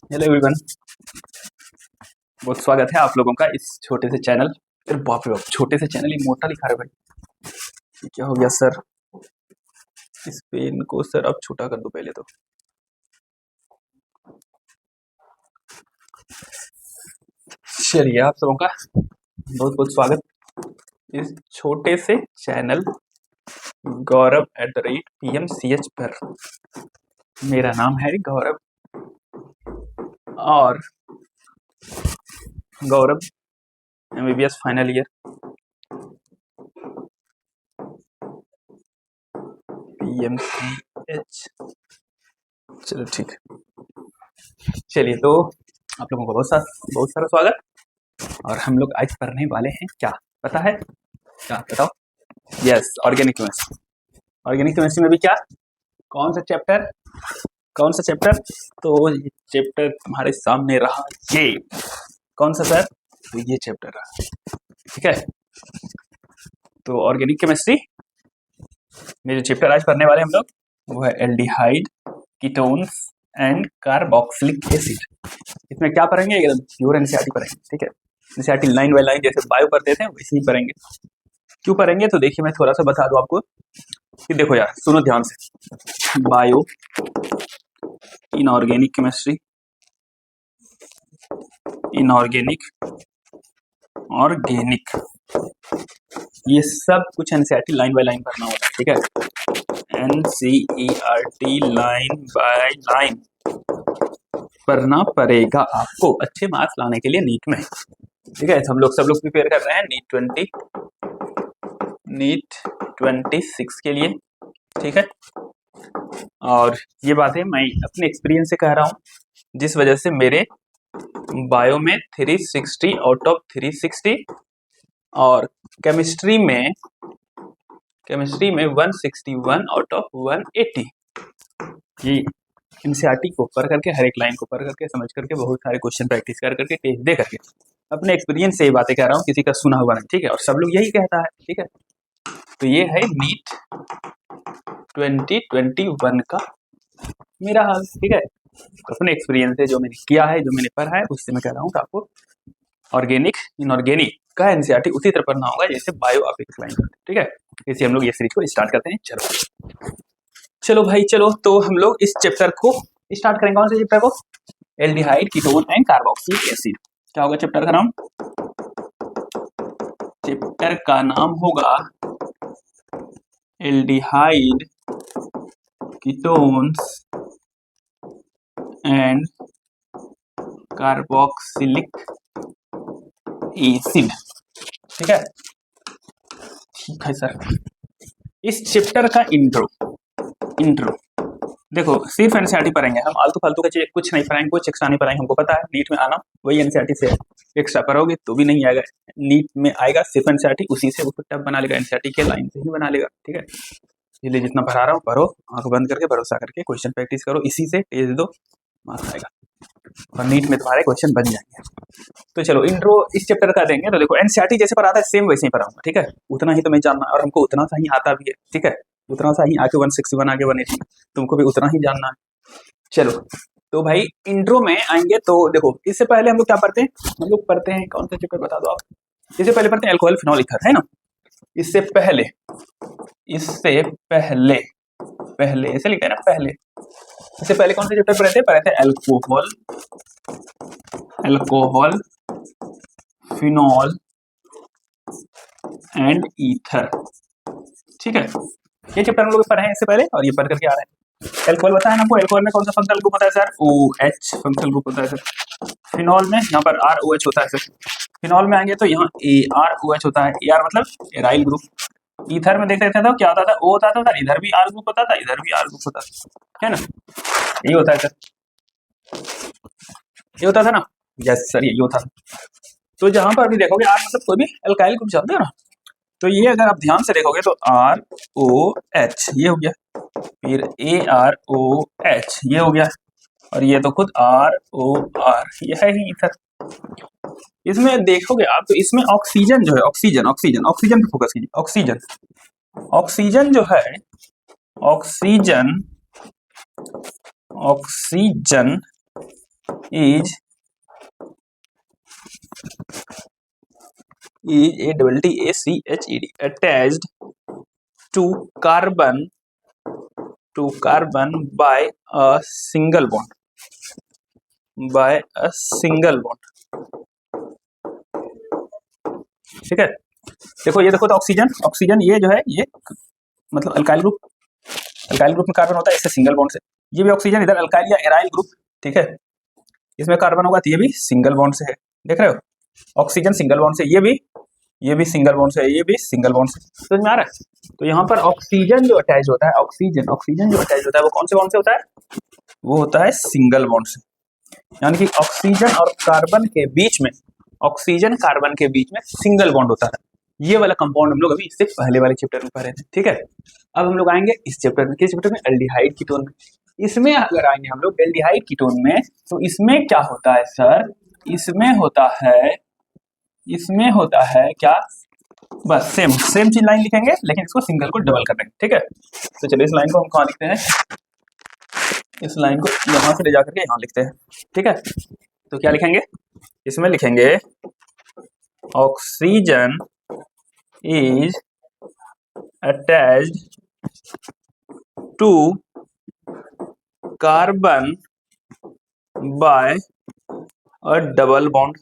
Hello everyone, बहुत स्वागत है आप लोगों का इस छोटे से चैनल। अरे बाप रे बाप, छोटे से चैनल ही मोटा लिखा है भाई। ये क्या हो गया सर? इस पेन को सर अब छोटा कर दो पहले तो। चलिए, आप सबों का बहुत बहुत स्वागत इस छोटे से चैनल गौरव@PMCH पर। मेरा नाम है गौरव और गौरव MBBS फाइनल ईयर PMCH। चलो ठीक है। चलिए तो आप लोगों का बहुत सारा स्वागत। और हम लोग आज पढ़ने वाले हैं क्या पता है? क्या बताओ? Yes, organic chemistry. Organic chemistry में भी क्या, कौन सा चैप्टर? तो ये चैप्टर तुम्हारे सामने रहा। ये कौन सा सर? तो ये चैप्टर रहा, ठीक है। तो ऑर्गेनिक केमिस्ट्री में जो चैप्टर आज पढ़ने वाले हम लोग वो है aldehyde, ketones and carboxylic acid. इसमें क्या पढ़ेंगे? एकदम प्योर एनसीईआरटी पढ़ेंगे, ठीक है। एनसीईआरटी लाइन बाय लाइन जैसे बायो पढ़ते थे वैसे ही पढ़ेंगे। क्यों पढ़ेंगे? तो देखिए, मैं थोड़ा सा बता दूं आपको कि देखो यार, सुनो ध्यान से। Bio, inorganic chemistry, inorganic, organic, ये सब कुछ एनसीईआरटी लाइन बाय लाइन पढ़ना होता है, ठीक है। एनसीईआरटी लाइन बाय लाइन पढ़ना पड़ेगा आपको अच्छे मार्क्स लाने के लिए नीट में, ठीक है। तो हम लोग सब लोग प्रिपेयर कर रहे हैं नीट 26 के लिए, ठीक है। और ये बात है मैं अपने एक्सपीरियंस से कह रहा हूँ, जिस वजह से मेरे बायो में 360 आउट ऑफ 360 और केमिस्ट्री में 161 आउट ऑफ 180। ये एनसीईआरटी को पढ़ करके, हर एक लाइन को पढ़ करके, समझ करके, बहुत सारे क्वेश्चन प्रैक्टिस कर करके, टेस्ट दे करके, अपने एक्सपीरियंस से ये बातें कह रहा हूँ, किसी का सुना हुआ नहीं, ठीक है। और सब लोग यही कहता है, ठीक है। तो ये है नीट 2021 का मेरा हाल, ठीक है। अपने एक्सपीरियंस से जो मैंने किया है, जो मैंने पढ़ा है, उससे मैं कह रहा हूँ कि आपको ऑर्गेनिक, इनऑर्गेनिक का एनसीईआरटी उसी तरह पढ़ना होगा जैसे बायो आप एक्सप्लेन करते हैं, ठीक है। इसे हम लोग ये सीरीज को स्टार्ट करते हैं। चलो भाई चलो, तो हम लोग इस चैप्टर को स्टार्ट करेंगे। कौन से चैप्टर को? Aldehyde, ketone and carboxylic acid. क्या होगा चैप्टर का नाम? चैप्टर का नाम होगा aldehyde, ketones and carboxylic acid, ठीक है। ठीक है सर। इस चैप्टर का इंट्रो देखो, सिर्फ एनसीईआरटी पढ़ेंगे हम, आलतू फालतू का चीज कुछ नहीं पढ़ाएंगे, कुछ एक्स्ट्रा नहीं पढ़ाएंगे। हमको पता है नीट में आना वही एनसीईआरटी से है, एक्स्ट्रा पढ़ोगे तो भी नहीं आएगा। नीट में आएगा सिर्फ एनसीईआर्टी, उसी से उसको टफ बना लेगा, एनसीईआरटी के लाइन से ही बना लेगा, ठीक है। इसलिए जितना पढ़ा रहा हूँ पढ़ो, आंख बंद करके भरोसा करके क्वेश्चन प्रैक्टिस करो, इसी से टेस्ट दो, मार्क्स आएगा और नीट में तुम्हारे क्वेश्चन बन जाएंगे। तो चलो इंट्रो इस चैप्टर का देंगे। तो देखो, एनसीईआरटी जैसे पढ़ाता है सेम वैसे ही पढ़ाऊंगा, ठीक है। उतना ही तुम्हें जानना है और हमको उतना सा ही आता भी है, ठीक है। उतना सा ही आके 161 आगे 180 तुमको भी उतना ही जानना है। चलो तो भाई इंट्रो में आएंगे तो देखो, इससे पहले हम लोग क्या पढ़ते हैं? हम लोग पढ़ते हैं कौन सा चैप्टर बता दो आप? इससे पहले पढ़ते हैं अल्कोहल फिनॉल ईथर, है ना। इससे पहले ऐसे लिखा है ना, पहले। इससे पहले कौन से चैप्टर पढ़े थे? अल्कोहल, फिनॉल एंड ईथर, ठीक है। ये चैप्टर हम लोग पढ़े हैं इससे पहले और ये पढ़ करके आ रहे हैं। अल्कोहल बताया ना आपको, अल्कोहल में कौन सा फंक्शनल ग्रुप होता है सर? OH फंक्शनल ग्रुप होता है सर। फिनॉल में यहाँ पर ROH होता है सर। फिनॉल में आएंगे तो यहाँ AROH होता है। AR मतलब एराइल ग्रुप। ईथर में देख रहे थे तो क्या होता था? O होता था, इधर भी R ग्रुप होता था, इधर भी R ग्रुप होता था, है ना। ये होता है सर, ये होता था ना। यस सर, ये होता था। तो जहां पर भी देखोगे R मतलब कोई भी अल्काइल ग्रुप जानते हो ना, तो ये अगर आप ध्यान से देखोगे तो ROH ये हो गया, फिर AROH ये हो गया, और ये तो खुद ROR ये है ही ईथर। इसमें देखोगे आप तो इसमें ऑक्सीजन जो है, ऑक्सीजन पे फोकस कीजिए। ऑक्सीजन जो है, oxygen is ACCHED attached to carbon by a single bond ठीक है। देखो ये देखो तो ऑक्सीजन ये जो है ये मतलब अल्काइल ग्रुप में कार्बन होता है इससे सिंगल बॉन्ड से, ये भी ऑक्सीजन इधर अल्काइल या एराइल ग्रुप, ठीक है, इसमें कार्बन होगा तो ये भी सिंगल बॉन्ड से है, देख रहे हो, ऑक्सीजन सिंगल बॉन्ड से, ये भी सिंगल बॉन्ड से, ये भी सिंगल बॉन्ड से, समझ में आ रहा है। तो यहाँ पर ऑक्सीजन जो अटैच होता है, ऑक्सीजन जो अटैच होता है वो कौन से बॉन्ड से होता है, वो होता है सिंगल बॉन्ड से, यानी कि ऑक्सीजन कार्बन के बीच में सिंगल बॉन्ड होता है। ये वाला कंपाउंड हम लोग अभी इससे पहले वाले चैप्टर में पढ़े थे, ठीक है। अब हम लोग आएंगे इस चैप्टर में, किस चैप्टर में, एल्डिहाइड कीटोन में। इसमें अगर आएंगे हम लोग एल्डिहाइड कीटोन में, तो इसमें क्या होता है सर, इसमें होता है क्या, बस सेम चीज लाइन लिखेंगे लेकिन इसको सिंगल को डबल कर देंगे, ठीक है। तो चलिए इस लाइन को हम कहाँ लिखते हैं, इस लाइन को यहाँ से ले जाकर के यहाँ लिखते हैं, ठीक है। तो क्या लिखेंगे, इसमें लिखेंगे oxygen is attached to carbon by a double bond,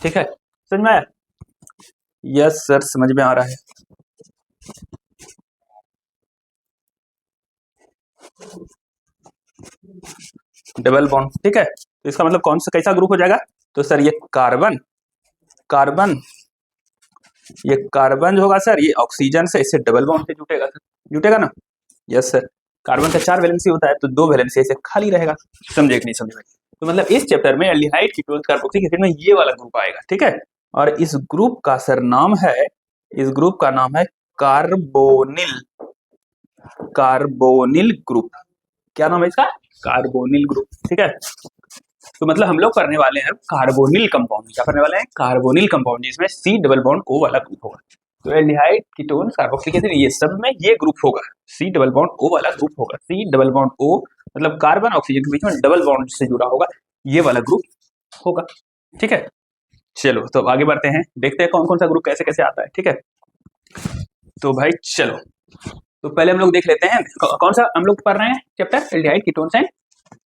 ठीक है, समझ में आया, यस सर समझ में आ रहा है। डबल बॉन्ड, ठीक है। तो इसका मतलब कौन सा कैसा ग्रुप हो जाएगा, तो सर ये कार्बन जो होगा सर, ये ऑक्सीजन से इससे डबल बॉन्ड से जुटेगा ना, यस सर। कार्बन का 4 वैलेंसी होता है तो 2 वैलेंसी ऐसे खाली रहेगा, समझे कि नहीं समझे भाई। तो मतलब इस चैप्टर में एल्डिहाइड कीटोन कार्बोक्सिलिक एसिड में ये वाला ग्रुप आएगा, ठीक है। और इस ग्रुप का सर नाम है, कार्बोनिल ग्रुप। क्या नाम है इसका, कार्बोनिल ग्रुप, ठीक है। तो मतलब हम लोग करने वाले हैं कार्बोनिल कंपाउंड, क्या करने वाले हैं, कार्बोनिल कंपाउंड, जिसमें C डबल बॉन्ड O वाला ग्रुप होगा। तो एल्डिहाइड कीटोन कार्बोक्सिलिक एसिड ये सब में ये ग्रुप होगा, C डबल बॉन्ड O वाला ग्रुप होगा। C डबल बॉन्ड O मतलब कार्बन ऑक्सीजन के बीच में डबल बॉन्ड से जुड़ा होगा, ये वाला ग्रुप होगा, ठीक है। चलो तो आगे बढ़ते हैं, देखते हैं कौन कौन सा ग्रुप कैसे कैसे आता है, ठीक है। तो भाई चलो, तो पहले हम लोग देख लेते हैं कौन सा हम लोग पढ़ रहे हैं chapter aldehyde ketones and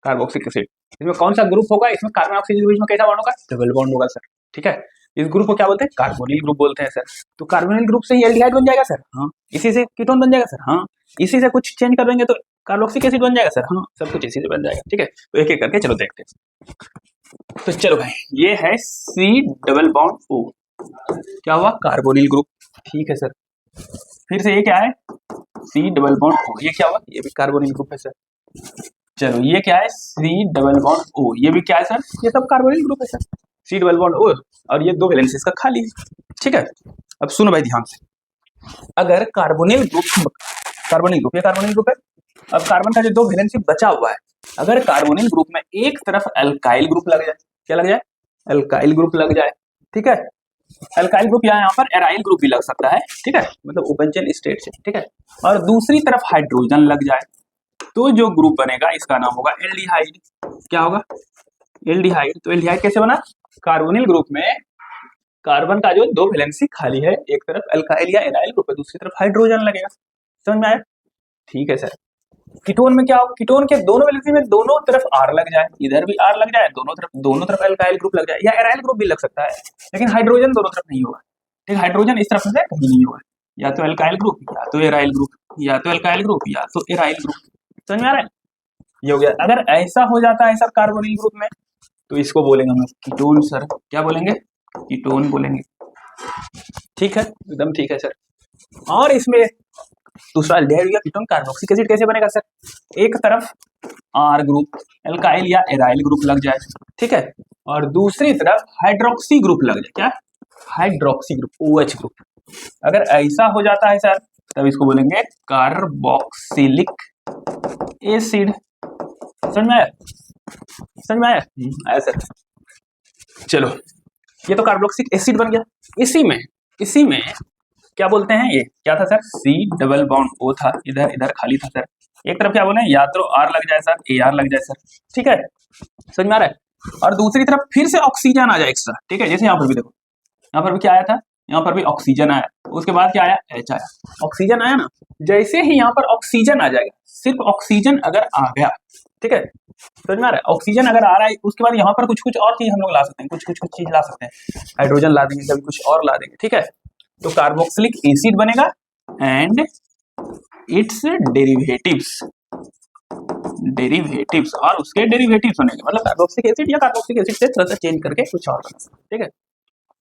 carboxylic acid. इसमें कौन सा ग्रुप होगा, इसमें कार्बन ऑक्सीजन के बीच में कैसा बॉन्ड होगा, डबल बॉन्ड होगा सर, ठीक है। इस ग्रुप को क्या बोलते हैं, कार्बोनिल ग्रुप बोलते हैं सर। तो कार्बोनिल ग्रुप से ही एल्डिहाइड बन जाएगा सर, हाँ। इसी से कीटोन बन जाएगा सर, हाँ। इसी से कुछ चेंज कर देंगे तो कार्बोक्सिलिक एसिड बन जाएगा सर, हाँ। सब कुछ इसी से बन जाएगा, ठीक है। तो एक एक करके चलो देखते हैं। तो चलो भाई, ये है C डबल बॉन्ड O, क्या हुआ, कार्बोनिल ग्रुप, ठीक है सर। फिर से ये क्या है, C डबल बॉन्ड O, ये क्या हुआ, ये भी कार्बोनिल ग्रुप है सर। चलो ये क्या है, C डबल बॉन्ड O, ये भी क्या है सर, ये सब कार्बोनिल ग्रुप है sir. C double bond O और ये 2 वैलेंसी इसका खाली है, ठीक है। अब सुनो भाई ध्यान से, अगर कार्बोनिल ग्रुप ये कार्बोनिल ग्रुप है, अब कार्बन का जो 2 वैलेंसी बचा हुआ है, अगर कार्बोनिल ग्रुप में एक तरफ अल्काइल ग्रुप लग जाए, क्या लग जाए, अल्काइल ग्रुप लग जाए, ठीक है। अल्काइल ग्रुप या यहाँ पर एराइल ग्रुप भी लग सकता है, ठीक है, मतलब ओपन चेन स्टेट से, ठीक है। और दूसरी तरफ हाइड्रोजन लग जाए तो जो ग्रुप बनेगा इसका नाम होगा एल्डिहाइड। क्या होगा, एल्डिहाइड। तो एल्डिहाइड कैसे बना, कार्बोनिल ग्रुप में कार्बन का जो 2 वैलेंसी खाली है, एक तरफ अल्काइल या एराइल ग्रुप है, दूसरी तरफ हाइड्रोजन लगेगा, समझ में आया, ठीक है सर। कीटोन में क्या होगा, कीटोन के दोनों वैलेंसी में दोनों तरफ R लग जाए, इधर भी R लग जाए, दोनों तरफ अल्काइल ग्रुप लग जाए, या एराइल ग्रुप भी लग सकता है, लेकिन हाइड्रोजन दोनों तरफ नहीं होगा, ठीक, हाइड्रोजन इस तरफ से कहीं नहीं होगा, या तो अल्काइल ग्रुप या तो एराइल ग्रुप, या तो अल्काइल ग्रुप या तो एराइल ग्रुप, समझ में आ रहा है, ये हो गया। अगर ऐसा हो जाता है सर कार्बोनिल ग्रुप में, तो इसको बोलेंगे हम कीटोन सर, क्या बोलेंगे, कीटोन बोलेंगे, ठीक है, एकदम ठीक है सर। और इसमें दूसरा एल्डिहाइड या कीटोन कार्बोक्सिलिक एसिड कैसे बनेगा सर, एक तरफ R ग्रुप अल्काइल या एराइल ग्रुप लग जाए, ठीक है, और दूसरी तरफ हाइड्रोक्सी ग्रुप लग जाए, क्या, हाइड्रोक्सी ग्रुप, OH ग्रुप। अगर ऐसा हो जाता है सर, तब इसको बोलेंगे कार्बोक्सिलिक एसिड, समझ में आया सर। चलो ये तो कार्बोक्सिलिक एसिड बन गया। इसी में क्या बोलते हैं, ये क्या था sir, C double bond O था, इधर खाली था सर, एक तरफ क्या बोले, या तो आर लग जाए सर, ए आर लग जाए सर, ठीक है, समझ में आ रहा है। और दूसरी तरफ फिर से ऑक्सीजन आ जाए एक्स्ट्रा, ठीक है, जैसे यहाँ पर भी देखो, यहाँ पर भी क्या आया था, यहाँ पर भी ऑक्सीजन आया, उसके बाद क्या आया, एच आया, ऑक्सीजन आया ना। जैसे ही यहाँ पर ऑक्सीजन आ जाएगा, सिर्फ ऑक्सीजन अगर आ गया, ठीक है, समझ में आ रहा है, ऑक्सीजन अगर आ रहा है, उसके बाद यहाँ पर कुछ कुछ और चीज हम लोग ला सकते हैं, कुछ चीज ला सकते हैं, हाइड्रोजन ला देंगे, कभी कुछ और ला देंगे, ठीक है। तो कार्बोक्सिलिक एसिड बनेगा एंड इट्स डेरिवेटिव्स और उसके डेरिवेटिव्स बनेंगे, मतलब कार्बोक्सिलिक एसिड या कार्बोक्सिलिक एसिड से थोड़ा सा चेंज करके कुछ और बना सकते, ठीक है।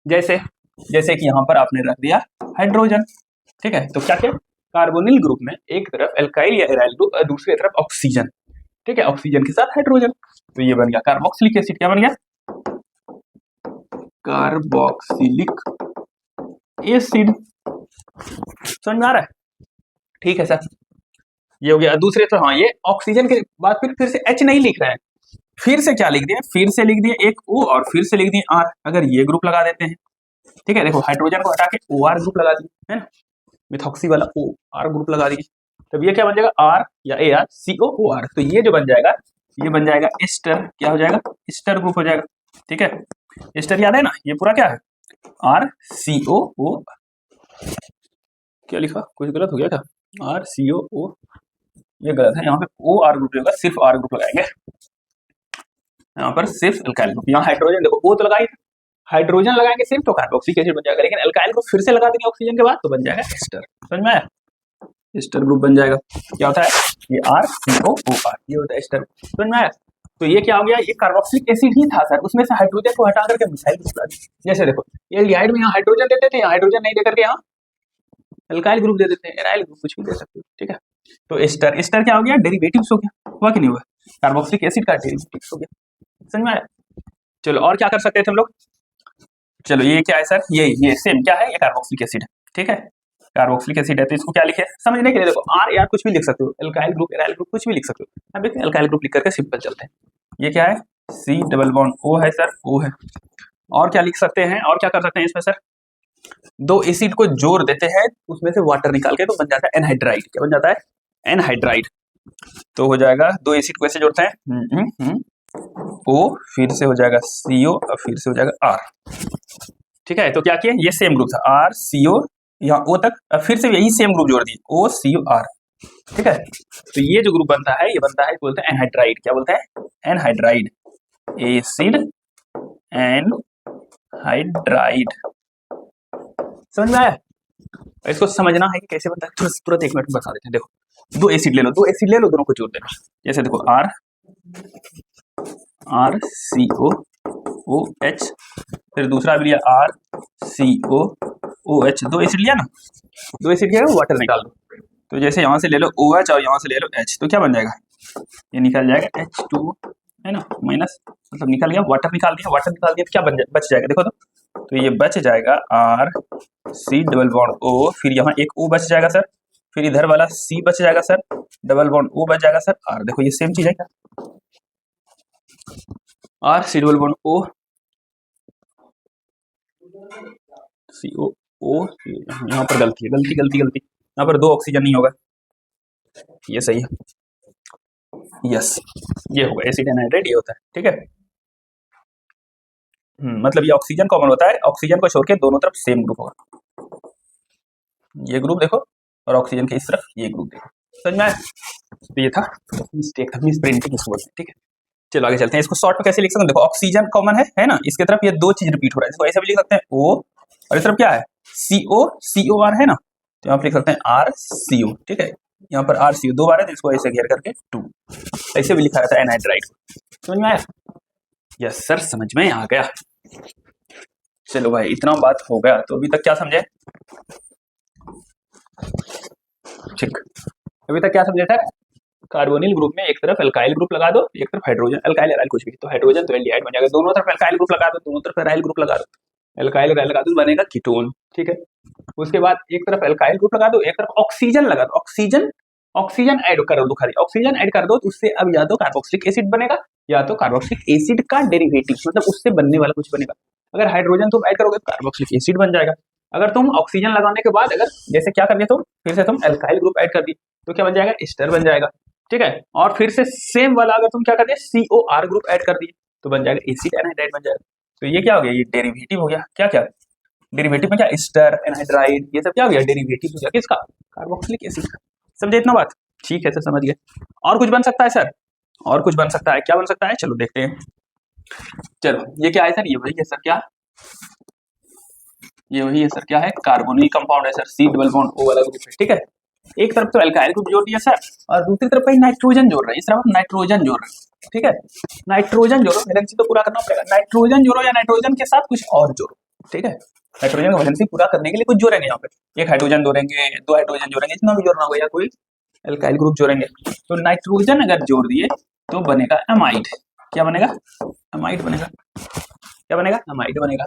जैसे जैसे कि यहाँ पर आपने रख दिया हाइड्रोजन, ठीक है, तो क्या क्या, कार्बोनिल ग्रुप में एक तरफ एल्काइल या एराइल ग्रुप और दूसरी तरफ ऑक्सीजन, ठीक है, ऑक्सीजन के साथ हाइड्रोजन, तो ये बन गया कार्बोक्सिलिक एसिड। क्या बन गया, कार्बोक्सिलिक एसिड। समझ में आ रहा है, ठीक है सर, ये हो गया। दूसरे तो हाँ, ये ऑक्सीजन के बाद फिर से H नहीं लिख रहे हैं, फिर से क्या लिख दिया, फिर से लिख दिया एक O और फिर से लिख दिया R। अगर ये ग्रुप लगा देते हैं, ठीक है, देखो हाइड्रोजन को हटा के OR ग्रुप लगा दिए, है ना, मिथॉक्सी वाला OR ग्रुप लगा दिए, तब ये क्या बन जाएगा, R या ArCOOR। तो ये जो बन जाएगा, ये बन जाएगा एस्टर, क्या हो जाएगा, एस्टर ग्रुप हो जाएगा, ठीक है। एस्टर याद है ना, ये पूरा क्या है, RCOO, क्या लिखा, कुछ गलत हो गया क्या, RCOO, ये गलत है, यहाँ पे OR ग्रुप होगा, सिर्फ R ग्रुप लगाएंगे, यहाँ पर सिर्फ अल्काइल ग्रुप। यहाँ हाइड्रोजन देखो O तो लगाई, हाइड्रोजन लगाएंगे सिर्फ तो कार्बोक्सिलिक एसिड बन जाएगा, लेकिन अल्काइल ग्रुप फिर से लगा देंगे ऑक्सीजन के बाद तो बन जाएगा एस्टर। समझ में आया, एस्टर ग्रुप बन जाएगा। क्या होता है, ये RCOOR, ये होता है एस्टर। समझ में आया, तो ये क्या हो गया, ये कार्बोक्सिलिक एसिड ही था सर, उसमें से हाइड्रोजन को हटा करके मिथाइल ग्रुप ला दिया। जैसे देखो ये एल्डिहाइड में यहाँ हाइड्रोजन देते थे, यहाँ हाइड्रोजन नहीं देकर के यहाँ अल्काइल ग्रुप दे देते हैं, एराइल ग्रुप कुछ भी दे सकते हो, ठीक है। तो एस्टर, एस्टर क्या हो गया, डेरिवेटिव्स हो गया, हुआ कि नहीं हुआ, कार्बोक्सिलिक एसिड का डेरिवेटिव्स हो गया। समझ में आया, चलो और क्या कर सकते थे हम लोग, चलो ये क्या है सर, ये सेम क्या है, ये कार्बोक्सिलिक एसिड है, ठीक है, कार्बोक्सिलिक एसिड है, तो इसको क्या लिखे, समझने के लिए देखो आर यार कुछ भी लिख सकते हो, अल्काइल ग्रुप एराइल ग्रुप कुछ भी लिख सकते हो। अब देखिए अल्काइल ग्रुप लिख करके सिंपल चलते हैं, ये क्या है, C डबल बॉन्ड O है सर, O है। और क्या लिख सकते हैं, और क्या कर सकते हैं इसमें सर, दो एसिड को जोड़ देते हैं, उसमें से वाटर निकाल के तो बन जाता है एनहाइड्राइड। क्या बन जाता है, एनहाइड्राइड। तो हो जाएगा, दो एसिड को ऐसे जोड़ते हैं, O फिर से हो जाएगा CO और फिर से हो जाएगा R, ठीक है। तो क्या किया, ये सेम ग्रुप था RCO, यहाँ O तक, फिर से यही सेम ग्रुप जोड़ दिए OCOR, ठीक है। तो ये जो ग्रुप बनता है, ये बनता है, बोलते हैं एनहाइड्राइड। क्या बोलते हैं, एनहाइड्राइड, एसिड एनहाइड्राइड। समझ में आया, इसको समझना है कि कैसे बनता है, तुरंत एक मिनट में बता देते हैं। देखो दो एसिड ले लो, दोनों को जोड़ देना, जैसे देखो RCOOH, फिर दूसरा भी लिया RCOOH, दो एसिड लिया ना, दो एसिड लिया, वाटर निकाल दो, तो जैसे यहाँ से ले लो OH और यहाँ से ले लो H, तो क्या बन जाएगा, ये निकल जाएगा H2O, है ना, माइनस, मतलब निकल गया, वाटर निकाल दिया, तो क्या बच जाएगा, देखो तो ये बच जाएगा RC डबल बॉन्ड O, फिर यहाँ एक O बच जाएगा सर, फिर इधर वाला C बच जाएगा सर, डबल बॉन्ड O बच जाएगा सर, R। देखो ये सेम चीज है क्या, RC double bond O, CO O, यहाँ पर गलती है, गलती, यहाँ पर दो ऑक्सीजन नहीं होगा, ये सही है, यस, ये होगा एसिड एनहाइड्राइड, ये होता है, ठीक है। मतलब ये ऑक्सीजन कॉमन होता है, ऑक्सीजन को छोड़ के दोनों तरफ सेम ग्रुप होगा, ये ग्रुप देखो, और ऑक्सीजन के इस तरफ ये ग्रुप देखो। समझ में आया, तो ये था मिस्टेक था, मिस प्रिंटिंग इसको बोलते हैं, ठीक है। चलो आगे चलते हैं, इसको शॉर्ट में कैसे लिख सकते हैं, देखो ऑक्सीजन कॉमन है ना, इसके तरफ ये दो चीज रिपीट हो रहा है, इसको ऐसे भी लिख सकते हैं O, और इस तरफ क्या है COR है ना, तो यहाँ पर लिख सकते हैं RCO, ठीक है, यहाँ पर RCO दो बार है, तो इसको ऐसे घेर करके 2, ऐसे भी लिखा रहता है एनहाइड्राइड। समझ में आया, यस सर, समझ में आ गया। चलो भाई इतना बात हो गया, तो अभी तक क्या समझे, ठीक, अभी तक क्या समझे था, कार्बोनिल ग्रुप में एक तरफ अल्काइल ग्रुप लगा दो, एक तरफ हाइड्रोजन, अल्काइल एराइल कुछ भी, तो हाइड्रोजन तो एल्डिहाइड बन जाएगा, दोनों तरफ अल्काइल ग्रुप लगा दो, दोनों तरफ एराइल ग्रुप लगा दो, अल्काइल एराइल लगा दो, बनेगा कीटोन, ठीक है। उसके बाद एक तरफ अल्काइल ग्रुप लगा दो, एक तरफ ऑक्सीजन लगा दो, ऑक्सीजन ऐड कर दो, खाली ऑक्सीजन ऐड कर दो, तो उससे अब या तो कार्बोक्सिलिक एसिड बनेगा या तो कार्बोक्सिलिक एसिड का डेरिवेटिव, मतलब उससे बनने वाला कुछ बनेगा। अगर हाइड्रोजन तुम ऐड करोगे तो कार्बोक्सिलिक एसिड बन जाएगा। अगर तुम ऑक्सीजन लगाने के बाद अगर जैसे क्या कर दिया, तुम फिर से तुम अल्काइल ग्रुप ऐड कर दी, तो क्या बन जाएगा, एस्टर बन जाएगा। ठीक है। और फिर से सेम वाला अगर तुम क्या कर दिए COR ग्रुप ऐड कर दिए तो बन जाएगा एसिड एनहाइड्राइड बन जाएगा। तो ये क्या हो गया, ये डेरिवेटिव हो गया। क्या क्या डेरिवेटिव में क्या एस्टर एनहाइड्राइड ये सब क्या हो गया, डेरिवेटिव हो गया किसका, कार्बोक्सिलिक एसिड का। समझे इतना बात, ठीक है सर समझ गए। और कुछ बन सकता है सर, और कुछ बन सकता है, क्या बन सकता है, चलो देखते हैं। चलो ये क्या है सर, ये वही है सर, क्या ये वही है सर, क्या है, कार्बोनिल कंपाउंड है sir, C double bond O वाला ग्रुप है। ठीक है, एक तरफ तो एल्काइल ग्रुप जोड़ दिया सर और दूसरी तरफ कहीं नाइट्रोजन जोड़ रहे हैं, इस तरफ नाइट्रोजन जोड़ रहे हैं। ठीक है, नाइट्रोजन जोड़ो, वैलेंसी तो पूरा करना पड़ेगा, नाइट्रोजन जोड़ो या नाइट्रोजन के साथ कुछ और जोड़ो। ठीक है, नाइट्रोजन का वैलेंसी पूरा करने के लिए कुछ जोड़ेंगे यहाँ पे, एक हाइड्रोजन जोड़ेंगे, दो हाइड्रोजन जोड़ेंगे, इतना भी जोड़ना होगा, या कोई एल्काइल ग्रुप जोड़ेंगे। तो नाइट्रोजन अगर जोड़ दिए तो बनेगा एमाइड। क्या बनेगा, एमाइड बनेगा। क्या बनेगा, एमाइड बनेगा।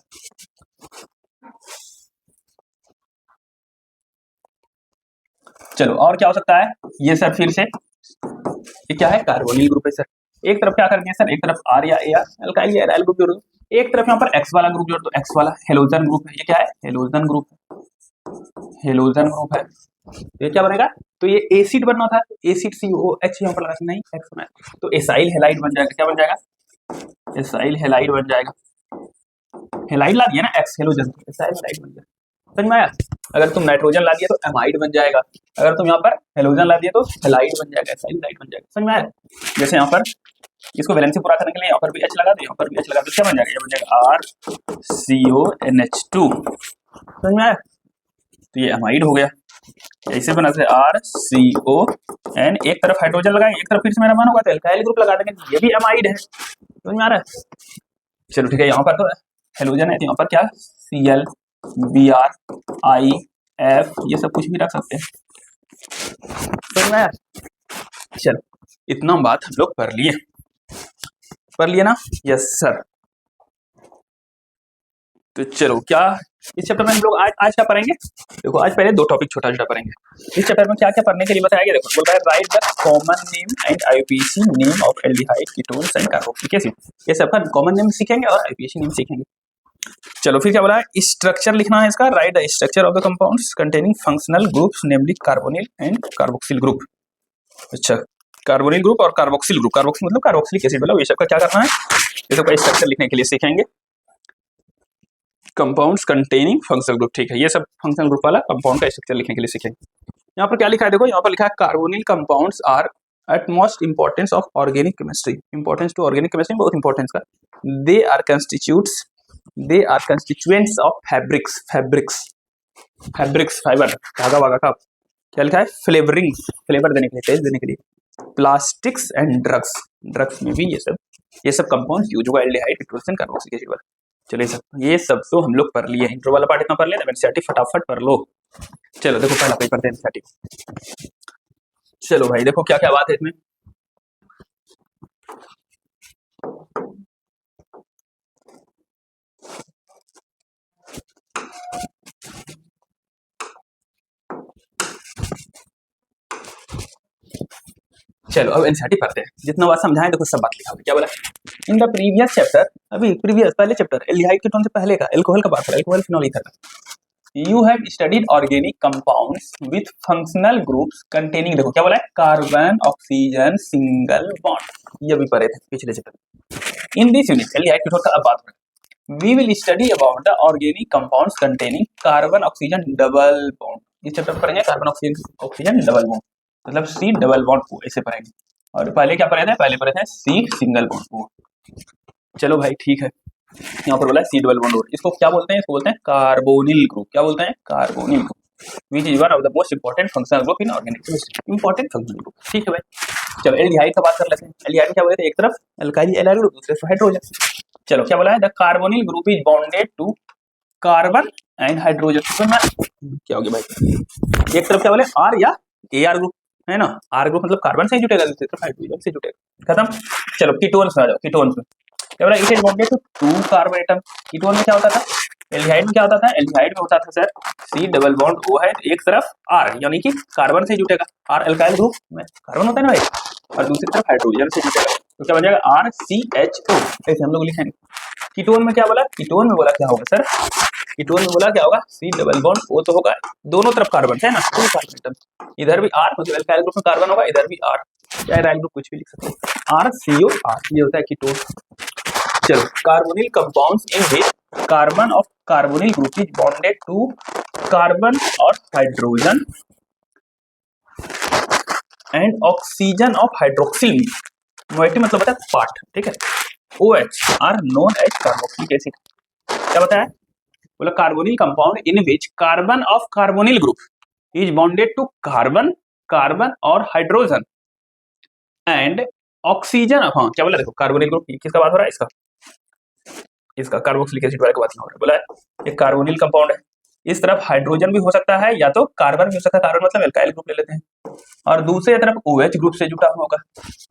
चलो और क्या हो सकता है, ये सर फिर से ये क्या है, कार्बोनिल ग्रुप है सर। एक तरफ क्या कर दिया सर, एक तरफ R या AR अल्काइल या एराइल ग्रुप जोड़ दो, एक तरफ यहाँ पर X वाला ग्रुप जोड़ दो, X वाला हेलोजन ग्रुप है। ये क्या है, हेलोजन ग्रुप, हेलोजन ग्रुप है। ये क्या बनेगा, तो ये एसिड बनना था, एसिड COH यहाँ पर लगा, नहीं X बना, तो एसाइल हेलाइड बन जाएगा। क्या बन जाएगा, एसाइल हेलाइड बन जाएगा। हेलाइड ला दिया ना, X हेलोजन, एसाइल हेलाइड बन जाएगा। समझ में आया, अगर तुम नाइट्रोजन ला दिया तो एमाइड बन जाएगा, अगर तुम यहाँ पर हेलोजन ला दिया तो हेलाइड बन जाएगा, एसाइल हेलाइड बन जाएगा। समझ में आया, जैसे यहाँ पर इसको वैलेंसी पूरा करने के लिए यहाँ पर भी H लगा दो, यहाँ पर भी H लगा दो, क्या बन जाएगा, ये बन जाएगा RCONH2। समझ में आया, तो ये एमाइड हो गया। ऐसे बना से RCON, एक तरफ हाइड्रोजन लगाएंगे, एक तरफ फिर से मेरा मन होगा तो एल्काइल ग्रुप लगा देंगे, ये भी एमाइड है। समझ में आ रहा है, चलो ठीक है, यहाँ पर तो हेलोजन है तो यहाँ पर क्या Cl Br I F ये सब कुछ भी रख सकते हैं। समझ में आया, चलो इतना बात हम लोग पढ़ लिए ना, यस सर। तो चलो क्या इस चैप्टर में हम लोग आज क्या पढ़ेंगे, देखो आज पहले दो टॉपिक छोटा छोटा पढ़ेंगे। इस चैप्टर में क्या क्या पढ़ने के लिए बताया गया, देखो बोल रहा है right the common name and IUPAC name of aldehyde ketones and carboxylic acid. ये सब का कॉमन नेम सीखेंगे और IUPAC नेम सीखेंगे। चलो फिर क्या बोला है, स्ट्रक्चर लिखना है इसका, right the structure of the compounds containing functional groups namely carbonyl and carboxyl group. अच्छा, कार्बोनिल ग्रुप और कार्बोक्सिल ग्रुप, कार्बोक्सिल मतलब कार्बोक्सिलिक एसिड वाला, ये सब का क्या करना है, ये सब का स्ट्रक्चर लिखने के लिए सीखेंगे। कंपाउंड्स कंटेनिंग फंक्शनल ग्रुप, ठीक है, ये सब फंक्शनल ग्रुप वाला कंपाउंड का स्ट्रक्चर लिखने के लिए सीखेंगे। यहाँ पर क्या लिखा है, देखो यहाँ पर लिखा है carbonyl compounds are at most importance of organic chemistry, importance to organic chemistry, बहुत इंपॉर्टेंस का। They are constituents of fabrics fibre, धागा वागा का। क्या लिखा है, फ्लेवर देने के लिए, टेस्ट देने के लिए। प्लास्टिक्स एंड ड्रग्स में भी ये सब कंपाउंड्स यूज हुआ, aldehyde ketones and carboxylic acid वाला। चलिए ये सब तो हम लोग पढ़ लिए, इंट्रो वाला पार्ट इतना पढ़ लिया, एनसीईआरटी फटाफट पढ़ लो। चलो देखो पहला पेपर थे एनसीईआरटी। चलो भाई देखो क्या क्या बात है इसमें, चलो अब एनसीईआरटी पढ़ते हैं, जितना बात समझाएं देखो सब बात लिखा हुआ है। क्या बोला, इन द प्रीवियस चैप्टर, अभी प्रीवियस पहले चैप्टर एल्डिहाइड कीटोन से पहले का, अल्कोहल का बात है, अल्कोहल फिनोल ईथर का। You have studied organic compounds with functional groups containing, देखो क्या बोला है, कार्बन ऑक्सीजन सिंगल बॉन्ड, ये भी पढ़े थे पिछले chapter. In this unit aldehyde ketone का अब बात करें, we will study about the organic compounds containing carbon oxygen double bond. इस चैप्टर में पढ़ेंगे कार्बन ऑक्सीजन डबल बॉन्ड, मतलब C डबल बॉन्ड O ऐसे पढ़ेंगे। और पहले क्या पढ़े थे, पहले पढ़े थे C सिंगल बॉन्ड O। चलो भाई ठीक है, यहाँ पर बोला है C डबल बॉन्ड O, इसको क्या बोलते हैं, इसको बोलते हैं कार्बोनिल ग्रुप। क्या बोलते हैं, carbonyl group, which is one of the most important functional group in organic chemistry, important functional group. ठीक है भाई, चलो एल्डिहाइड का बात कर लेते हैं। एल्डिहाइड क्या बोले थे, एक तरफ अल्काइल एलाइल ग्रुप, दूसरे तरफ हाइड्रोजन। चलो क्या बोला है, the carbonyl group is bonded to carbon and hydrogen. क्या हो गया भाई, एक तरफ क्या बोले R या AR ग्रुप है ना, R ग्रुप मतलब कार्बन से जुटेगा, दूसरी तरफ हाइड्रोजन से जुटेगा, खत्म। चलो कीटोन्स में आ जाओ, कीटोन्स में क्या बोला, it is bonded to 2 carbon atom. Ketone में क्या होता था, एल्डिहाइड में क्या होता था, एल्डिहाइड में होता था sir C double bond O है, एक तरफ R यानी कि कार्बन से जुटेगा, R अल्काइल ग्रुप में कार्बन होता है ना भाई, और दूसरी तरफ हाइड्रोजन से जुटेगा, तो क्या बन जाएगा RCHO, ऐसे हम लोग लिखेंगे। कीटोन में क्या बोला, कीटोन में बोला क्या होगा सर, कीटोन में बोला क्या होगा, सी डबल बॉन्ड ओ तो होगा, दोनों तरफ कार्बन है ना, 2 कार्बन एटम, इधर भी R मतलब एल्काइल ग्रुप में कार्बन होगा, इधर भी R, चाहे एराइल ग्रुप कुछ भी लिख सकते हो, RCOR ये होता है कीटोन। चलो, carbonyl compounds in which carbon of carbonyl group is bonded to carbon और hydrogen and oxygen of hydroxyl moiety मतलब होता है पार्ट, ठीक है, OH are known as carboxylic acid. क्या बताया, बोला carbonyl compound in which carbon of carbonyl group is bonded to carbon, carbon और हाइड्रोजन एंड ऑक्सीजन, हाँ क्या बोला, देखो कार्बोनिल ग्रुप किसका बात हो रहा है, इसका कार्बोक्सिलिक एसिड वाले का बात नहीं हो रहा है, बोला है एक कार्बोनिल कंपाउंड है, इस तरफ हाइड्रोजन भी हो सकता है या तो कार्बन भी हो सकता है, कार्बन मतलब एल्काइल ग्रुप ले लेते हैं, और दूसरे तरफ OH ग्रुप से जुटा हुआ होगा,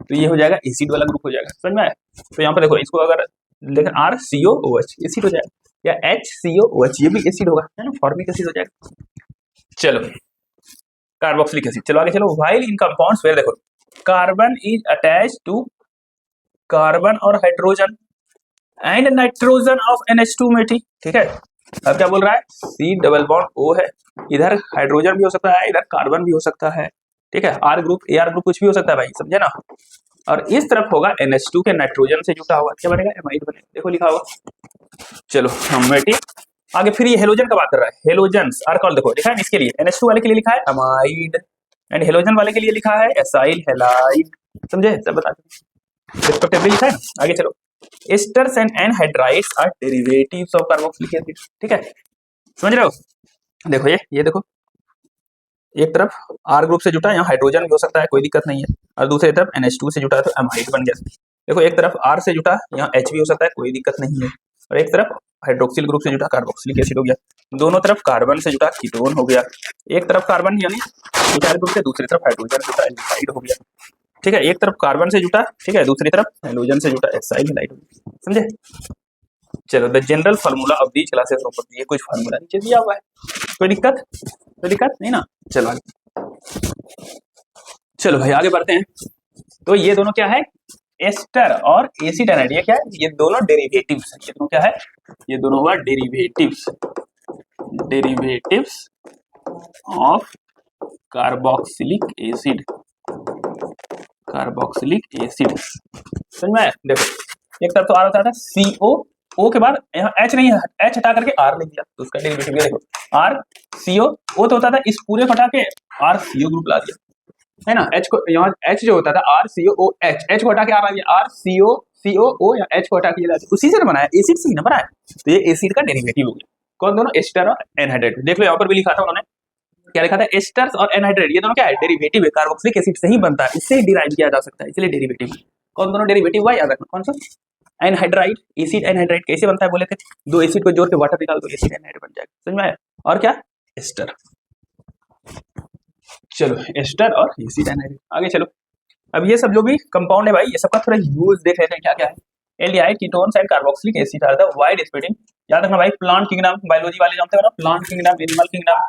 तो ये हो जाएगा एसिड वाला ग्रुप हो जाएगा, समझ में आया। तो यहाँ पर देखो इसको अगर देखें RCOOH एसिड हो जाएगा, या HCOOH ये भी एसिड होगा, है ना, फॉर्मिक एसिड हो जाएगा। चलो कार्बोक्सिलिक एसिड, चलो आगे चलो, व्हाइल इन कंपाउंड्स वेयर देखो carbon is attach to carbon और hydrogen and nitrogen of NH2 में, ठीक है। अब क्या बोल रहा है, सी डबल बॉन्ड O है, इधर हाइड्रोजन भी हो सकता है, इधर कार्बन भी हो सकता है, ठीक है, R ग्रुप AR ग्रुप कुछ भी हो सकता है भाई, समझे ना। और इस तरफ होगा NH2 के नाइट्रोजन से जुटा हुआ, क्या बनेगा, एमाइड बनेगा, देखो लिखा होगा। चलो हम बेटी आगे, फिर ये हेलोजन का बात कर रहा है, हेलोजन्स आर कॉल्ड, देखो देखा है इसके लिए NH2 वाले के लिए लिखा है अमाइड एंड हेलोजन वाले के लिए लिखा है एसाइल हैलाइड, समझे, सब बता रिस्पेक्टिवली लिखा है ना। आगे चलो, esters and anhydrides are derivatives of carboxylic acid, ठीक है, समझ रहे हो। देखो ये देखो, एक तरफ R ग्रुप से जुटा, यहाँ हाइड्रोजन भी हो सकता है, कोई दिक्कत नहीं है, और दूसरी तरफ NH2 से जुटा है तो एमाइड बन गया। देखो एक तरफ R से जुटा, यहाँ H भी हो सकता है, कोई दिक्कत नहीं है, और एक तरफ हाइड्रोक्सिल ग्रुप से जुटा कार्बोक्सिलिक एसिड हो गया, दोनों तरफ कार्बन से जुटा कीटोन हो गया, एक तरफ कार्बन यानी ब्यूटाइल ग्रुप से, दूसरी तरफ हाइड्रोजन जुटा एल्डिहाइड हो गया, ठीक है, एक तरफ कार्बन से जुटा, ठीक है, दूसरी तरफ हाइड्रोजन से जुटा एसाइल हैलाइड हो गया, समझे। चलो, the general formula of these classes property, ये कुछ फार्मूला नीचे दिया हुआ है, कोई दिक्कत नहीं ना। चलो आगे, चलो भाई आगे बढ़ते हैं। तो ये दोनों क्या है, एस्टर और एसिड एनाइड, ये क्या है, ये दोनों डेरिवेटिव्स है, ये दोनों क्या है, ये दोनों हुआ डेरिवेटिव्स ऑफ कार्बोक्सिलिक एसिड, समझ में आया। देखो एक तरफ तो R होता था CO, O के बाद यहाँ H नहीं है, H हटा करके R लिख दिया, तो उसका डेरिवेटिव ये देखो RCO, O तो होता था, इस पूरे को हटा के RCO ग्रुप ला दिया, है ना, H को यहाँ H जो होता था RCOOH, H को हटा के R आ गया RCOCOO, या H को हटा के उसी से बनाया, एसिड से ही ना बनाया, तो ये एसिड का डेरिवेटिव हो गया, कौन, दोनों एस्टर और एनहाइड्रेट। देख लो यहाँ पर भी लिखा था उन्होंने, क्या लिखा था, एस्टर्स और एनहाइड्रेट, ये दोनों क्या है, डेरिवेटिव है, कार्बोक्सिलिक एसिड से ही बनता है, इससे डिराइव किया जा सकता है, इसलिए डेरिवेटिव। कौन दोनों डेरिवेटिव हुआ, याद रखना, कौन सा, एनहाइड्राइड, एसिड एनहाइड्राइड कैसे बनता है बोले थे, दो एसिड को जोड़ के वाटर निकाल दो, एसिड एनहाइड्राइड बन जाएगा, समझ में आया। और क्या, एस्टर, चलो एस्टर और एसिड एनहाइड्राइड। आगे चलो, अब ये सब जो भी कंपाउंड है भाई, ये सबका थोड़ा यूज देख लेते हैं, क्या क्या है। Aldehyde, ketones and carboxylic acid are the wide spreading, याद रखना भाई, प्लांट किंगडम, बायोलॉजी वाले जानते हो ना, plant kingdom, animal kingdom,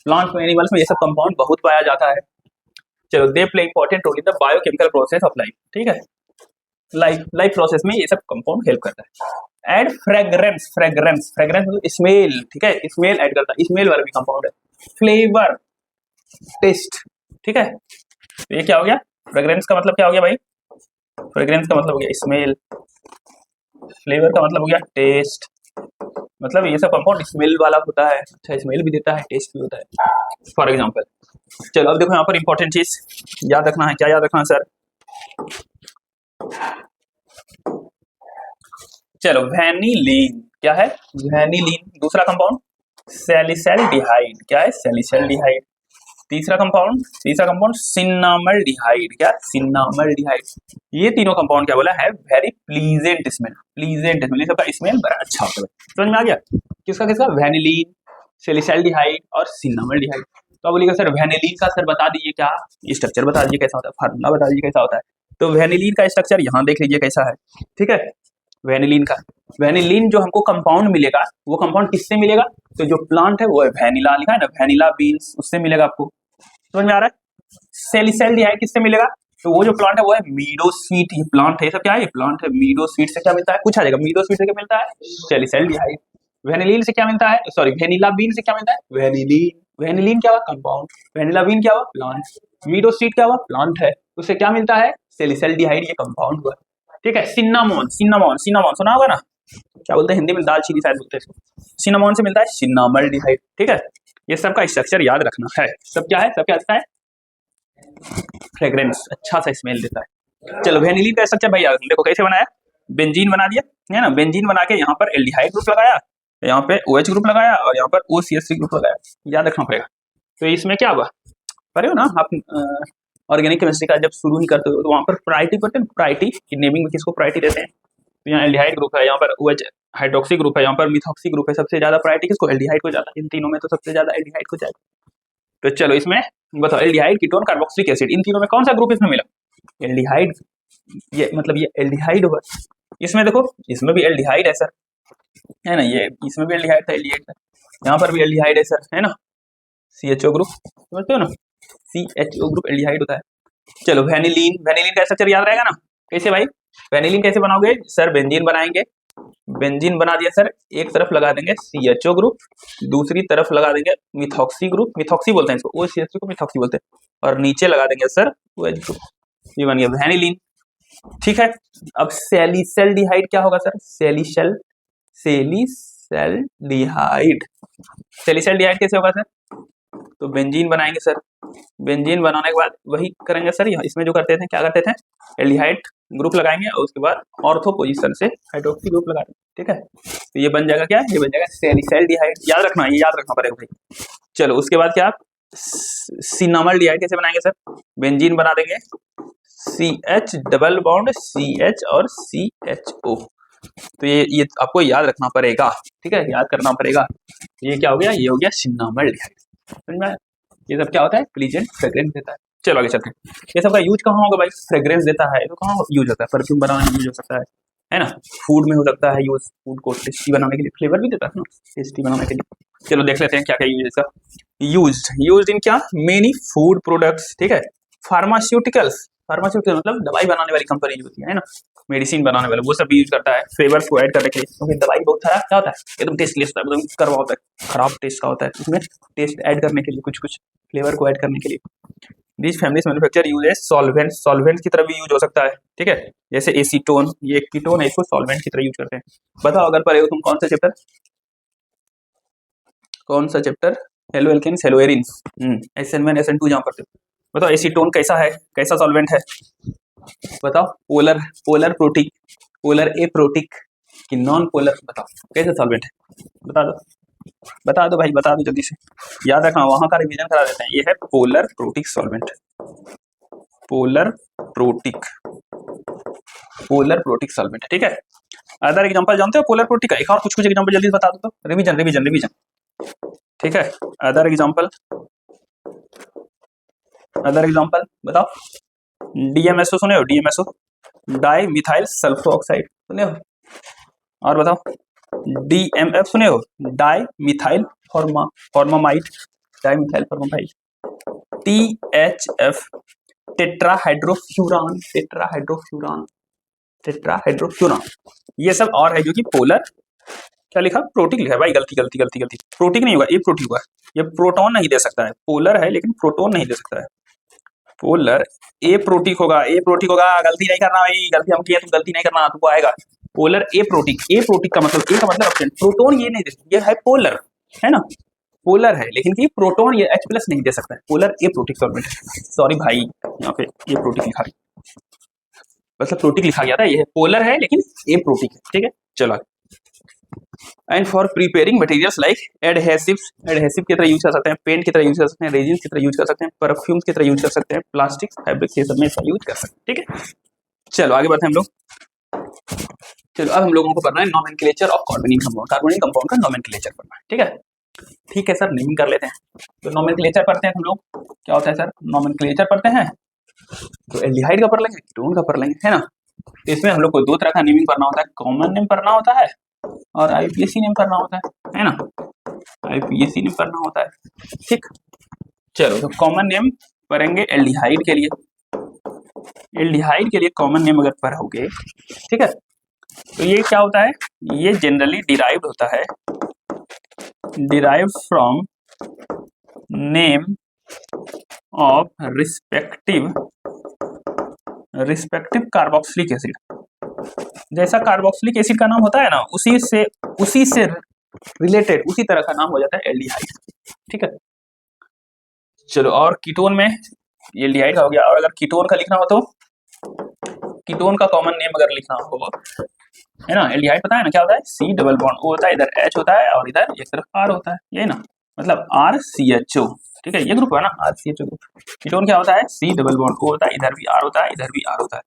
plant में, एनिमल्स में ये सब कंपाउंड बहुत पाया जाता है। चलो, they play important role in the biochemical process of life, ठीक है, लाइफ प्रोसेस में ये सब कंपाउंड हेल्प करता है। एड फ्रेग्रेंस मतलब स्मेल, ठीक है, स्मेल ऐड करता है, स्मेल वाला भी कंपाउंड है। फ्लेवर, टेस्ट, ठीक है, तो ये क्या हो गया, फ्रेग्रेंस का मतलब क्या हो गया भाई, फ्रेग्रेंस का मतलब हो गया स्मेल, फ्लेवर का मतलब हो गया टेस्ट, मतलब ये सब कंपाउंड स्मेल वाला होता है, अच्छा स्मेल भी देता है, टेस्ट भी होता है, फॉर एग्जांपल। चलो अब देखो यहाँ पर इंपॉर्टेंट चीज याद रखना है, क्या याद रखना है सर, चलो वेनिलीन, क्या है, वेनिलीन, दूसरा कंपाउंड सैलिसैल्डिहाइड, क्या है, सैलिसैल्डिहाइड, तीसरा कंपाउंड सिन्नामल्डिहाइड, क्या, सिन्नामल्डिहाइड। ये तीनों कंपाउंड क्या बोला है, वेरी प्लीजेंट स्मेल, सबका स्मेल बड़ा अच्छा होता है, समझ में आ गया, किसका किसका, वेनिलीन, सैलिसैल्डिहाइड और सिन्नामल्डिहाइड। तो बोलिएगा सर वेनिलीन का सर बता दीजिए, क्या स्ट्रक्चर बता दीजिए कैसा होता है, फार्मूला बता दीजिए कैसा होता है। तो वेनिलीन का स्ट्रक्चर यहाँ देख लीजिए कैसा है, ठीक है, वेनिलीन जो हमको कंपाउंड मिलेगा, वो कंपाउंड किससे मिलेगा, तो जो प्लांट है वो है वेनिला, लिखा है ना, वेनिला बीन्स, उससे मिलेगा आपको, समझ में आ रहा है। सैलिसैल्डिहाइड किससे मिलेगा, तो वो जो प्लांट है वो है मीडोस्वीट, ये प्लांट है, सब क्या है, ये प्लांट है, मीडोस्वीट से क्या मिलता है, पूछा जाएगा, मीडोस्वीट से क्या मिलता है, सैलिसैल्डिहाइड। वेनिलीन से क्या मिलता है, सॉरी वेनिलाबीन से क्या मिलता है, वेनिलीन। वेनिलीन क्या हुआ, कंपाउंड। वेनिलाबीन क्या हुआ, प्लांट। मीडोसीड क्या हुआ, प्लांट है, उससे क्या मिलता है, सैलिसल्डिहाइड, ये कंपाउंड हुआ। ठीक है। सिन्नामोन, सिन्नामोन, सिन्नामोन सुना होगा ना, क्या बोलते हैं हिंदी में, दालचीनी शायद बोलते हैं इसको। सिन्नामोन से मिलता है सिन्नामल्डिहाइड। ठीक है। ये सब का स्ट्रक्चर याद रखना है। सब क्या है, सब क्या है, फ्रेग्रेंस, अच्छा सा स्मेल देता है। चलो वेनिलीन का स्ट्रक्चर भाई याद, देखो कैसे बनाया, बेंजीन बना दिया है ना, बेंजीन बना के यहाँ पर एल्डिहाइड ग्रुप लगाया, यहाँ पे OH ग्रुप लगाया और यहाँ पर OCH3 ग्रुप लगाया, याद रखना पड़ेगा। तो इसमें क्या हुआ, पढ़े हो ना आप ऑर्गेनिक केमिस्ट्री का जब शुरू ही करते हो तो वहाँ पर प्रायोरिटी पढ़ते हैं, प्रायोरिटी की नेमिंग में किसको प्रायोरिटी देते हैं। तो यहाँ एल्डिहाइड ग्रुप है, यहाँ पर OH हाइड्रोक्सी ग्रुप है, यहाँ पर मिथॉक्सी ग्रुप है, सबसे ज्यादा प्रायोरिटी किसको, एल्डिहाइड को जाता है। इन तीनों में तो सबसे ज्यादा एल्डिहाइड को जाएगा। तो चलो इसमें बताओ, एल्डिहाइड, कीटोन, कार्बोक्सिलिक एसिड, इन तीनों में कौन सा ग्रुप इसमें मिला, एल्डिहाइड। ये मतलब ये एल्डिहाइड होगा। इसमें देखो, इसमें भी एल्डिहाइड है सर, है ना, ये इसमें भी एल्डिहाइड था, एल्डिहाइड था, यहाँ पर भी एल्डिहाइड है सर, है ना, CHO ग्रुप, समझते हो ना, CHO ग्रुप एल्डिहाइड होता है। चलो वेनिलीन, वेनिलीन का स्ट्रक्चर याद रहेगा ना, कैसे भाई, वेनिलीन कैसे बनाओगे सर, बेंजीन बनाएंगे, बेंजीन बना दिया सर, एक तरफ लगा देंगे CHO ग्रुप, दूसरी तरफ लगा देंगे मिथॉक्सी ग्रुप, मिथॉक्सी बोलते हैं इसको, OCH3 को मिथॉक्सी बोलते हैं, और नीचे लगा देंगे सर OH ग्रुप, ये बन गया वेनिलीन। ठीक है। अब सैलिसल्डिहाइड क्या होगा सर, सैलिसल्डिहाइड, सैलिसल्डिहाइड कैसे होगा सर, तो बेंजीन बनाएंगे सर, बेंजीन बनाने के बाद वही करेंगे सर, इसमें जो करते थे, क्या करते थे, एल्डिहाइड ग्रुप लगाएंगे और उसके बाद ऑर्थो पोजीशन से हाइड्रोक्सी ग्रुप लगा देंगे। ठीक है। तो ये बन जाएगा क्या, ये बन जाएगा सैलिसल्डिहाइड, याद रखना, ये याद रखना पड़ेगा भाई। चलो उसके बाद क्या, सिनामल्डिहाइड कैसे बनाएंगे सर, बेंजीन बना देंगे, CH डबल बॉन्ड CH और CHO। तो ये आपको याद रखना पड़ेगा। ठीक है, याद करना पड़ेगा। ये क्या हो गया, ये हो गया सिनामल्डिहाइड। समझ में आया? ये सब क्या होता है, प्लीजेंट फ्रेग्रेंस देता है। चलो आगे चलते हैं। ये सब का यूज कहाँ होगा भाई, फ्रेग्रेंस देता है तो कहाँ यूज होता है, परफ्यूम बनाने में यूज हो सकता है ना, फूड में हो सकता है यूज, फूड को टेस्टी बनाने के लिए, फ्लेवर भी देता है ना टेस्टी बनाने के लिए। चलो देख लेते हैं क्या क्या यूज है इसका। यूज्ड इन क्या, मेनी फूड प्रोडक्ट्स। ठीक है। फार्मास्यूटिकल्स, फार्मास्यूटिकल मतलब दवाई बनाने वाली कंपनी जो होती है ना, मेडिसिन बनाने वाले, वो सब भी यूज करता है फ्लेवर्स को ऐड करने के लिए, क्योंकि दवाई बहुत सारा क्या होता है, एकदम टेस्टलेस होता है, एकदम कड़वा होता है, खराब टेस्ट का होता है, उसमें टेस्ट ऐड करने के लिए, कुछ कुछ फ्लेवर को ऐड करने के लिए। This families manufacture use as solvent, solvent की तरह भी यूज हो सकता है। ठीक है। जैसे एसीटोन, ये एक कीटोन है, इसको सॉल्वेंट की तरह यूज करते हैं। बताओ अगर पढ़े हो तुम कौन सा चैप्टर, कौन सा chapter, haloalkanes, haloarenes, SN1 SN2 जहाँ पढ़ते हो। बताओ एसीटोन कैसा है, कैसा सॉल्वेंट है, बताओ, पोलर, पोलर प्रोटिक, पोलर ए प्रोटिक कि नॉन पोलर, बताओ कैसे सॉल्वेंट है, बता दो, बता दो भाई, बता दो जल्दी से, याद रखना, वहां का रिवीजन करा देते हैं। ये है polar protic solvent, polar protic, polar protic solvent. ठीक है। अदर एग्जांपल जानते हो पोलर प्रोटिक का, एक और कुछ एग्जांपल जल्दी बता दो तो, रिवीजन रिवीजन रिवीजन। ठीक है। अदर एग्जांपल, अदर एग्जांपल बताओ, DMSO सुने हो, DMSO, di methyl sulphur oxide सुने हो, और बताओ DMF सुने हो, di methyl formamide, di methyl formamide. THF, टेट्राहाइड्रोफ्यूरान, टेट्राहाइड्रोफ्यूरान, टेट्राहाइड्रोफ्यूरान। ये सब और है जो कि पोलर, क्या लिखा, प्रोटिक लिखा है भाई, गलती गलती गलती गलती, प्रोटिक नहीं होगा, ये प्रोटिक होगा, ये प्रोटॉन नहीं दे सकता है, पोलर है लेकिन प्रोटॉन नहीं दे सकता है, पोलर ए प्रोटिक होगा, ए प्रोटिक होगा, गलती नहीं करना भाई, गलती हम किए तुम गलती नहीं करना, तुमको आएगा पोलर ए प्रोटिक, ए प्रोटिक का मतलब, ए का मतलब ऑप्शन, प्रोटॉन ये नहीं दे सकता, ये है पोलर, है ना, पोलर है लेकिन कि प्रोटॉन ये H+ नहीं दे सकता है, पोलर ए प्रोटिक सॉल्वेंट है। सॉरी भाई, यहाँ पे ए प्रोटिक लिखा है, मतलब प्रोटिक लिखा गया था, ये पोलर है लेकिन ए प्रोटिक है। ठीक है। चलो, and for preparing materials like adhesives, adhesive की तरह यूज कर सकते हैं, पेंट की तरह यूज कर सकते हैं, रेजिन की तरह यूज कर सकते हैं, परफ्यूम्स की तरह यूज कर सकते हैं, प्लास्टिक, फैब्रिक, ये सब में इसका यूज कर सकते हैं। ठीक है। चलो आगे बढ़ते हैं हम लोग। चलो अब हम लोगों को पढ़ना है nomenclature of carbonic compound, carbonic compound का नोमेनक्लेचर पढ़ना है। ठीक है। ठीक है सर, नेमिंग कर लेते हैं। तो नोमेनक्लेचर पढ़ते हैं हम लोग, क्या होता है सर, नोमेनक्लेचर पढ़ते हैं तो एल्डिहाइड का पढ़ लेंगे, कीटोन का पढ़ लेंगे, है ना। तो इसमें हम लोग को दो तरह का नेमिंग करना होता है, कॉमन नेम पढ़ना होता है और IUPAC नेम करना होता है ना, IUPAC नेम करना होता है। ठीक। चलो तो कॉमन नेम पढ़ेंगे एल्डिहाइड के लिए, एल्डिहाइड के लिए कॉमन नेम अगर पढ़ोगे, ठीक है, तो ये क्या होता है, ये जनरली डिराइव्ड होता है derived from name of respective carboxylic acid. जैसा कार्बोक्सिलिक एसिड का नाम होता है ना, उसी से रिलेटेड उसी तरह का नाम हो जाता है एल्डिहाइड। ठीक है, चलो, और कीटोन में एल्डिहाइड का हो गया। और अगर कीटोन का लिखना हो तो कीटोन का कॉमन नेम अगर लिखना हो, है ना, एल्डिहाइड पता है ना क्या होता है, C डबल बॉन्ड O होता है, इधर H होता है और इधर एक तरफ R होता है, यही ना, मतलब RCHO। ठीक है, ये ग्रुप है ना, RCHO ग्रुप। कीटोन क्या होता है, C डबल बॉन्ड O होता है, इधर भी R होता है, इधर भी R होता है,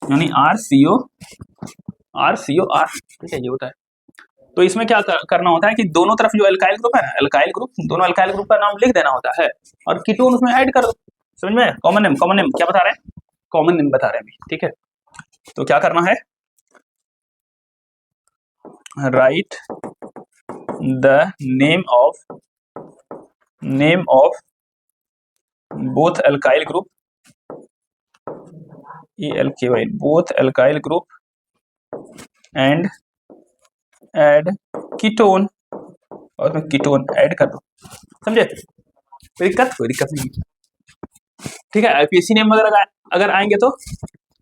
यानी RCOR। ठीक है, ये होता है। तो इसमें क्या करना होता है कि दोनों तरफ जो एल्काइल ग्रुप है ना, एल्काइल ग्रुप, दोनों एल्काइल ग्रुप का नाम लिख देना होता है और कीटोन उसमें ऐड कर दो। समझ में? कॉमन नेम क्या बता रहे हैं, कॉमन नेम बता रहे हैं अभी। ठीक है, तो क्या करना है, right the name of both alkyl group, ALKY, both alkyl group and add ketone, और मैं कीटोन ऐड कर दो। समझे? कोई दिक्कत नहीं। ठीक है, आईपीएससी नेम अगर आएंगे तो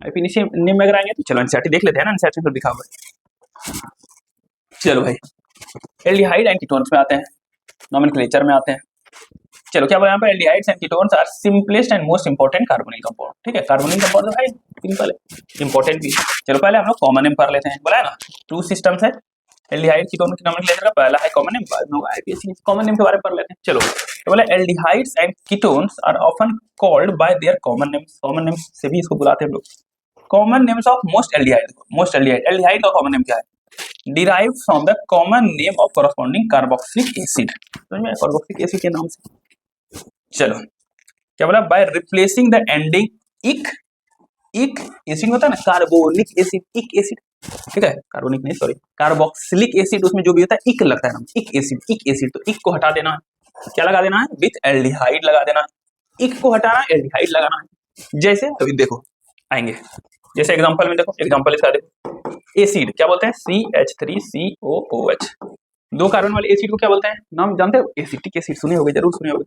आईपीएससी नेम अगर आएंगे तो चलो एनसीईआरटी देख लेते हैं ना, एनसीईआरटी में लिखा हुआ है। चलो भाई, एल्डिहाइड एंड कीटोन्स में आते हैं, नोमेनक्लेचर में आते हैं। चलो, क्या बोला यहाँ पर, aldehydes and ketones are simplest and most important carbonyl compound. ठीक है, कार्बोनिल कंपाउंड भाई सिंपल है, इंपोर्टेंट भी। चलो, पहले हम लोग कॉमन नेम पढ़ लेते हैं। बोला है ना, टू सिस्टम्स है, एल्डिहाइड कीटोन की नोमेनक्लेचर का पहला है कॉमन नेम, बाद में आईपीएससी कॉमन नेम के बारे में पढ़ लेते हैं। चलो, तो बोला aldehydes and ketones are often called by their common names. Common names से भी इसको बुलाते हैं हम लोग। Common names of most aldehyde, aldehyde का कॉमन नेम क्या है, derive from the common name of corresponding carboxylic acid. समझ में? कार्बोक्सिलिक एसिड के नाम से। चलो, क्या बोला, बाय रिप्लेसिंग द एंडिंग इक एसिड होता है ना, कार्बोनिक एसिड, इक एसिड। ठीक है, कार्बोनिक नहीं, सॉरी, कार्बोक्सिलिक एसिड, उसमें जो भी होता है इक लगता है ना, इक एसिड, तो इक को हटा देना है, क्या लगा देना है, विथ एल्डिहाइड लगा देना है। इक को हटाना, एल्डिहाइड लगाना है। जैसे अभी देखो आएंगे, जैसे एग्जांपल में देखो, एग्जांपल इसका देखो, एसिड क्या बोलते हैं, CH3COOH। दो कार्बन वाले एसिड को क्या बोलते हैं, नाम जानते हो, एसिटिक एसिड, सुने होगे, जरूर सुने होगे,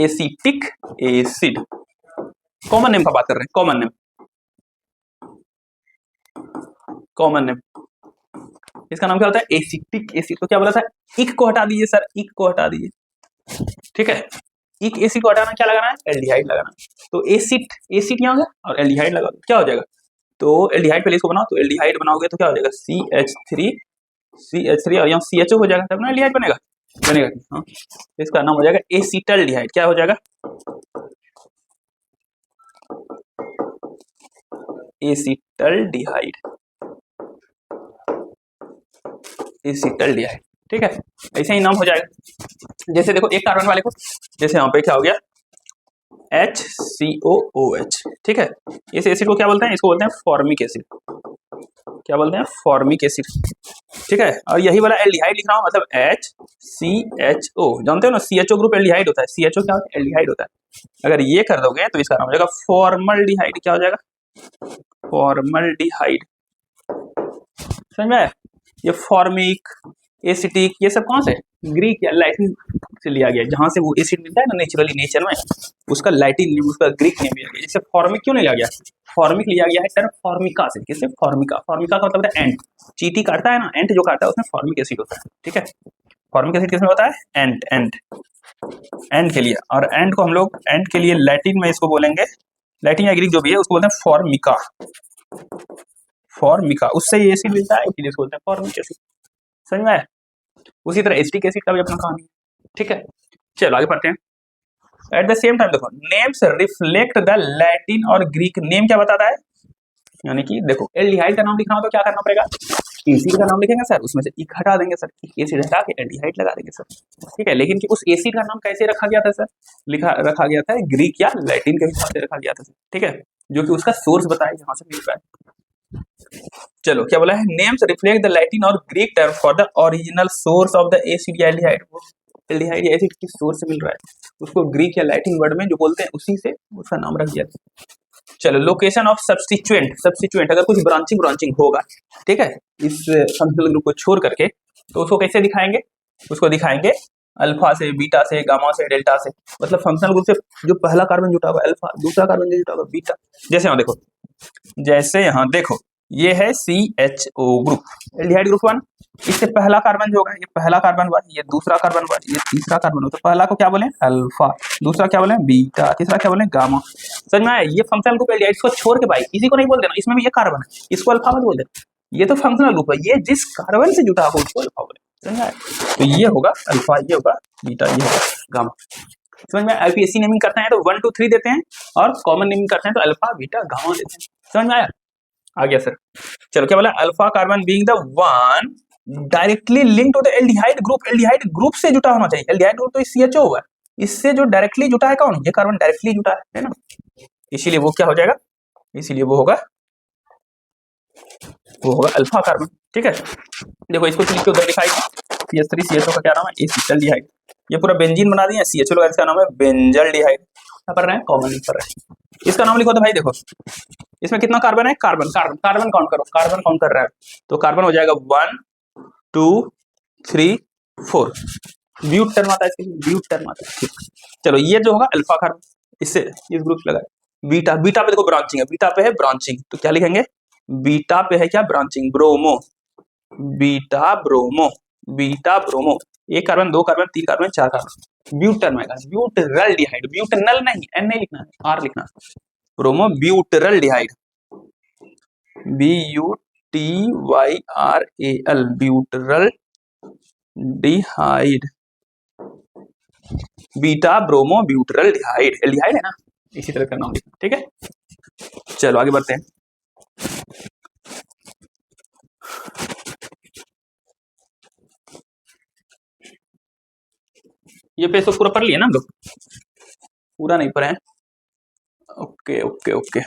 एसिटिक एसिड। कॉमन नेम का बात कर रहे हैं, कॉमन नेम इसका नाम क्या होता है, एसिटिक एसिड। तो क्या बोला था, इक को हटा दीजिए सर, इक को हटा दीजिए। ठीक है, इक एसिड को हटाना, क्या लगाना है, एल्डिहाइड लगाना। तो एसिड यहाँ गया और एल्डिहाइड लगा दो, क्या हो जाएगा, तो एल्डिहाइड पहले इसको बनाओ, तो एल्डिहाइड बनाओगे तो क्या हो जाएगा, CH3 और यहाँ CHO हो जाएगा, तब ना एल्डिहाइड बनेगा। हाँ, इसका नाम हो जाएगा एसिटल्डिहाइड। क्या हो जाएगा, एसिटल्डिहाइड। ठीक है, ऐसे ही नाम हो जाएगा। जैसे देखो, एक कार्बन वाले को, जैसे यहाँ पे क्या हो गया, HCOOH। ठीक है, इस एसिड को क्या बोलते हैं, इसको बोलते हैं फॉर्मिक एसिड। क्या बोलते हैं, फॉर्मिक एसिड। ठीक है, और यही वाला एल्डिहाइड लिख रहा हूँ, मतलब HCHO, जानते हो ना, CHO ग्रुप एल्डिहाइड होता है, CHO क्या होता है, एल्डिहाइड होता है। अगर ये कर दोगे तो इसका नाम हो जाएगा फॉर्मल्डिहाइड। क्या हो जाएगा, फॉर्मल्डिहाइड। समझ में? ये फॉर्मिक, एसिटिक, ये सब कौन से, ग्रीक या लैटिन से लिया गया, जहां से वो एसिड मिलता है ना नेचुरली नेचर में, उसका लैटिन नेम, उसका ग्रीक नेम लिया गया। जैसे फॉर्मिक क्यों नहीं लिया गया, फॉर्मिक लिया गया है टर्म फॉर्मिका से। किससे, फॉर्मिका का मतलब है एंट, चींटी काटता है ना, एंट जो काटता है उसमें फॉर्मिक एसिड होता है। ठीक है, फॉर्मिक एसिड किसमें होता है, एंट के लिए। और एंट को हम लोग, एंट के लिए लैटिन में इसको बोलेंगे, लैटिन या ग्रीक जो भी है उसको बोलते हैं फॉर्मिका। उससे ये एसिड मिलता है, इसलिए इसको बोलते हैं फॉर्मिक एसिड। समझ में? उसी तरह एसिटिक एसिड का भी अपना कहानी है। ठीक है, चलो आगे पढ़ते हैं। एट द सेम टाइम देखो, नेम्स रिफ्लेक्ट द लैटिन और ग्रीक। नेम क्या बताता है, यानी कि देखो, एल्डिहाइड का नाम लिखना हो तो क्या करना पड़ेगा, एसिड का नाम लिखेंगे सर, उसमें से इक हटा देंगे सर, एसिड हटा के एल्डिहाइड लगा देंगे सर। ठीक है, लेकिन कि उस एसिड का नाम कैसे रखा गया था सर, रखा गया था ग्रीक या लैटिन के हिसाब से रखा गया था सर। ठीक है, जो कि उसका सोर्स बताया जहां से मिल रहा है। चलो, क्या बोला है, नेम्स रिफ्लेक्ट द लैटिन और Greek term for the original source of the acid या एल्डिहाइड। एल्डिहाइड या एसिड किस सोर्स से मिल रहा है, उसको ग्रीक या लैटिन वर्ड में जो बोलते हैं उसी से उसका नाम रख दिया। चलो, लोकेशन ऑफ सब्स्टिट्यूएंट, अगर कुछ ब्रांचिंग होगा, ठीक है, इस फंक्शनल ग्रुप को छोड़ करके, तो उसको कैसे दिखाएंगे? उसको दिखाएंगे अल्फा से, बीटा से, गामा से, डेल्टा से। मतलब फंक्शनल ग्रुप से जो पहला कार्बन जुटा हुआ अल्फा, दूसरा कार्बन जो जुटा हुआ बीटा। जैसे यहाँ देखो, जैसे यहाँ देखो, ये है CHO ग्रुप, एल्डिहाइड ग्रुप 1। इससे पहला कार्बन जो होगा, ये पहला कार्बन हुआ, ये दूसरा कार्बन हुआ, ये तीसरा कार्बन हुआ। तो पहला को क्या बोले? अल्फा, दूसरा क्या बोले? बीटा, तीसरा क्या बोले? गामा। समझ में आया? ये फंक्शनल ग्रुप एल्डिहाइड, इसको छोड़ के भाई किसी को नहीं बोल देना इसमें भी ये कार्बन है, इसको अल्फा मत बोल देना। ये तो फंक्शनल ग्रुप है, ये जिस कार्बन से जुटा होगा उसको अल्फा बोले। समझ में आया? तो ये होगा अल्फा, ये होगा बीटा, ये होगा गामा। समझ में? IUPAC नेमिंग करते हैं तो 1 2 3 देते हैं, और कॉमन नेमिंग करते हैं तो अल्फा, बीटा, गामा देते हैं। समझ में आया? आ गया सर। चलो क्या बोला? Alpha carbon being the one directly link to the aldehyde group. Aldehyde group से जुटा होना चाहिए। एल्डिहाइड ग्रुप तो CHO हुआ है, इससे जो डायरेक्टली जुटा है कौन? ये कार्बन डायरेक्टली जुटा है ना, इसीलिए वो क्या हो जाएगा? इसीलिए वो होगा अल्फा कार्बन। ठीक है, देखो इसको लिख के उधर दिखाई CH3 CHO का क्या नाम है? एसिटल्डिहाइड। ये पूरा बेंजीन बना दिया, CHO लगा, इसका नाम है बेंजल्डिहाइड। क्या पढ़ रहे हैं? कॉमन लिख रहे हैं। इसका नाम लिखो तो भाई देखो इसमें कितना कार्बन है? कार्बन काउंट करो, कार्बन काउंट कर रहा है तो कार्बन हो जाएगा 1 2 3 4। ब्यूटेन आता है, ब्यूटेन आता है। चलो ये जो होगा अल्फा कार्बन, इससे इस ग्रुप से लगा। बीटा, बीटा पे देखो ब्रांचिंग है, बीटा पे है ब्रांचिंग, तो क्या लिखेंगे? बीटा पे है क्या? Branching, bromo, beta bromo, beta bromo. एक कार्बन, दो कार्बन, तीन कार्बन, चार कार्बन, ब्यूटेन आएगा। ब्यूटरल्डिहाइड, ब्यूटेनल नहीं, N नहीं लिखना है, R लिखना है। Bromo butyraldehyde, BUTYRAL, butyraldehyde, beta bromo butyraldehyde. Aldehyde है ना, इसी तरह का नाम लिखना। ठीक है, चलो आगे बढ़ते हैं। ये पेज तो पूरा पढ़ लिया ना हम लोग? पूरा नहीं पढ़े हैं? Okay okay okay.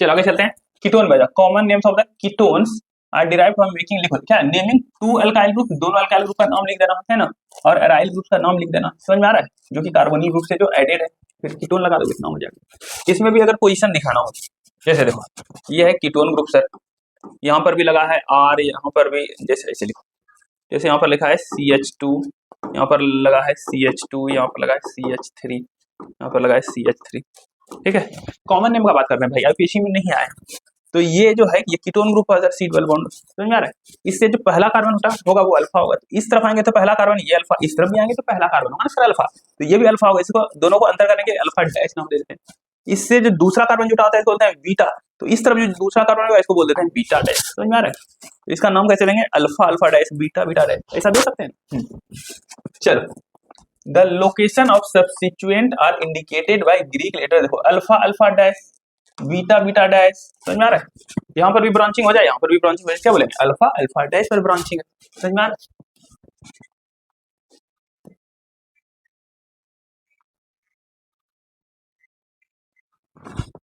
चलो आगे चलते हैं। कीटोन बेजा, common names of the ketones are derived from making लिखो क्या? नेमिंग 2 अल्काइल ग्रुप, दोनों अल्काइल ग्रुप का नाम लिख देना है ना, और एराइल ग्रुप का नाम लिख देना। समझ में आ रहा है? जो कि कार्बोनिल ग्रुप से जो एडेड है, फिर कीटोन लगा दो, कितना हो जाएगा। इसमें भी अगर पोजीशन दिखाना हो, जैसे देखो ये है कीटोन ग्रुप सर, यहाँ पर भी लगा है R, यहाँ पर भी जैसे ऐसे लिखो, जैसे यहाँ पर लिखा है CH2, यहाँ पर लगा है CH2, यहाँ पर लगा है CH3, यहाँ पर लगा है CH3। ठीक है, कॉमन नेम का बात कर रहे हैं भाई, IUPAC में नहीं आया। तो ये जो है ये कीटोन ग्रुप है, सी डबल बॉन्ड। समझ में आ रहा है? इससे जो पहला कार्बन होगा वो अल्फा होगा। तो इस तरफ आएंगे तो पहला कार्बन ये अल्फा, इस तरफ भी आएंगे तो पहला कार्बन होगा ना सर अल्फा, तो ये भी अल्फा होगा। इसको दोनों को अंतर करने के अल्फा डैश नाम दे देते हैं। इससे जो दूसरा कार्बन जुटा होता है इसको बोलते हैं बीटा, तो इस तरफ जो दूसरा कार्बन होगा इसको बोल देते हैं बीटा डैश। समझ में आ रहा है? तो इसका नाम कैसे लेंगे? Alpha alpha dash, beta beta dash, ऐसा दे सकते हैं। चलो, the location of substituent are indicated by Greek letter. देखो alpha alpha dash, beta beta dash. समझ में आ रहा है? यहाँ पर भी ब्रांचिंग हो जाए, यहाँ पर भी ब्रांचिंग हो जाए, क्या बोलेंगे? अल्फा अल्फा डैश पर ब्रांचिंग है। समझ में आ रहा है?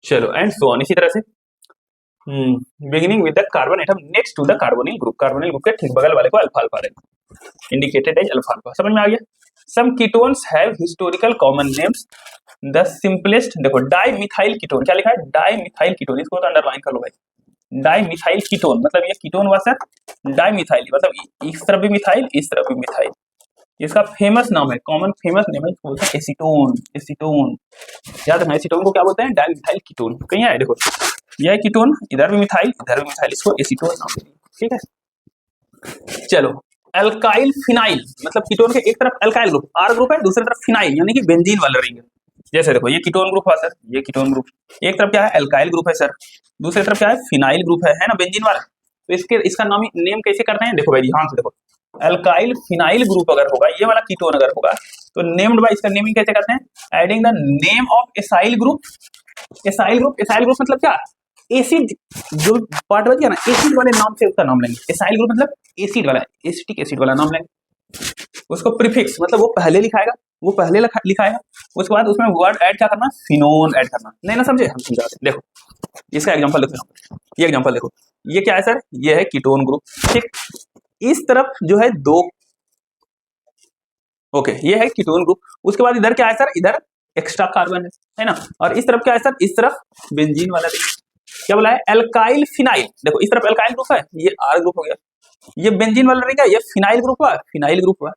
चलो एंड सो ऑन, इसी तरह से beginning with the carbon atom next to the carbonyl group. Carbonyl group के ठीक बगल वाले को अल्फा अल्फा रहेगा, इंडिकेटेड एज अल्फा अल्फा। समझ में आ गया? Some ketones have historical common names. The simplest देखो डाइमिथाइल कीटोन, क्या लिखा है? डाइमिथाइल कीटोन, इसको तो अंडरलाइन कर लो भाई। डाइमिथाइल कीटोन मतलब ये कीटोन हुआ सर, डाइमिथाइल मतलब इस तरफ भी मिथाइल, इस तरफ भी मिथाइल। इसका फेमस नाम है, कॉमन फेमस नेम है, इसको बोलते हैं एसीटोन। एसीटोन याद रखना, एसीटोन को क्या बोलते हैं? Dimethyl ketone. कहीं है देखो, यह है कीटोन, इधर भी मिथाइल, इधर भी मिथाइल, इसको एसीटोन नाम देंगे। ठीक है, चलो अल्काइल फिनाइल मतलब कीटोन के एक तरफ अल्काइल ग्रुप R ग्रुप है, दूसरी तरफ फिनाइल यानी कि बेंजीन वाला रिंग है। जैसे देखो ये कीटोन ग्रुप है सर, ये कीटोन ग्रुप, एक तरफ क्या है? अल्काइल ग्रुप है सर, दूसरी तरफ क्या है? फिनाइल ग्रुप है ना, बेंजीन वाला। तो इसका नाम नेम कैसे करते हैं? देखो भाई ध्यान से देखो, अल्काइल फिनाइल ग्रुप अगर होगा, ये वाला कीटोन अगर होगा तो नेम्ड बाय, इसका नेमिंग कैसे करते हैं? Adding the name of acyl group. Acyl group, acyl group मतलब क्या? एसिड जो पार्ट बच गया ना, एसिड वाले नाम से उसका नाम लेंगे। एसाइल ग्रुप मतलब एसिड वाला, एसिटिक एसिड वाला नाम लेंगे। उसको प्रीफिक्स मतलब वो पहले लिखाएगा, वो पहले लिखाएगा, उसके बाद उसमें वर्ड ऐड क्या करना? फिनोन ऐड करना। नहीं ना समझे? हम समझाते हैं। देखो इसका एग्जांपल देखो, ये एग्जांपल देखो, ये क्या है सर? ये है कीटोन ग्रुप। ठीक, इस तरफ जो है दो, ओके ये है कीटोन ग्रुप। उसके बाद इधर क्या है सर, इधर एक्स्ट्रा कार्बन है ना। और इस तरफ क्या है सर, इस तरफ बेंजीन वाला देखिए क्या बोला है, एल्काइल फिनाइल। देखो इस तरफ एल्काइल ग्रुप है, ये आर ग्रुप हो गया, ये बेंजीन वाला रहेगा, ये फिनाइल ग्रुप हुआ, फिनाइल ग्रुप हुआ,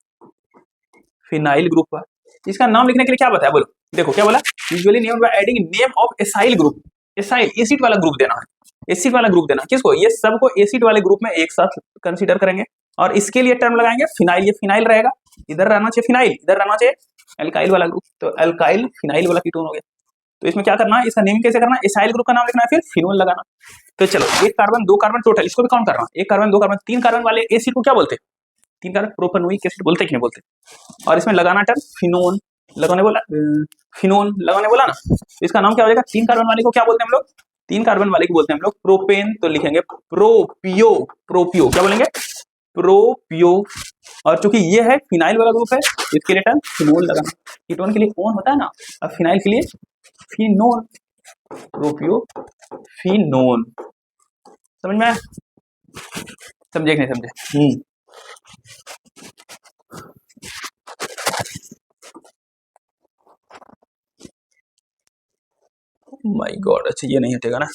फिनाइल ग्रुप हुआ। इसका नाम लिखने के लिए क्या बताया बोलो, देखो क्या बोला, usually named by adding name of acyl group. Acyl acid वाला ग्रुप देना है, एसिड वाला ग्रुप देना किसको, ये सबको एसिड वाले ग्रुप में एक साथ कंसीडर करेंगे और इसके लिए टर्म लगाएंगे फिनाइल। ये फिनाइल रहेगा, इधर रहना चाहिए फिनाइल, इधर रहना चाहिए एल्काइल वाला ग्रुप, तो एल्काइल फिनाइल वाला कीटोन हो गया। तो इसमें क्या करना है, इसका नेम कैसे करना है, एसाइल ग्रुप का नाम लिखना है, फिर फिनोल लगाना। तो चलो एक कार्बन दो कार्बन टोटल, इसको भी काउंट करना, एक कार्बन दो कार्बन तीन कार्बन वाले एसिड को क्या बोलते हैं, तीन कार्बन प्रोपेनोइक एसिड बोलते कि नहीं बोलते। और इसमें लगाना टर्म फिनोन, लगाने बोला फिनोन लगाने बोला ना, तो इसका नाम क्या हो जाएगा, तीन कार्बन वाले को क्या बोलते हैं हम लोग, तीन कार्बन वाले को बोलते हैं हम लोग प्रोपेन, तो लिखेंगे प्रोपियो, प्रोपियो क्या बोलेंगे, प्रोपियो। और चूंकि ये है फिनाइल वाला ग्रुप है, इसके लिए टर्म फिनोल लगाना, कीटोन के लिए ओन होता है ना, अब फिनाइल के लिए फिनोल, प्रोपियो फिनोन। समझ में आया, समझे कि नहीं समझे। माय गॉड, अच्छा ये नहीं हटेगा ना,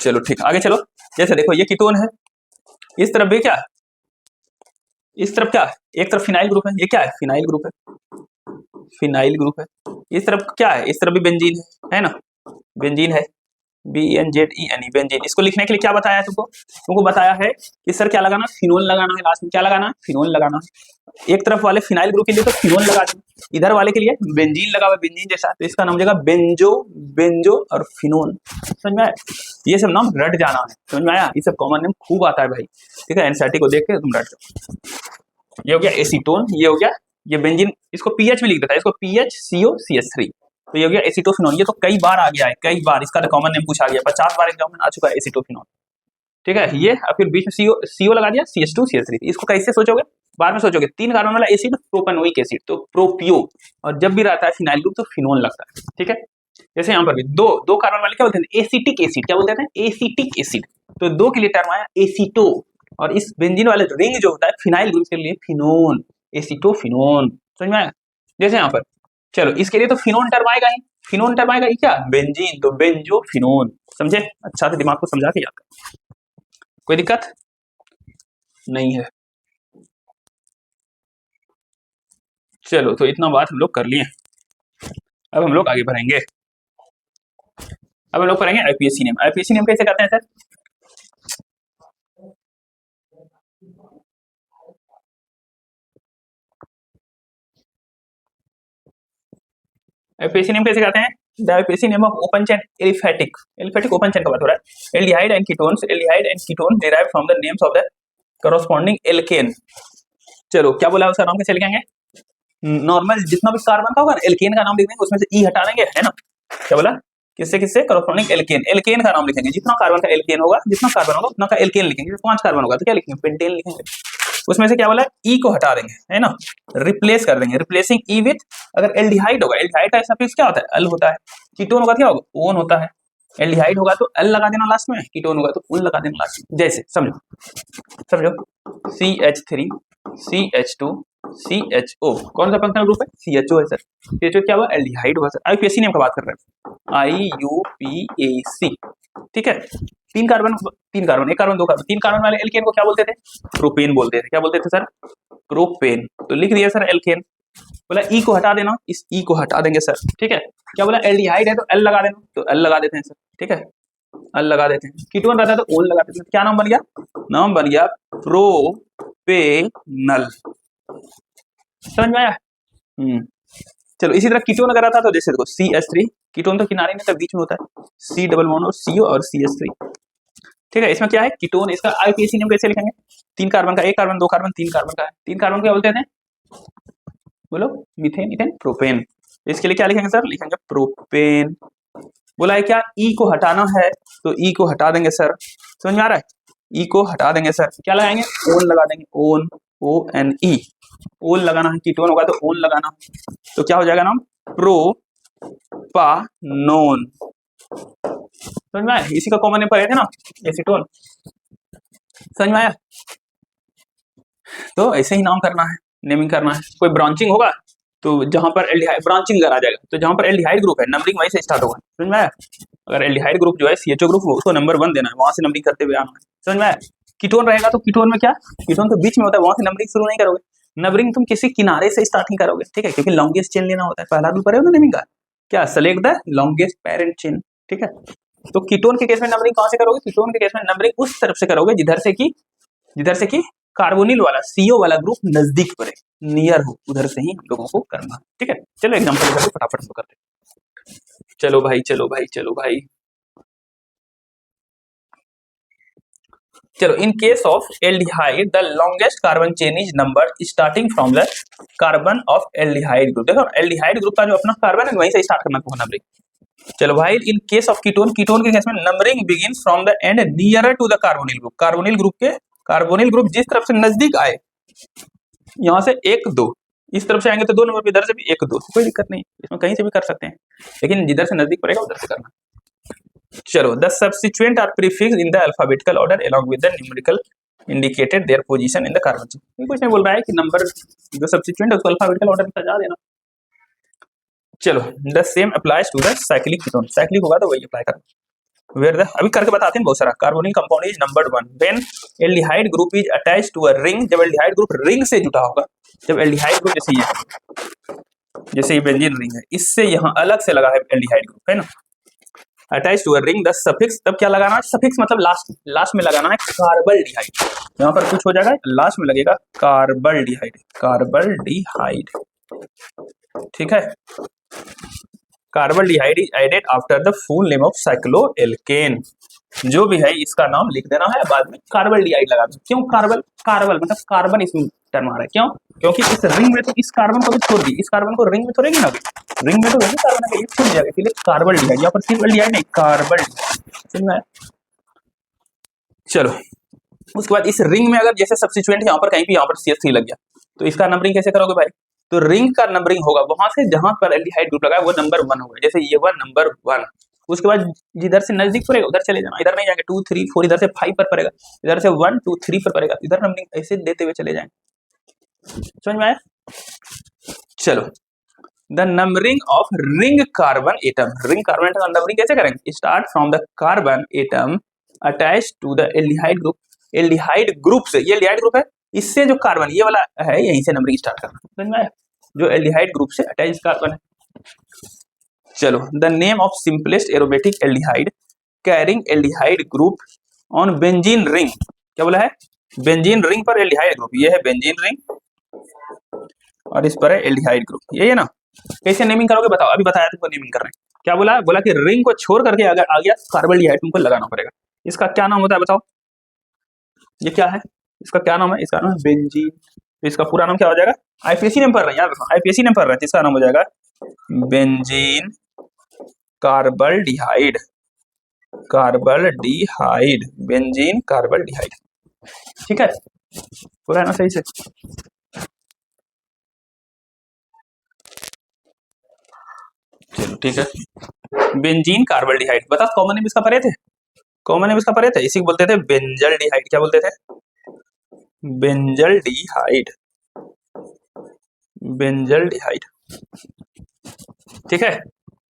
चलो ठीक आगे चलो। जैसे देखो ये कीटोन है, इस तरफ भी क्या है, इस तरफ क्या है, एक तरफ फिनाइल ग्रुप है, ये क्या है फिनाइल ग्रुप है, फिनाइल ग्रुप है। इस तरफ क्या है, इस तरफ भी बेंजीन है ना, बेंजीन है, BNZENE बेंजीन। इसको लिखने के लिए क्या बताया है तुमको, तुमको बताया है कि सर क्या लगाना, फिनोल लगाना है, लास्ट में क्या लगाना है, फिनोल लगाना है। एक तरफ वाले फिनाइल ग्रुप के लिए तो फिनोल लगा दें, इधर वाले के लिए बेंजीन लगा हुआ, बेंजीन जैसा, तो इसका नाम हो जाएगा बेंजो, बेंजो और फिनोल। समझ में आया, ये सब नाम रट जाना है, समझ में आया, ये सब कॉमन नेम खूब आता है भाई, ठीक है, एनसीईआरटी को देख के तुम रट जाओ। ये हो गया एसीटोन, ये हो गया, ये बेंजीन, इसको पीएच में लिख देता है, इसको PHCOCH3, तो ये हो गया एसिटोफिनोल। ये तो कई बार आ गया है, कई बार इसका तो कॉमन नेम पूछा गया, 50 बार एग्जाम में आ चुका है एसिटोफिनोल, ठीक है। ये और फिर बीच में CO लगा दिया, CH2CH3। इसको कैसे सोचोगे, बाद में सोचोगे, तीन कार्बन वाला एसिड प्रोपेनोइक एसिड, तो प्रोपियो, और जब भी रहता है फिनाइल ग्रुप तो फिनोल लगता है, ठीक है। जैसे यहाँ पर भी दो दो कार्बन वाले क्या बोलते हैं, एसिटिक एसिड, क्या बोलते हैं, एसिटिक एसिड, तो दो के लिए टर्म आया एसिटो, और इस बेंजीन वाले रिंग जो होता है फिनाइल ग्रुप के लिए फिनोल, एसिटोफिनोन। समझ में आया, जैसे यहाँ पर चलो इसके लिए तो फिनोन टर्म आएगा ही, फिनोन टर्म आएगा, ये क्या बेंजीन, तो बेंजोफिनोन। समझे, अच्छा से दिमाग को समझा के याद कर, कोई दिक्कत नहीं है। चलो तो इतना बात हम लोग कर लिए, अब हम लोग आगे बढ़ेंगे। अब हम लोग करेंगे आईपीएससी नेम। आईपीएससी नेम कैसे करते हैं सर, आईपीएससी नेम कैसे करते हैं, the IUPAC name of open chain aliphatic, aliphatic open chain का बात हो रहा है, aldehyde and ketones, aldehyde and ketone derived from the names of the corresponding alkane. चलो क्या बोला, उसका नाम कैसे लिखेंगे, नॉर्मल जितना भी कार्बन का होगा ना, एल्केन का नाम लिख देंगे, उसमें से ई हटा देंगे, है ना, क्या बोला, किससे किससे करस्पॉन्डिंग एल्केन, एल्केन का नाम लिखेंगे, जितना कार्बन का एल्केन होगा, जितना कार्बन होगा उतना का एल्केन लिखेंगे। 5 कार्बन होगा तो क्या लिखेंगे, पेंटेन लिखेंगे। उसमें से क्या बोला, ई को हटा देंगे, है ना, रिप्लेस कर देंगे, रिप्लेसिंग ई विथ, अगर एल्डिहाइड होगा, एल्डिहाइड का सफिक्स क्या होता है, अल होता है, कीटोन होगा क्या होगा, ओन होता है, एल्डिहाइड होगा तो अल लगा देना लास्ट में, कीटोन होगा तो उन लगा देना लास्ट में। जैसे समझो समझो, CH3 CH2 CHO, कौन सा फंक्शनल ग्रुप है, CHO है सर, CHO क्या हुआ, एल्डिहाइड हुआ सर। आईपीएससी नेम का बात कर रहे हैं, IUPAC, ठीक है। तीन कार्बन, एक कार्बन दो कार्बन, तीन कार्बन वाले एल्केन को क्या बोलते थे, प्रोपेन बोलते थे, क्या बोलते थे सर, प्रोपेन। तो लिख दिया सर एल्केन, बोला ई को हटा देना, इस ई को हटा देंगे सर, ठीक है। क्या बोला, एल्डिहाइड है तो एल लगा देना, तो एल लगा देते हैं सर, ठीक है, एल लगा देते हैं। कीटोन रहता है तो ओन लगा देते हैं, क्या नाम बन गया, नाम बन गया प्रोपेनल। समझ में आया, चलो इसी तरह कीटोन अगर आता तो जैसे देखो CH3, कीटोन तो किनारे में तब बीच में होता है, C डबल बॉन्ड और CO और CH3, ठीक है। इसमें क्या है कीटोन, इसका आईपीएससी नेम कैसे लिखेंगे, तीन कार्बन का, एक कार्बन दो कार्बन तीन कार्बन का है, तीन कार्बन क्या बोलते थे, बोलो, मीथेन, इथेन, प्रोपेन। इसके लिए क्या लिखेंगे सर, लिखेंगे प्रोपेन। बोला है क्या, ई को हटाना है तो ई को हटा देंगे सर, समझ में आ रहा है, ई को हटा देंगे सर, क्या लगाएंगे, ओन लगा देंगे, ओन, ONE, ओन लगाना है, कीटोन होगा तो ओन लगाना, तो क्या हो जाएगा नाम, प्रोपानोन। समझ में आया, इसी का कॉमन नेम पढ़े थे ना, एसीटोन। समझ में आया? तो ऐसे ही नाम करना है, नेमिंग करना है। कोई ब्रांचिंग होगा तो जहां पर एल्डिहाइड ब्रांचिंग करा जाएगा, तो जहां पर एल्डिहाइड ग्रुप है नंबरिंग वहीं से स्टार्ट होगा। समझ में आया? अगर एल्डिहाइड ग्रुप जो है सीएचओ ग्रुप उसको नंबर 1 देना है, वहां से नंबरिंग करते हुए आना है। समझ में आया? कीटोन रहेगा तो कीटोन में क्या, कीटोन तो बीच में होता है, वहां से नंबरिंग शुरू नहीं करोगे। नंबरिंग तुम किसी किनारे से स्टार्ट नहीं करोगे, ठीक है, क्योंकि लॉन्गेस्ट चेन लेना होता है। पहला रूल पढ़े हो ना नेमिंग का, क्या, select the longest parent chain, ठीक है। तो कीटोन के केस में नंबरिंग कहां से करोगे? कीटोन के केस में नंबरिंग उस तरफ से करोगे जिधर से कि कार्बोनिल वाला सीओ वाला ग्रुप नजदीक पड़े, नियर हो, उधर से ही हम लोगों को करना, ठीक है। चलो एग्जांपल करके फटाफट हम करते हैं। चलो भाई चलो भाई चलो भाई, चलो इन case of aldehyde the longest carbon chain is number starting from the carbon of aldehyde group. देखो एल्डिहाइड ग्रुप का जो अपना कार्बन है वहीं से स्टार्ट करना है नंबरिंग। चलो भाई in case of ketone, ketone के केस में numbering begins from the end nearer to the carbonyl group. Carbonyl group जिस तरफ से नजदीक आए, यहाँ से 1 2, इस तरफ से आएंगे तो 2 नंबर पे, इधर से भी 1 2, कोई दिक्कत नहीं, इसमें कहीं से भी कर सकते हैं, लेकिन जिधर से नजदीक पड़ेगा उधर से करना। चलो the substituent are prefixed in the alphabetical order along with the numerical indicated their position in the carbon chain. कुछ नहीं बोल रहा है कि नंबर जो सब्स्टिट्यूएंट है उसको अल्फाबेटिकल ऑर्डर में सजा देना। चलो the same applies to the cyclic ketone, cyclic होगा तो वही अप्लाई करना। वेयर द, अभी करके बताते हैं बहुत सारा। Carbonyl compound is numbered 1 when aldehyde group is attached to a ring, जब एल्डिहाइड ग्रुप रिंग से जुटा होगा, जब एल्डिहाइड ग्रुप जैसे ये बेंजीन रिंग है, इससे यहाँ अलग से लगा है एल्डिहाइड ग्रुप, है ना, attach to a ring the suffix, तब क्या लगाना है, सफिक्स मतलब लास्ट में लगाना है कार्बल्डिहाइड। यहाँ पर कुछ हो जाएगा, लास्ट में लगेगा कार्बल्डिहाइड, कार्बल्डिहाइड, ठीक है। Carbaldehyde is added after the full name of cycloalkane, जो भी है इसका नाम लिख देना है, बाद में कार्बल्डिहाइड लगा दो। क्यों कार्बल मतलब कार्बन इसमें टर्म आ रहा है, क्यों, क्योंकि इस रिंग में तो इस कार्बन को भी छोड़ दी, इस कार्बन को रिंग में छोड़ेगी ना, रिंग में तो वही कार्बन है, ये छूट जाएगा, इसलिए कार्बल्डिहाइड, यहाँ पर कार्बल्डिहाइड नहीं कार्बल। चलो उसके बाद इस रिंग में अगर जैसे सब्स्टिट्यूएंट यहाँ पर कहीं भी यहाँ पर CH3 लग गया, तो इसका नंबरिंग कैसे करोगे भाई? तो रिंग का नंबरिंग होगा वहां से जहां पर एल्डिहाइड ग्रुप लगा है वो नंबर 1 होगा, जैसे ये 1 नंबर 1। उसके बाद जिधर से नजदीक पड़ेगा उधर चले जाना, इधर नहीं जाएंगे 2 3 4, इधर से 5 पर पड़ेगा, इधर से 1 2 3 पर पड़ेगा, इधर नंबरिंग ऐसे देते हुए चले जाएंगे। समझ में आया? चलो the numbering of ring carbon atom, ring carbon atom numbering कैसे करेंगे? Start from the carbon atom attach to the aldehyde group, aldehyde group से, ये एल्डिहाइड ग्रुप है, इससे जो कार्बन ये वाला है यहीं से नंबरिंग स्टार्ट करना। समझ में आया? जो एल्डिहाइड ग्रुप से अटैच कार्बन है। चलो the name of simplest aromatic aldehyde carrying aldehyde group on benzene ring, क्या बोला है? बेंजीन रिंग पर एल्डिहाइड ग्रुप, ये है बेंजीन रिंग और इस पर है एल्डिहाइड ग्रुप, ये है ना। कैसे नेमिंग करोगे बताओ? अभी बताया तुमको नेमिंग कर रहे हैं। क्या बोला? बोला कि रिंग को छोड़ करके अगर आ गया कार्बल्डिहाइड तुमको लगाना पड़ेगा। इसका क्या नाम होता है बताओ? ये क्या है? इसका क्या नाम है? इसका नाम है बेंजीन। तो इसका पूरा नाम क्या हो जाएगा? आईपीएसी नेम पढ़ रहे हैं, याद रखो आईपीएसी नेम पढ़ रहे हैं, इसका नाम हो जाएगा बेंजीन कार्बल्डिहाइड, कार्बल्डिहाइड, बेंजीन कार्बल्डिहाइड, ठीक है। पूरा है ना सही से? चलो ठीक है, बेंजीन कार्बल्डिहाइड। बता कॉमन नेम इसका पढ़े थे? कॉमन नेम इसका पढ़े थे? इसी को बोलते थे बेंजल्डिहाइड। क्या बोलते थे? बेंजल्डिहाइड, बेंजल्डिहाइड, ठीक है।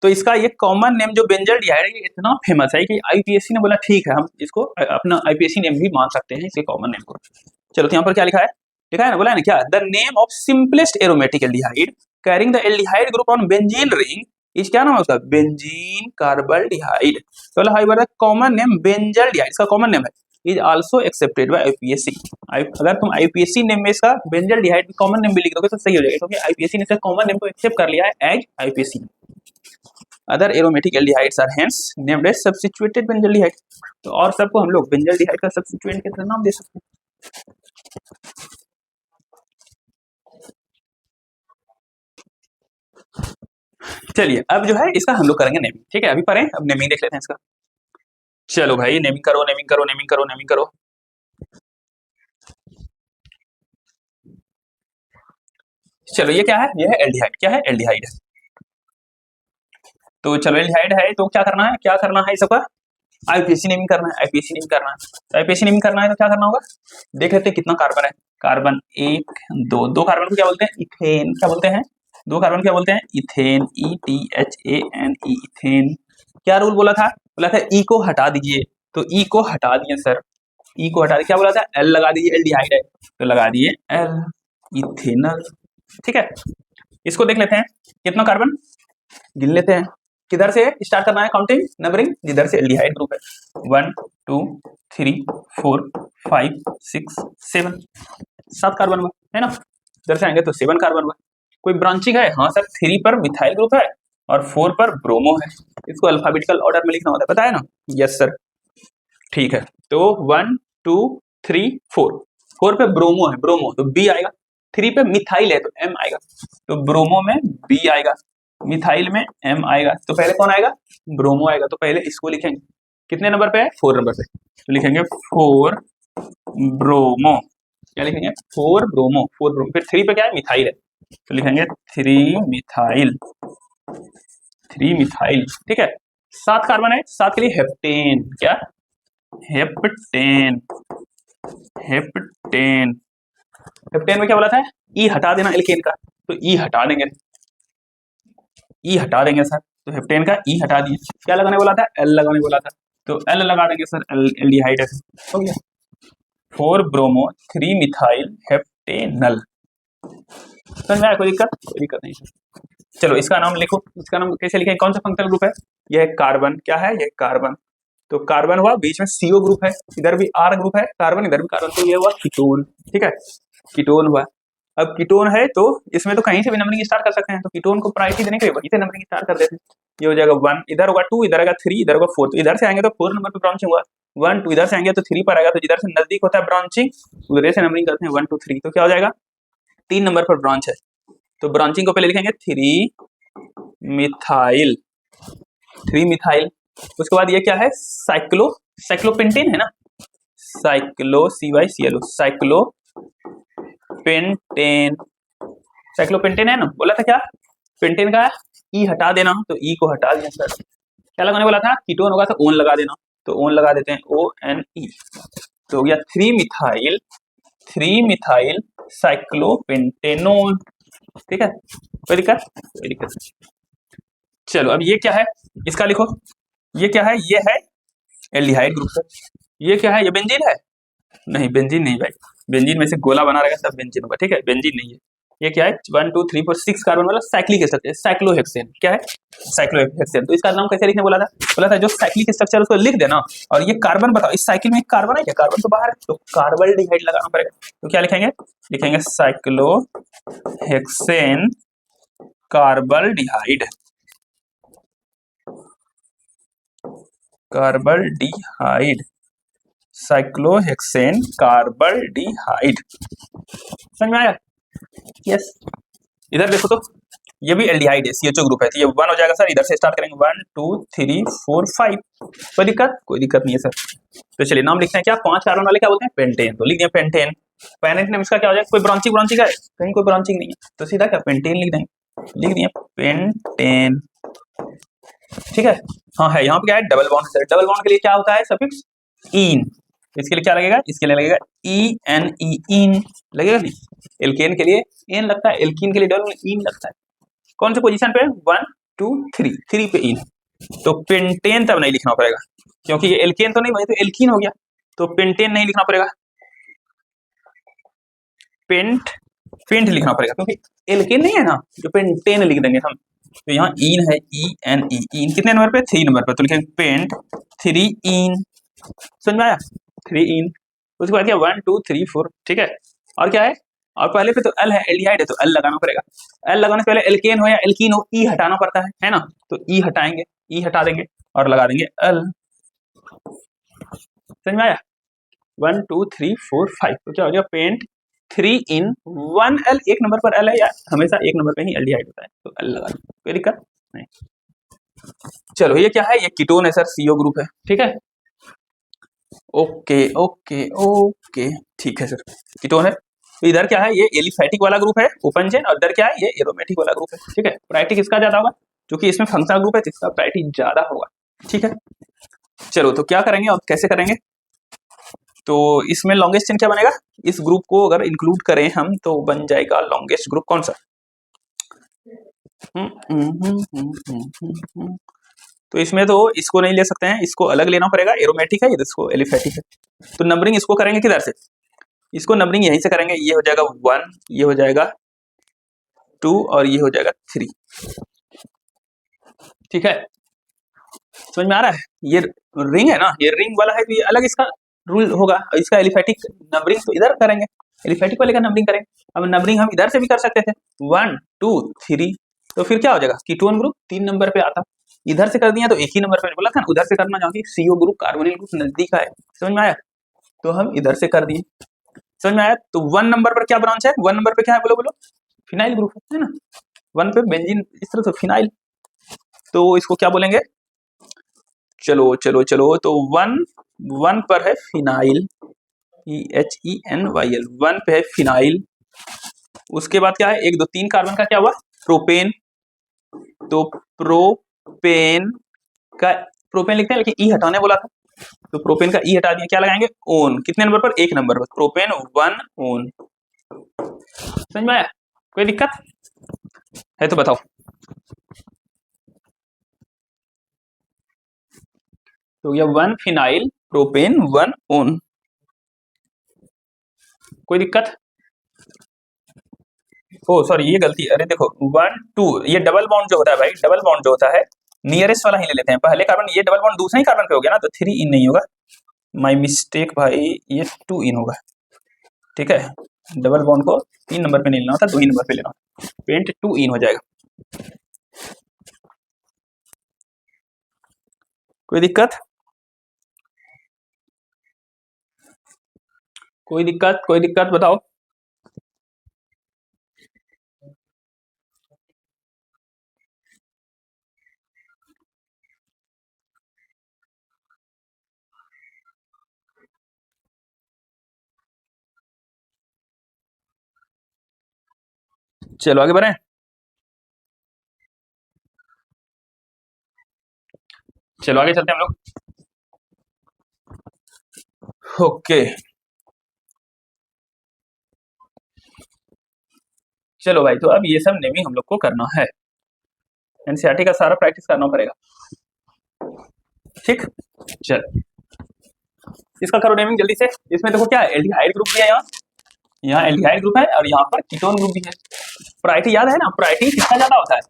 तो इसका ये कॉमन नेम जो बेंजल्डिहाइड है इतना फेमस है कि आईपीएससी ने बोला ठीक है हम इसको अपना आईपीएससी नेम भी मान सकते हैं इसके कॉमन नेम को। चलो तो यहाँ पर क्या लिखा है? लिखा है ना, बोला है ना क्या? The name of simplest aromatic aldehyde carrying the aldehyde group on benzene ring इस, क्या नाम है उसका? बेंजीन कार्बल्डिहाइड। तो high bar common name benzaldehyde, इसका कॉमन नेम है, is also accepted by IPSC. अगर तुम आईपीएससी नेम में इसका बेंजल्डिहाइड कॉमन नेम भी लिख दोगे तो सही हो जाएगा, क्योंकि आईपीएससी ने इसका कॉमन नेम को एक्सेप्ट कर लिया है as IUPAC. Other aromatic aldehydes are hence named as substituted benzaldehyde. तो और सबको हम लोग बेंजल्डिहाइड का सब्स्टिट्यूएंट के तरह नाम दे सकते हैं। चलिए अब जो है इसका हम लोग करेंगे नेमिंग, ठीक है। अभी पढ़े, अब नेमिंग देख लेते हैं इसका। चलो भाई नेमिंग करो, नेमिंग करो, नेमिंग करो, नेमिंग करो। चलो ये क्या है? ये है एल्डिहाइड। क्या है? एल्डिहाइड है। तो चलो एल्डिहाइड है तो क्या करना है? क्या करना है इसका? आईपीएसी नेमिंग करना है, आईपीएसी नेमिंग करना है। तो आईपीएसी नेमिंग करना है तो क्या करना होगा, देख लेते हैं कितना कार्बन है। कार्बन 1 2, दो कार्बन को क्या बोलते हैं, इथेन। क्या बोलते हैं, दो कार्बन क्या बोलते हैं, इथेन, ETHANE, इथेन। क्या रूल बोला था, बोला था ई को हटा दीजिए, तो ई को हटा दिए सर, ई को हटा दिए। क्या बोला था, एल लगा दीजिए, एल्डिहाइड है तो लगा दिए एल, इथेनल। ठीक है, इसको देख लेते हैं कितना कार्बन, गिन लेते हैं। किधर से स्टार्ट करना है काउंटिंग, नंबरिंग, जिधर से एल्डिहाइड ग्रुप है। 1 2 3 4 5 6 7, 7 कार्बन हुआ है ना। इधर से आएंगे तो 7 कार्बन हुआ। कोई ब्रांचिंग है, हाँ सर, 3 पर मिथाइल ग्रुप है और 4 पर ब्रोमो है। इसको अल्फाबेटिकल ऑर्डर में लिखना होता है, पता है ना। यस सर, ठीक है। तो 1 2 3 4, 4 पे ब्रोमो है, ब्रोमो तो बी आएगा। 3 पे मिथाइल है तो एम आएगा, तो ब्रोमो में बी आएगा, मिथाइल में एम आएगा। तो पहले कौन आएगा, ब्रोमो आएगा। तो पहले इसको लिखेंगे, कितने नंबर पे है, 4 नंबर पे, तो लिखेंगे 4 ब्रोमो। क्या लिखेंगे, 4 ब्रोमो, 4 ब्रोमो। फिर 3 पे क्या है, मिथाइल है, तो लिखेंगे 3 मिथाइल, 3 मिथाइल। ठीक है, 7 कार्बन है, 7 के लिए हेप्टेन। क्या, हेप्टेन, हेप्टेन। हेप्टेन में क्या बोला था, ई हटा देना एल्केन का, तो ई हटा देंगे, ई हटा देंगे सर। तो हेप्टेन का ई हटा दिए। क्या लगाने बोला था, एल लगाने बोला था, तो एल लगा देंगे सर, एल्डिहाइड है, हो गया। 4 ब्रोमो 3 मिथाइल हेप्टेनल। समझ में आया, कोई दिक्कत, कोई दिक्कत नहीं सर। चलो इसका नाम लिखो, इसका नाम कैसे लिखेंगे, कौन सा फंक्शनल ग्रुप है, यह कार्बन। क्या है, यह कार्बन। तो कार्बन हुआ, बीच में CO ग्रुप है, इधर भी R ग्रुप है, कार्बन इधर भी कार्बन, तो ये हुआ कीटोन। ठीक है, कीटोन हुआ। अब कीटोन है तो इसमें तो कहीं से भी नंबरिंग स्टार्ट कर सकते हैं, तो कीटोन को प्रायोरिटी देने के लिए वहीं से नंबरिंग स्टार्ट कर देते हैं। ये हो जाएगा 1, इधर होगा 2, इधर आएगा 3, इधर होगा 4, तो इधर से आएंगे तो 4 नंबर पे ब्रांचिंग हुआ। 1 2, इधर से आएंगे तो 3 पर आएगा, तो जिधर से नजदीक होता है ब्रांचिंग उधर से नंबरिंग करते हैं 1 2 3, तो क्या हो जाएगा, 3 नंबर पर ब्रांच है, तो ब्रांचिंग को पहले लिखेंगे 3 मिथाइल, 3 मिथाइल। उसके बाद ये क्या है, साइक्लो, साइक्लोपेंटेन है ना, साइक्लो CYCLO, साइक्लोपेंटेन, साइक्लोपेंटेन है ना। बोला था क्या, पेंटेन का ई हटा देना, तो ई को हटा दिया सर। क्या लगाने बोला था, कीटोन होगा तो ओन लगा देना, तो ओन लगा देते हैं, ONE। तो हो गया 3 मिथाइल, 3 मिथाइल साइक्लोपेंटेनोन। ठीक है, कोई दिक्कत, कोई दिक्कत। चलो अब ये क्या है, इसका लिखो। ये क्या है, ये है एल्डिहाइड ग्रुप सर। ये क्या है, ये बेंजीन है, नहीं बेंजीन नहीं भाई, बेंजीन में से गोला बना रहेगा तब बेंजीन होगा। ठीक है, बेंजीन नहीं है। ये क्या है, 1 2 3 4 6 कार्बन वाला साइक्लिक स्ट्रक्चर, साइक्लोहेक्सेन। क्या है, साइक्लोहेक्सेन। तो इसका नाम कैसे लिखने बोला था, बोला था जो साइक्लिक स्ट्रक्चर उसको लिख देना, और ये कार्बन बताओ, इस साइकिल में एक कार्बन है क्या, कार्बन तो बाहर है, तो कार्बल्डिहाइड लगाना पड़ेगा। तो क्या लिखेंगे, लिखेंगे साइक्लोहेक्सेन कार्बल्डिहाइड, कार्बल्डिहाइड, साइक्लोहेक्सेन कार्बल्डिहाइड। समझ में आया, यस। इधर देखो तो ये भी एल्डिहाइड है, CHO ग्रुप है, तो ये 1 हो जाएगा सर। इधर से स्टार्ट करेंगे 1 2 3 4 5, कोई दिक्कत, कोई दिक्कत नहीं है सर। तो चलिए नाम लिखते हैं, क्या 5 कार्बन वाले क्या बोलते हैं, पेंटेन, तो लिख दिया पेंटेन। पेरेंट नेम इसका क्या हो जाएगा, कोई ब्रांचिंग, ब्रांचिंग है कहीं, कोई ब्रांचिंग नहीं है, तो सीधा क्या पेंटेन लिख देंगे, लिख दिया पेंटेन। ठीक है, हाँ है, यहाँ पे क्या है, double bond sir. Double bond के लिए क्या होता है, सफिक्स इन। इसके लिए क्या लगेगा, इसके लिए लगेगा ENE, इन लगेगा नहीं। एल्केन के लिए एन लगता है, एल्कीन के लिए डबल इन लगता है। कौन से पोजीशन पे, 1 2 3, 3 पे इन, तो पेंटेन तब नहीं लिखना पड़ेगा, क्योंकि ये एल्केन तो नहीं, वही तो एल्कीन हो गया, तो पेंटेन नहीं लिखना पड़ेगा, पेंट लिखना पड़ेगा, क्योंकि एल्केन नहीं है ना, जो पेंटेन लिख देंगे हम। तो यहाँ इन है, ENE, इन कितने नंबर पे, 3 नंबर पे, तो लिखेंगे पेंट 3 इन। समझ में आया, 3 इन। उसके बाद क्या, 1 2 3 4। ठीक है, और क्या है, और पहले पे तो एल है, एल्डिहाइड है, तो एल लगाना पड़ेगा। एल लगाने से पहले एल्केन हो या एल्कीन हो, ई हटाना पड़ता है ना, तो ई हटाएंगे, ई हटा देंगे और लगा देंगे एल। समझ में आया, 1 2 3 4 5, तो क्या हो गया, पेंट 3 इन 1 एल। एक नंबर पर एल है यार, हमेशा एक नंबर पे ही एल्डिहाइड होता है, तो एल लगा देंगे, कोई दिक्कत नहीं। चलो ये क्या है, ये कीटोन है सर, CO ग्रुप है। ठीक है, ओके ओके ओके, ठीक है सर, कीटोन है। तो इधर क्या है, ये एलिफैटिक वाला ग्रुप है, ओपन चेन, और इधर क्या है, ये एरोमेटिक वाला ग्रुप है। ठीक है, प्रायोरिटी किसका ज्यादा होगा, क्योंकि इसमें फंक्शनल ग्रुप है, तो इसका प्रायोरिटी ज्यादा होगा। ठीक है, चलो तो क्या करेंगे अब, कैसे करेंगे, तो इसमें लॉन्गेस्ट चेन क्या बनेगा, इस ग्रुप को अगर इंक्लूड करें हम तो बन जाएगा लॉन्गेस्ट ग्रुप कौन सा, तो इसमें तो इसको नहीं ले सकते हैं, इसको अलग लेना पड़ेगा, एरोमेटिक है, इसको एलिफेटिक है। तो नंबरिंग इसको करेंगे किधर से, इसको नंबरिंग यहीं से करेंगे, ये हो जाएगा 1, ये हो जाएगा 2 और ये हो जाएगा 3। ठीक है, समझ में आ रहा है, ये रिंग है ना, ये रिंग वाला है तो ये अलग इसका रूल होगा, इसका एलिफेटिक नंबरिंग तो इधर करेंगे, एलिफेटिक वाले का नंबरिंग करेंगे। अब नंबरिंग हम इधर से भी कर सकते थे 1 2 3, तो फिर क्या हो जाएगा, कीटोन ग्रुप 3 नंबर पे आता, इधर से कर दिया तो एक ही नंबर पे, बोला था ना उधर से करना, जहाँ की सीओ ग्रुप कार्बोनिल ग्रुप नजदीक है, समझ में आया, तो हम इधर से कर दिए, समझ में आया। तो 1 नंबर पर क्या ब्रांच है, 1 नंबर पे क्या है, बोलो बोलो, फिनाइल ग्रुप है ना, 1 पे बेंजीन, इस तरह से फिनाइल, तो इसको क्या बोलेंगे, चलो चलो चलो, तो 1 पर है फिनाइल, EHENYL, 1 पे है फिनाइल, उसके बाद क्या है, 1 2 3 कार्बन का क्या हुआ, प्रोपेन, तो प्रोपेन का, प्रोपेन लिखते हैं लेकिन ई हटाने बोला था, तो प्रोपेन का ई हटा दिया, क्या लगाएंगे, ओन, कितने नंबर पर, 1 नंबर पर, प्रोपेन 1 ओन, समझ में आया, कोई दिक्कत है तो बताओ। तो ये 1 फिनाइल प्रोपेन 1 ओन, कोई दिक्कत, ओ सॉरी ये गलती, अरे देखो 1 2, ये डबल बॉन्ड जो होता है भाई, डबल बॉन्ड जो होता है नियरेस्ट वाला ही ले लेते हैं, पहले कार्बन, ये डबल बॉन्ड दूसरे ही कार्बन पे हो गया ना, तो 3 इन नहीं होगा, माय मिस्टेक भाई, ये 2 इन होगा, ठीक है, डबल बॉन्ड को 3 नंबर पे नहीं लेना होता, 2 ही नंबर पे लेना होता, पेंट 2 इन हो जाएगा, कोई दिक्कत, कोई दिक्कत, कोई दिक्कत बताओ। चलो आगे बढ़े, चलो आगे चलते हैं हम लोग, ओके चलो भाई, तो अब ये सब नेमिंग हम लोग को करना है, एनसीईआरटी का सारा प्रैक्टिस करना पड़ेगा, ठीक, चल इसका करो नेमिंग जल्दी से, इसमें देखो क्या है, एल्डिहाइड ग्रुप भी है, यहाँ एल्डिहाइड ग्रुप है और यहाँ पर कीटोन ग्रुप भी है, प्रायोरिटी याद है ना, प्रायोरिटी किसका ज्यादा होता है,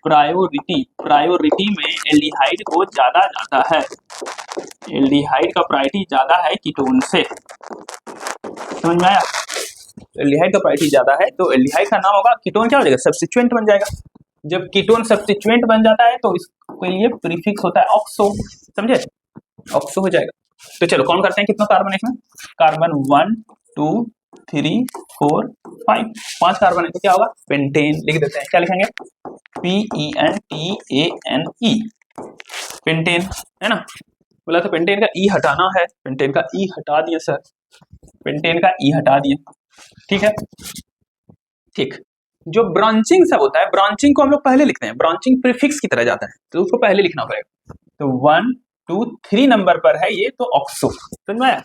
प्रायोरिटी में एल्डिहाइड को ज्यादा जाता है, एल्डिहाइड का प्रायोरिटी ज्यादा है कीटोन से, समझ में आया, एल्डिहाइड का प्रायोरिटी ज्यादा है, तो एल्डिहाइड का नाम होगा, कीटोन क्या हो जाएगा, सब्स्टिट्यूएंट बन जाएगा, जब कीटोन सब्स्टिट्यूएंट बन जाता है तो इसके लिए प्रीफिक्स होता है ऑक्सो, समझे, ऑक्सो हो जाएगा। तो चलो कौन करते हैं, कितना कार्बन है इसमें, कार्बन 1 2 3 4 5, 5 कार्बन है, तो क्या होगा, पेंटेन लिख देते हैं, क्या लिखेंगे, PENTANE, पेंटेन है ना, बोला था पेंटेन का ई हटाना है, पेंटेन का ई हटा दिया सर, पेंटेन का ई हटा दिया, ठीक है, ठीक, जो ब्रांचिंग सब होता है, ब्रांचिंग को हम लोग पहले लिखते हैं, ब्रांचिंग प्रीफिक्स की तरह जाता है, तो उसको पहले लिखना पड़ेगा, तो 1 2 3 नंबर पर है ये, तो ऑक्सो, समझ में आया,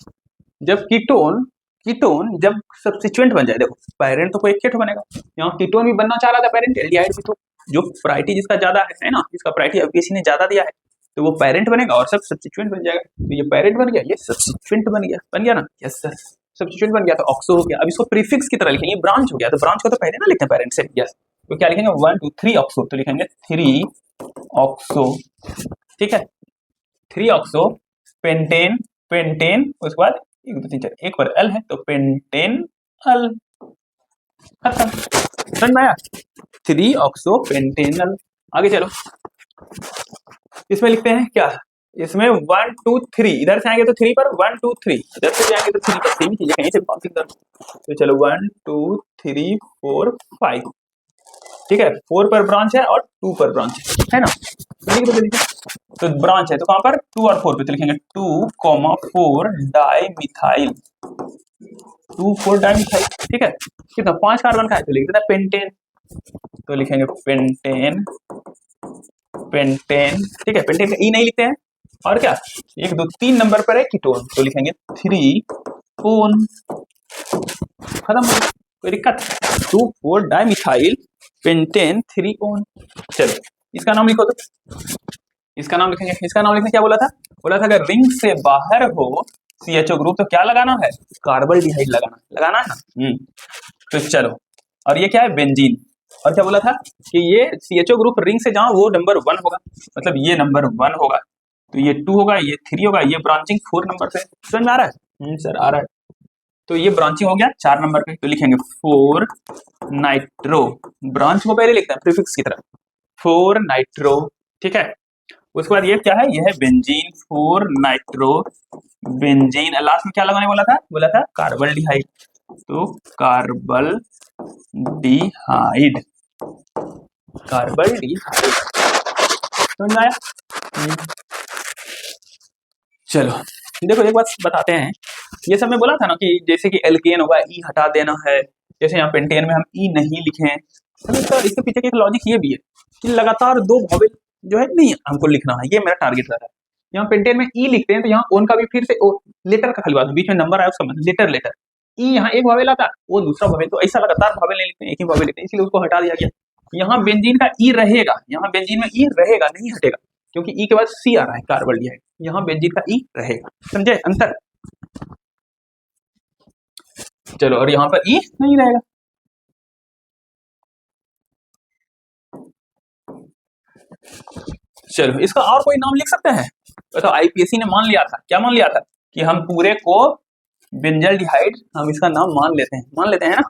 जब कीटोन जब सब्स्टिट्यूएंट बन जाए, देखो पैरेंट तो कोई एक बनेगा, यहाँ कीटोन भी बनना चाह रहा था पैरेंट, एल्डिहाइड भी, तो जो प्रायोरिटी जिसका ज्यादा है ना, जिसका प्रायोरिटी यूपीएससी ने ज्यादा दिया है, तो वो पैरेंट बनेगा और सब सब्स्टिट्यूएंट बन जाएगा, तो ये पैरेंट बन गया, ये सब्स्टिट्यूएंट बन गया ना, यस सर, सब्स्टिट्यूएंट बन गया तो ऑक्सो हो गया, अब इसको प्रीफिक्स की तरह लिखेंगे, ब्रांच हो गया, तो ब्रांच को तो पहले ना लिखते हैं पैरेंट से, यस, तो क्या लिखेंगे 1 2 3 ऑक्सो, तो लिखेंगे 3 ऑक्सो, ठीक है, 3 ऑक्सो, पेंटेन, उसके बाद 1 2 3 4 एक पर एल है, तो पेंटेन अल, खत्म, समझ में आया, 3 ऑक्सो पेंटेनल, आगे चलो, इसमें लिखते हैं क्या, इसमें 1 2 3, इधर से आएंगे तो 3 पर 1 2 3, इधर से जाएंगे तो 3 पर, सेम चीजें कहीं से भी काउंटिंग कर, तो चलो 1 2 3 4 5, ठीक है, 4 पर ब्रांच है और 2 पर ब्रांच है ना, तो ब्रांच है तो कहां पर, 2 और 4 पे, तो लिखेंगे 2 4 डाई मिथाइल, 2 4 डाई मिथाइल, ठीक है, कितना 5 कार्बन का है, तो लिख देता है पेंटेन, तो लिखेंगे पेंटेन, ठीक है, पेंटेन का ई नहीं लिखते हैं, और क्या 1 2 3 नंबर पर है कीटोन, तो लिखेंगे 3 खत्म हो गया, कोई दिक्कत। 2,4 डाइमिथाइल पेंटेन 3 चलो इसका नाम लिखो, तो इसका नाम लिखेंगे। इसका नाम लिखने क्या बोला था अगर रिंग से बाहर हो CHO ग्रुप तो क्या लगाना है, कार्बल्डिहाइड लगाना है ना। तो चलो, और ये क्या है बेंजीन, और क्या बोला था कि ये CHO ग्रुप रिंग से जहां वो नंबर 1 होगा, मतलब ये नंबर 1 होगा, तो ये 2 होगा, ये 3 होगा, ये ब्रांचिंग 4 नंबर पे। समझ में आ रहा है? सर आ रहा है। तो ये ब्रांचिंग हो गया 4 नंबर पे, तो लिखेंगे 4 नाइट्रो, ब्रांच को पहले लिखते हैं प्रीफिक्स की तरह 4 नाइट्रो, ठीक है। उसके बाद ये क्या है, ये है बेंजीन 4 नाइट्रो बेंजीन, लास्ट में क्या लगाने बोला था कार्बल्डिहाइड, तो कार्बल्डिहाइड समझ में आया? चलो देखो एक बात बताते हैं, ये सब में बोला था ना कि जैसे कि एल्केन होगा ई हटा देना है, जैसे यहाँ पेंटेन में हम ई नहीं लिखे, तो इसके पीछे एक लॉजिक ये भी है कि लगातार 2 वॉवेल जो है नहीं हमको लिखना है, ये मेरा टारगेट रहा है। यहाँ पेंटेन में ई लिखते हैं तो यहाँ ओन का भी फिर से ओ लेटर का खाली बात, बीच में नंबर आया उसका मतलब लेटर ई, यहाँ एक वॉवेल आता वो दूसरा वॉवेल, तो ऐसा लगातार वॉवेल नहीं लिखते, एक ही वॉवेल लिखते हैं, इसलिए उसको हटा दिया गया। यहाँ बेंजीन का ई रहेगा, यहाँ बेंजीन में ई रहेगा, नहीं हटेगा, क्योंकि ई के बाद सी आ रहा है कार्बल्डिहाइड, यहाँ बेंजीन का ई रहेगा। समझे अंतर? चलो, और यहाँ पर ई नहीं रहेगा। चलो इसका और कोई नाम लिख सकते हैं? तो IPSC ने मान लिया था, क्या मान लिया था कि हम पूरे को बेंजल्डिहाइड हम इसका नाम मान लेते हैं ना,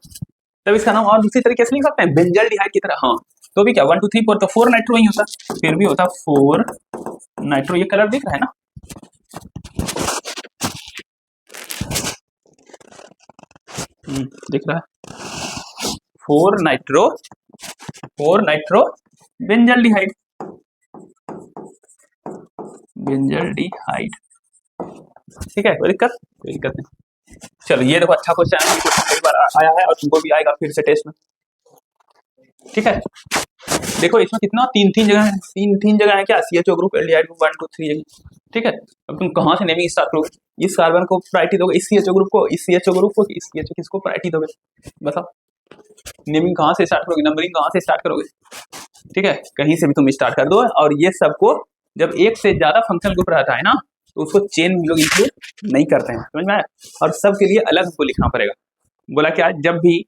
तब इसका नाम और दूसरी तरीके से लिख सकते हैं बेंजल्डिहाइड की तरह। हाँ तो भी क्या 1 2 3 4 तो 4 नाइट्रो ही होता, फिर भी होता 4 नाइट्रो। ये कलर दिख रहा है ना, दिख रहा है 4 नाइट्रो बेंजल्डिहाइड ठीक है, कोई दिक्कत नहीं। चलो ये देखो अच्छा क्वेश्चन है, कई बार आया है और तुमको भी आएगा फिर से टेस्ट में, ठीक है। देखो इसमें कितना 3 जगह है, 3 जगह है क्या, CHO ग्रुप एल्डिहाइड ग्रुप 1 2 3 जगह, ठीक है। अब तुम कहाँ से नेमिंग स्टार्ट करोगे, इस कार्बन को प्रायोरिटी दोगे, इस CHO ग्रुप को, इस CHO ग्रुप को, इस CHO किसको प्रायोरिटी दोगे, बताओ। नेमिंग कहाँ से स्टार्ट करोगे, नंबरिंग कहाँ से स्टार्ट करोगे, ठीक है, कहीं से भी तुम स्टार्ट कर दो। और ये सबको जब एक से ज्यादा फंक्शनल ग्रुप रहता है ना, तो उसको चेन लोग इंक्लूड नहीं करते हैं, समझ में आया। और सबके लिए अलग हमको लिखना पड़ेगा। बोला क्या, जब भी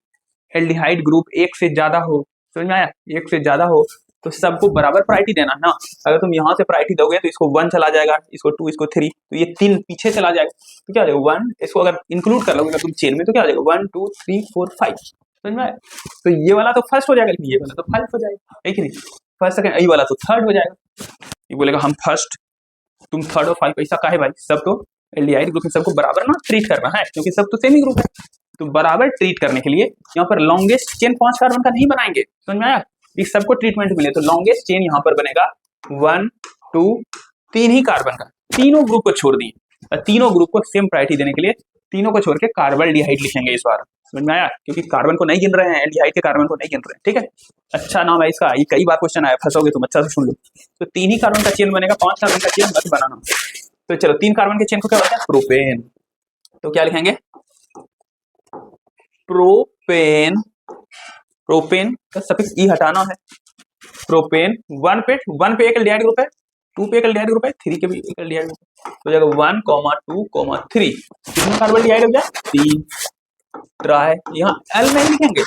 एल्डिहाइड ग्रुप एक से ज्यादा हो, समझ में आया, एक से ज्यादा हो तो सबको बराबर प्रायोरिटी देना ना। अगर तुम यहाँ से प्रायोरिटी दोगे तो इसको 1 चला जाएगा, इसको 2, इसको 3, तो ये 3 पीछे चला जाएगा, तो क्या हो जाएगा 1, इसको अगर इंक्लूड कर लोगे तुम चेन में तो क्या हो जाएगा 1 2 3 4 5, समझ में आया। तो ये वाला तो फर्स्ट हो जाएगा, लेकिन ये वाला तो फर्स्ट हो जाएगा, है कि नहीं, फर्स्ट सेकंड, ये वाला तो थर्ड हो जाएगा। ये बोलेगा हम फर्स्ट, तुम थर्ड और 5, ऐसा काहे भाई, सब तो एल्डिहाइड ग्रुप में सबको बराबर ना ट्रीट करना है, क्योंकि सब तो सेम ही ग्रुप है। तो बराबर ट्रीट करने के लिए यहाँ पर लॉन्गेस्ट चेन 5 कार्बन का नहीं बनाएंगे, समझ में आया। इस सबको ट्रीटमेंट मिले तो लॉन्गेस्ट चेन यहाँ पर बनेगा 1 2 3 ही कार्बन का, तीनों ग्रुप को छोड़ दिए, और तीनों ग्रुप को सेम प्रायोरिटी देने के लिए तीनों को छोड़ के कार्बल्डिहाइड लिखेंगे इस बार, समझ में आया, क्योंकि कार्बन को नहीं गिन रहे हैं, एल्डिहाइड के कार्बन को नहीं गिन रहे हैं, ठीक है। अच्छा नाम है इसका, ये कई बार क्वेश्चन आया, फंसोगे तुम, अच्छा से सुन लो। तो 3 ही कार्बन का चेन बनेगा, 5 कार्बन का चेन मत बनाना। तो चलो 3 कार्बन के चेन को क्या बोलते हैं, प्रोपेन, तो क्या लिखेंगे प्रोपेन, प्रोपेन का सफिक्स ई हटाना है, प्रोपेन 1 पे एक एल्डिहाइड ग्रुप है, 2 पे एक एल्डिहाइड ग्रुप है, 3 के भी एक एल्डिहाइड ग्रुप है, तो जाएगा 1 2 3, कितने कार्बल्डिहाइड हो जाए 3 ट्राई। यहाँ एल नहीं लिखेंगे,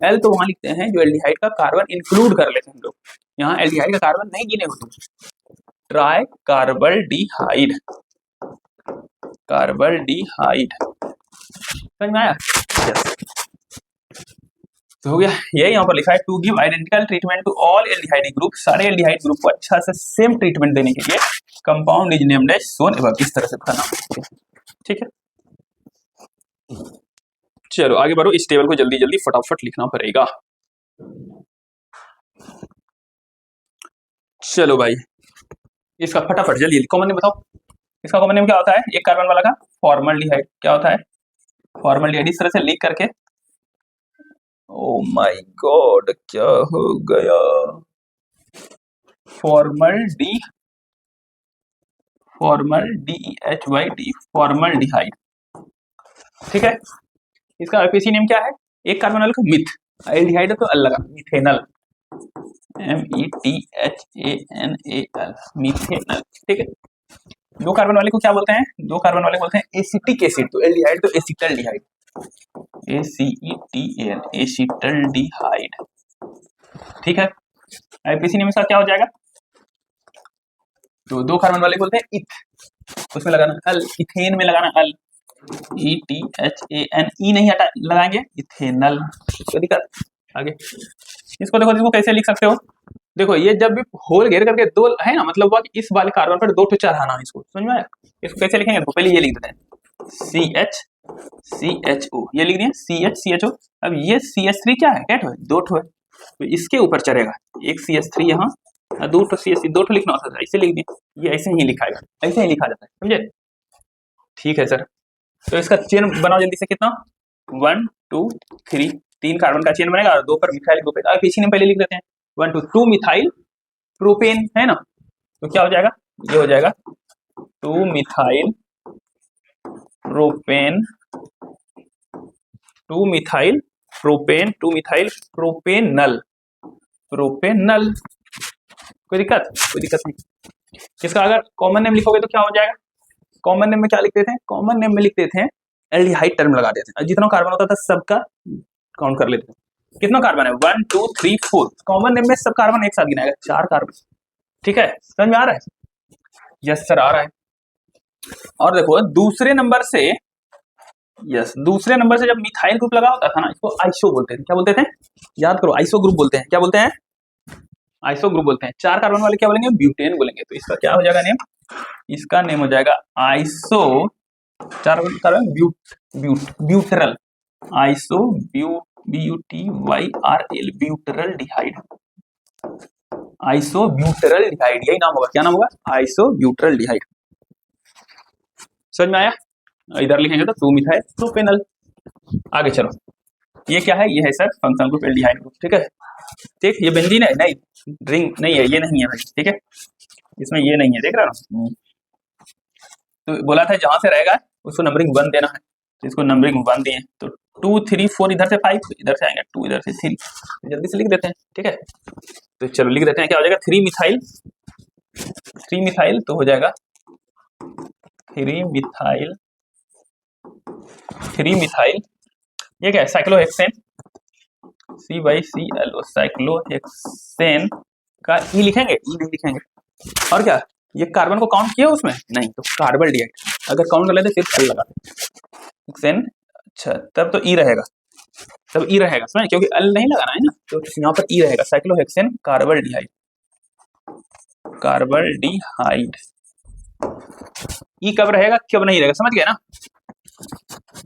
एल तो वहां लिखते हैं जो एल्डिहाइड का कार्बन इंक्लूड कर लेते हैं लोग, यहाँ एल्डिहाइड का कार्बन नहीं गिने होते। ट्राई कार्बल्डिहाइड, समझ में आया, तो हो गया ये। यहाँ पर लिखा है to give identical treatment to all aldehyde group, सारे एल्डिहाइड ग्रुप को अच्छा से सेम ट्रीटमेंट देने के लिए compound is named as shown above, इस तरह से बनाना, ठीक है। चलो आगे बढ़ो, इस टेबल को जल्दी जल्दी फटाफट लिखना पड़ेगा। चलो भाई इसका फटाफट जल्दी कॉमन नेम बताओ, इसका कॉमन नेम क्या होता है, एक कार्बन वाला का फॉर्मल्डिहाइड, क्या होता है फॉर्मल्डिहाइड, इस तरह से लिख करके, ओ माय गॉड क्या हो गया, फॉर्मल्डिहाइड, फॉर्मल DEHYD फॉर्मल्डिहाइड। ठीक है, इसका आईपीसी नेम क्या है? एक कार्बन वाले का मिथ, एल्डिहाइड है तो अल लगा, मिथेनल, METHANAL, मिथेनल। ठीक है, दो कार्बन वाले को क्या बोलते हैं? दो कार्बन वाले बोलते हैं एसिटिक एसिड, तो एल्डिहाइड तो एसिटल्डिहाइड, ACETAL, एसिटल्डिहाइड। ठीक है, आईपीसी नेम इसका क्या हो जाएगा? तो दो कार्बन वाले बोलते हैं इथ, उसमें लगाना अल, इथेन में लगाना अल, ETHAN, ई नहीं हटा लगाएंगे, इथेनल। कोई दिक्कत? आगे इसको देखो, इसको कैसे लिख सकते हो? देखो ये जब भी होल घेर करके दो है ना, मतलब हुआ कि इस वाले कार्बन पर दो तो चढ़ाना है, इसको समझ में आया? इसको कैसे लिखेंगे? तो पहले ये लिख देते हैं CHCHO, ये लिख दिए CHCHO। अब ये CH3 क्या है? क्या है? दो ठो है, तो इसके ऊपर चढ़ेगा एक CH3 यहाँ, दो ठो CH3, दो ठो लिखना होता है, ऐसे लिख दिए, ये ऐसे ही लिखाएगा, ऐसे ही लिखा जाता है, समझे? ठीक है सर, तो इसका चेन बनाओ जल्दी से, कितना? 1 2 3, तीन कार्बन का चेन बनेगा और दो पर मिथाइल ग्रुप है। पीछे ने पहले लिख देते हैं 1 2 2 मिथाइल प्रोपेन, है ना? तो क्या हो जाएगा? ये हो जाएगा 2 methyl propane, 2 methyl propane, 2 methyl propanal, propanal. कोई दिक्कत? कोई दिक्कत नहीं। इसका अगर कॉमन नेम लिखोगे तो क्या हो जाएगा? कॉमन नेम में क्या लिख देते हैं? कॉमन नेम में लिख देते हैं एल्डिहाइड टर्म लगा देते हैं, जितना कार्बन होता था सबका काउंट कर लेते हैं। कितना कार्बन है? 1 2 3 4, कॉमन नेम में सब कार्बन एक साथ गिनाएगा, 4 कार्बन। ठीक है, समझ में आ रहा है? यस सर, आ रहा है। और देखो दूसरे नंबर से, यस दूसरे नंबर से जब मिथाइल ग्रुप लगा होता था ना, इसको आइसो बोलते थे। क्या बोलते थे? याद करो, आइसो ग्रुप बोलते हैं। क्या बोलते हैं? आइसो ग्रुप बोलते हैं। 4 कार्बन वाले क्या बोलेंगे? ब्यूटेन बोलेंगे। तो इसका क्या हो जाएगा नेम? इसका नेम हो जाएगा iso, 4 carbon butyral, iso BUTYRL, butyraldehyde, iso butyraldehyde, यही नाम होगा। क्या नाम होगा? Iso butyraldehyde. समझ में आया? इधर लिखेंगे तो 2 मिथाइल प्रोपेनल। आगे चलो, ये क्या है? ये है sir functional group aldehyde group. ठीक है, ठीक, ये बेंजीन है? नहीं, रिंग नहीं है, ये नहीं है भाई। ठीक है, इसमें ये नहीं है, देख रहा हो? तो बोला था जहां से रहेगा उसको नंबरिंग 1 देना है, तो इसको नंबरिंग 1 दिए, तो 2 3 4 इधर से 5, इधर से आएंगे 2, इधर से 3, तो जल्दी से लिख देते हैं। ठीक है, तो चलो लिख देते हैं। क्या हो जाएगा? 3 मिथाइल, 3 मिथाइल तो हो जाएगा 3 मिथाइल, 3 मिथाइल, ये क्या है? साइक्लोहेक्सेन, CYCLO, साइक्लोहेक्सेन का ई लिखेंगे, ई नहीं लिखेंगे। और क्या, ये कार्बन को काउंट किया उसमें? नहीं, तो कार्बन डिहाइड अगर काउंट कर लेते सिर्फ एल लगा हेक्सेन। अच्छा, तब तो ई रहेगा, तब ई रहेगा, समझ? क्योंकि एल नहीं लगाना है ना, तो यहाँ पर ई रहेगा, साइक्लोहेक्सेन कार्बन डिहाइड, कार्बन डिहाइड। ई कब रहेगा, कब नहीं रहेगा, समझ गया ना?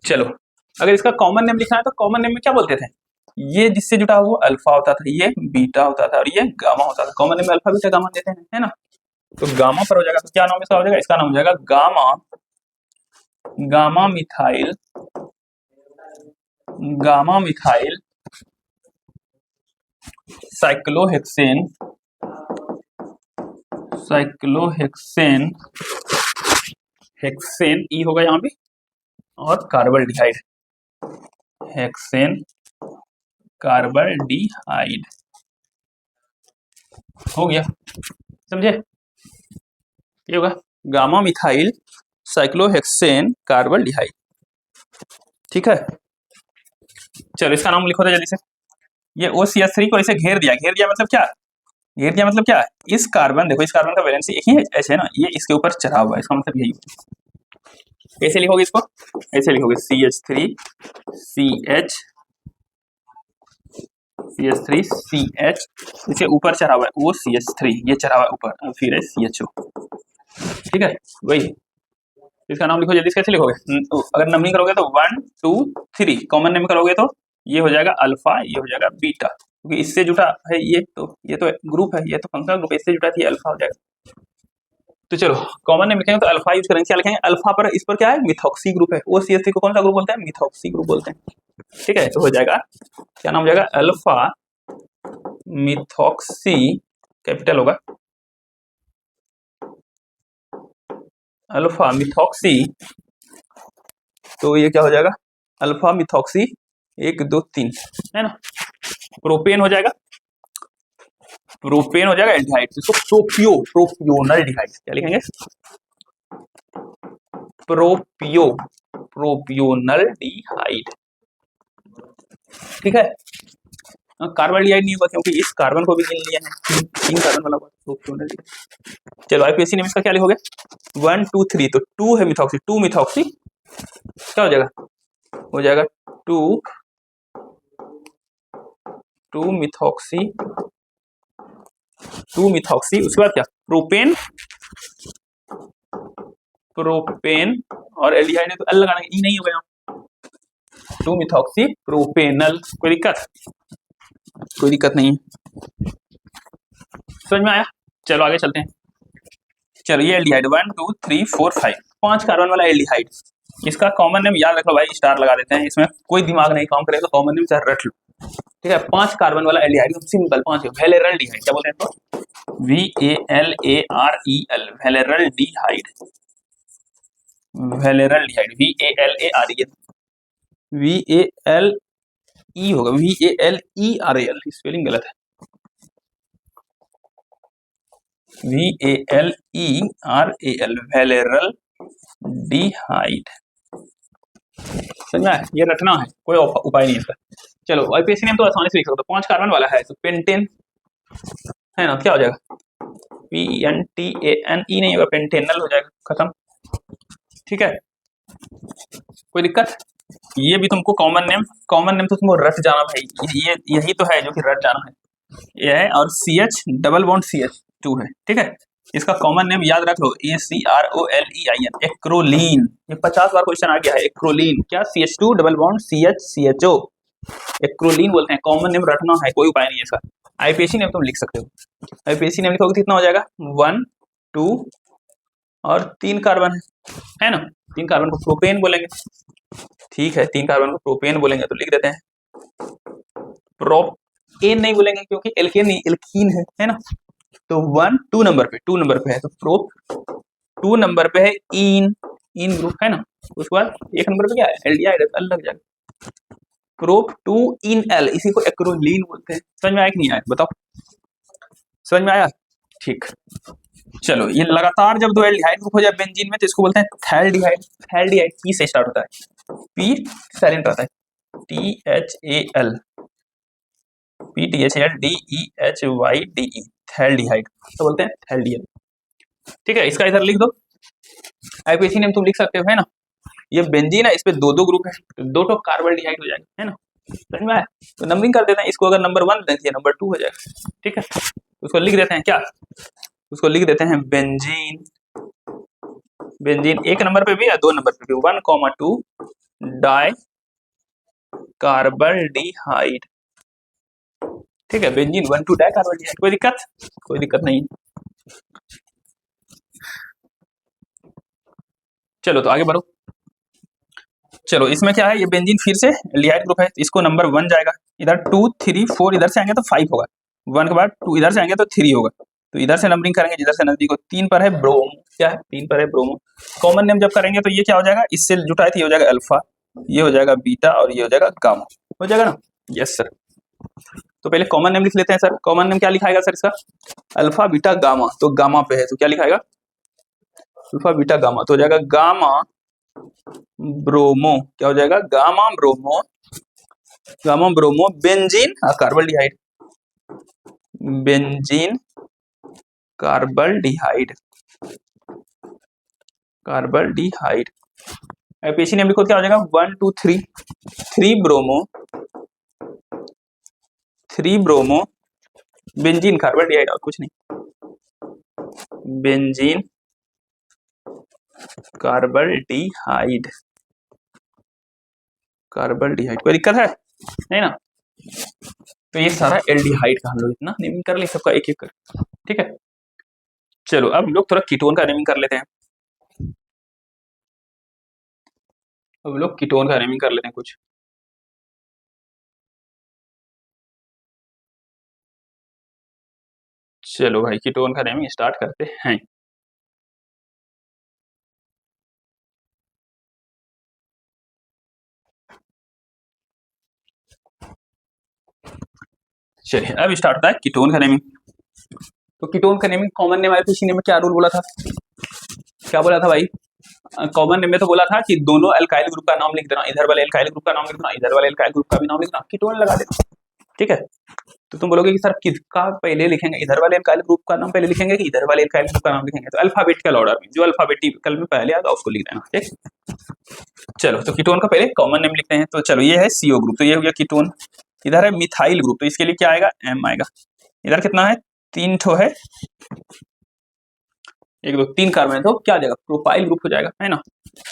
चलो, अगर इसका कॉमन नेम लिखना है तो कॉमन नेम में क्या बोलते थे? ये जिससे जुटा हुआ अल्फा होता था, ये बीटा होता था और ये गामा होता था। कॉमन नेम में अल्फा बीटा गामा देते हैं, है ना? तो गामा पर हो जाएगा, तो क्या नाम इसका हो जाएगा? इसका नाम हो जाएगा gamma, gamma methyl, gamma methyl cyclohexane, cyclohexane, hexane E होगा यहाँ पे, और carbaldehyde, hexane carbaldehyde. हो गया, समझे? ये होगा gamma methyl cyclohexane carbaldehyde. ठीक है, चलो इसका नाम लिखो तो जल्दी से। ये OCH3 को ऐसे घेर दिया, घेर दिया मतलब क्या? घेर दिया मतलब क्या? इस कार्बन, देखो इस कार्बन का वैलेंसी एक ही है, ऐसे है ना, ये इसके ऊपर चढ़ा हुआ है, इसका मतलब यही। कैसे लिखोगे इसको? ऐसे लिखोगे CH3 CH, CH3 CH, इसके ऊपर चढ़ा हुआ है वो CH3, ये चढ़ा हुआ है ऊपर, और फिर है CHO। ठीक है, वही। इसका नाम लिखो जल्दी। कैसे लिखोगे? अगर नंबरिंग करोगे तो 1 2 3, कॉमन नेम करोगे तो ये हो जाएगा अल्फा, ये हो जाएगा बीटा, क्योंकि इससे जुटा है ये तो ग्रुप है, ये तो फंक्शनल ग्रुप, इससे जुटा थी, अल्फा हो जाएगा। तो चलो कॉमन नेम लिखेंगे तो अल्फा यूज करेंगे। क्या लिखेंगे? अल्फा पर इस पर क्या है? मिथॉक्सी ग्रुप है। OCH3 को कौन सा ग्रुप बोलते हैं? मिथॉक्सी ग्रुप बोलते हैं। ठीक है, तो हो जाएगा, क्या नाम हो जाएगा? अल्फा मिथॉक्सी, कैपिटल होगा, अल्फा मिथॉक्सी, तो ये क्या हो जाएगा, अल्फा मिथॉक्सी 1 2 3, है ना। प्रोपेन हो जाएगा, प्रोपेन हो जाएगा एल्डिहाइड, इसको प्रोपियोनल डिहाइड क्या लिखेंगे, प्रोपियोनल डिहाइड। ठीक है, कार्बन डिहाइड नहीं होगा क्योंकि इस कार्बन को भी गिन लिया है, 3 कार्बन वाला प्रोपियोनल डिहाइड। चलो आईपीएससी ने इसका क्या लिखोगे, 1 2 3, तो 2 है मिथॉक्सी, 2 मिथॉक्सी क्या हो जाएगा, हो जाएगा 2 मिथॉक्सी, 2 मिथॉक्सी, उसके बाद क्या, प्रोपेन, प्रोपेन और एल्डिहाइड है तो एल लगाना, ई नहीं होगा यहाँ, 2 मिथॉक्सी प्रोपेनल। कोई दिक्कत नहीं है, समझ में आया। चलो आगे चलते हैं। चलो ये एल्डिहाइड 1 2 3 4 5, 5 कार्बन वाला एल्डिहाइड, इसका कॉमन नेम याद रखो भाई, स्टार लगा देते हैं, इसमें कोई दिमाग नहीं काम करेगा तो कॉमन नेम चाहे रट लो। ठीक है, 5 कार्बन वाला एल्डिहाइड, सिंपल 5 है, वेलेरल डिहाइड, क्या बोलते हैं इसको, VALAREL, वेलेरल डिहाइड, वेलेरल डिहाइड, VALAREL, VALE होगा, VALERAL, स्पेलिंग गलत है, VALERAL, वेलेरल डिहाइड। समझ में आया, ये रटना है, कोई उपाय नहीं है इसका। चलो आईपीएससी नेम तो आसानी से लिख सकते हो, 5 कार्बन वाला है तो पेंटेन है ना, क्या हो जाएगा, PNTANE नहीं होगा, पेंटेनल हो जाएगा, खत्म। ठीक है, कोई दिक्कत, ये भी तुमको कॉमन नेम, कॉमन नेम तो तुमको रट जाना भाई, ये यही तो है जो कि रट जाना है, ये है, और CH डबल बॉन्ड CH2 है। ठीक है, इसका कॉमन नेम याद रख लो, ACROLEIN, एक्रोलीन, ये 50 बार क्वेश्चन आ गया है, एक्रोलीन क्या, CH2 double bond CHCHO, acrolein बोलते हैं, कॉमन नेम रखना है, कोई उपाय नहीं है इसका। आईपीएससी नेम तुम लिख सकते हो, आईपीएससी नेम लिखोगे कितना हो जाएगा, 1 2 और 3 कार्बन है ना, 3 कार्बन को प्रोपेन बोलेंगे। ठीक है, 3 कार्बन को प्रोपेन बोलेंगे तो लिख देते हैं, प्रोपेन नहीं बोलेंगे क्योंकि एल्केन नहीं, एल्कीन है ना, तो 1 2 नंबर पे, 2 नंबर पे है तो प्रोप, 2 नंबर पे है इन, इन ग्रुप है ना, उसके बाद 1 नंबर पे क्या है, एल्डिहाइड, अलग लग जाएगा, प्रोप 2 इन एल, इसी को एक्रोलीन बोलते हैं। समझ में आया कि नहीं आया बताओ, समझ में आया, ठीक। चलो ये लगातार जब 2 एल्डिहाइड ग्रुप हो जाए बेंजीन में तो इसको बोलते हैं थैल्डिहाइड, थैल्डिहाइड पी से स्टार्ट होता है, पी साइलेंट रहता है, THAL, PTHALDEHYDE, थैल्डिहाइड तो बोलते हैं थैल्डिहाइड। ठीक है, इसका इधर लिख दो, आईपीएससी नेम तुम लिख सकते हो, है ना, ये बेंजीन है, इस पे 2 2 ग्रुप है तो 2 तो कार्बन डिहाइड हो जाएगा, है ना, समझ में आया। तो नंबरिंग कर देते हैं, इसको अगर नंबर 1 देते हैं नंबर 2 हो जाएगा। ठीक है, उसको लिख देते हैं क्या, उसको लिख देते हैं बेंजीन, बेंजीन 1 नंबर पे भी या 2 नंबर पे भी, 1,2 डाई कार्बल्डिहाइड। ठीक है, बेंजीन 1 2 डाई कार्बल्डिहाइड, कोई दिक्कत, कोई दिक्कत नहीं। चलो तो आगे बढ़ो। चलो इसमें क्या है, ये बेंजीन फिर से एल्डिहाइड ग्रुप है, इसको नंबर 1 जाएगा, इधर 2 3 4 इधर से आएंगे तो 5 होगा, 1 के बाद 2 इधर से आएंगे तो 3 होगा, तो इधर से नंबरिंग करेंगे जिधर से नजदीक हो। 3 पर है ब्रोमो, क्या है, 3 पर है ब्रोमो, कॉमन नेम जब करेंगे तो ये क्या हो जाएगा, इससे जुटा है तो ये हो जाएगा अल्फा, ये हो जाएगा बीटा और ये हो जाएगा गामा, हो जाएगा ना, यस सर। तो पहले कॉमन नेम लिख लेते हैं सर, कॉमन नेम क्या लिखाएगा सर इसका, अल्फा बीटा गामा, तो गामा पे है तो क्या लिखाएगा, अल्फा बीटा गामा, तो हो जाएगा गामा ब्रोमो, क्या हो जाएगा, gamma bromo, gamma bromo benzene carbaldehyde, benzene carbaldehyde, carbaldehyde. IUPAC name लिखो क्या हो जाएगा, 1 2 3 3 ब्रोमो, 3 ब्रोमो बेंजीन कार्बल्डिहाइड, और कुछ नहीं, बेंजीन कार्बल्डिहाइड, कार्बल्डिहाइड, कोई दिक्कत है नहीं ना। तो ये सारा एल्डिहाइड का हम लोग इतना नेमिंग कर ले, सबका एक एक कर। ठीक है, चलो अब हम लोग थोड़ा कीटोन का नेमिंग कर लेते हैं, अब लोग कीटोन का नेमिंग कर लेते हैं कुछ। चलो भाई कीटोन का नेमिंग स्टार्ट करते हैं। चलिए अब स्टार्ट होता है कीटोन का नेमिंग। तो कीटोन का naming common name IPC name में क्या रूल बोला था, क्या बोला था भाई? कॉमन नेम में तो बोला था कि दोनों अल्काइल ग्रुप का नाम लिख देना, इधर वाले अल्काइल ग्रुप का नाम लिख देना, इधर वाले अल्काइल ग्रुप का भी नाम लिखना, कीटोन लगा देना। ठीक है, तो तुम बोलोगे कि सर किसका पहले लिखेंगे, इधर वाले अल्काइल ग्रुप का नाम पहले लिखेंगे कि इधर वाले अल्काइल ग्रुप का नाम लिखेंगे? तो अल्फाबेटिकल ऑर्डर में, जो अल्फाबेटिकल में पहले आता उसको लिख देना। ठीक, चलो तो कीटोन का पहले कॉमन नेम लिखते हैं। तो चलो ये है सीओ ग्रुप, तो ये हो गया कीटोन। इधर है मिथाइल ग्रुप, तो इसके लिए क्या आएगा? एम आएगा। इधर कितना है? 3 ठो है, 1 2 3 कार्बन है, तो क्या आ जाएगा? प्रोपाइल ग्रुप हो जाएगा, है ना।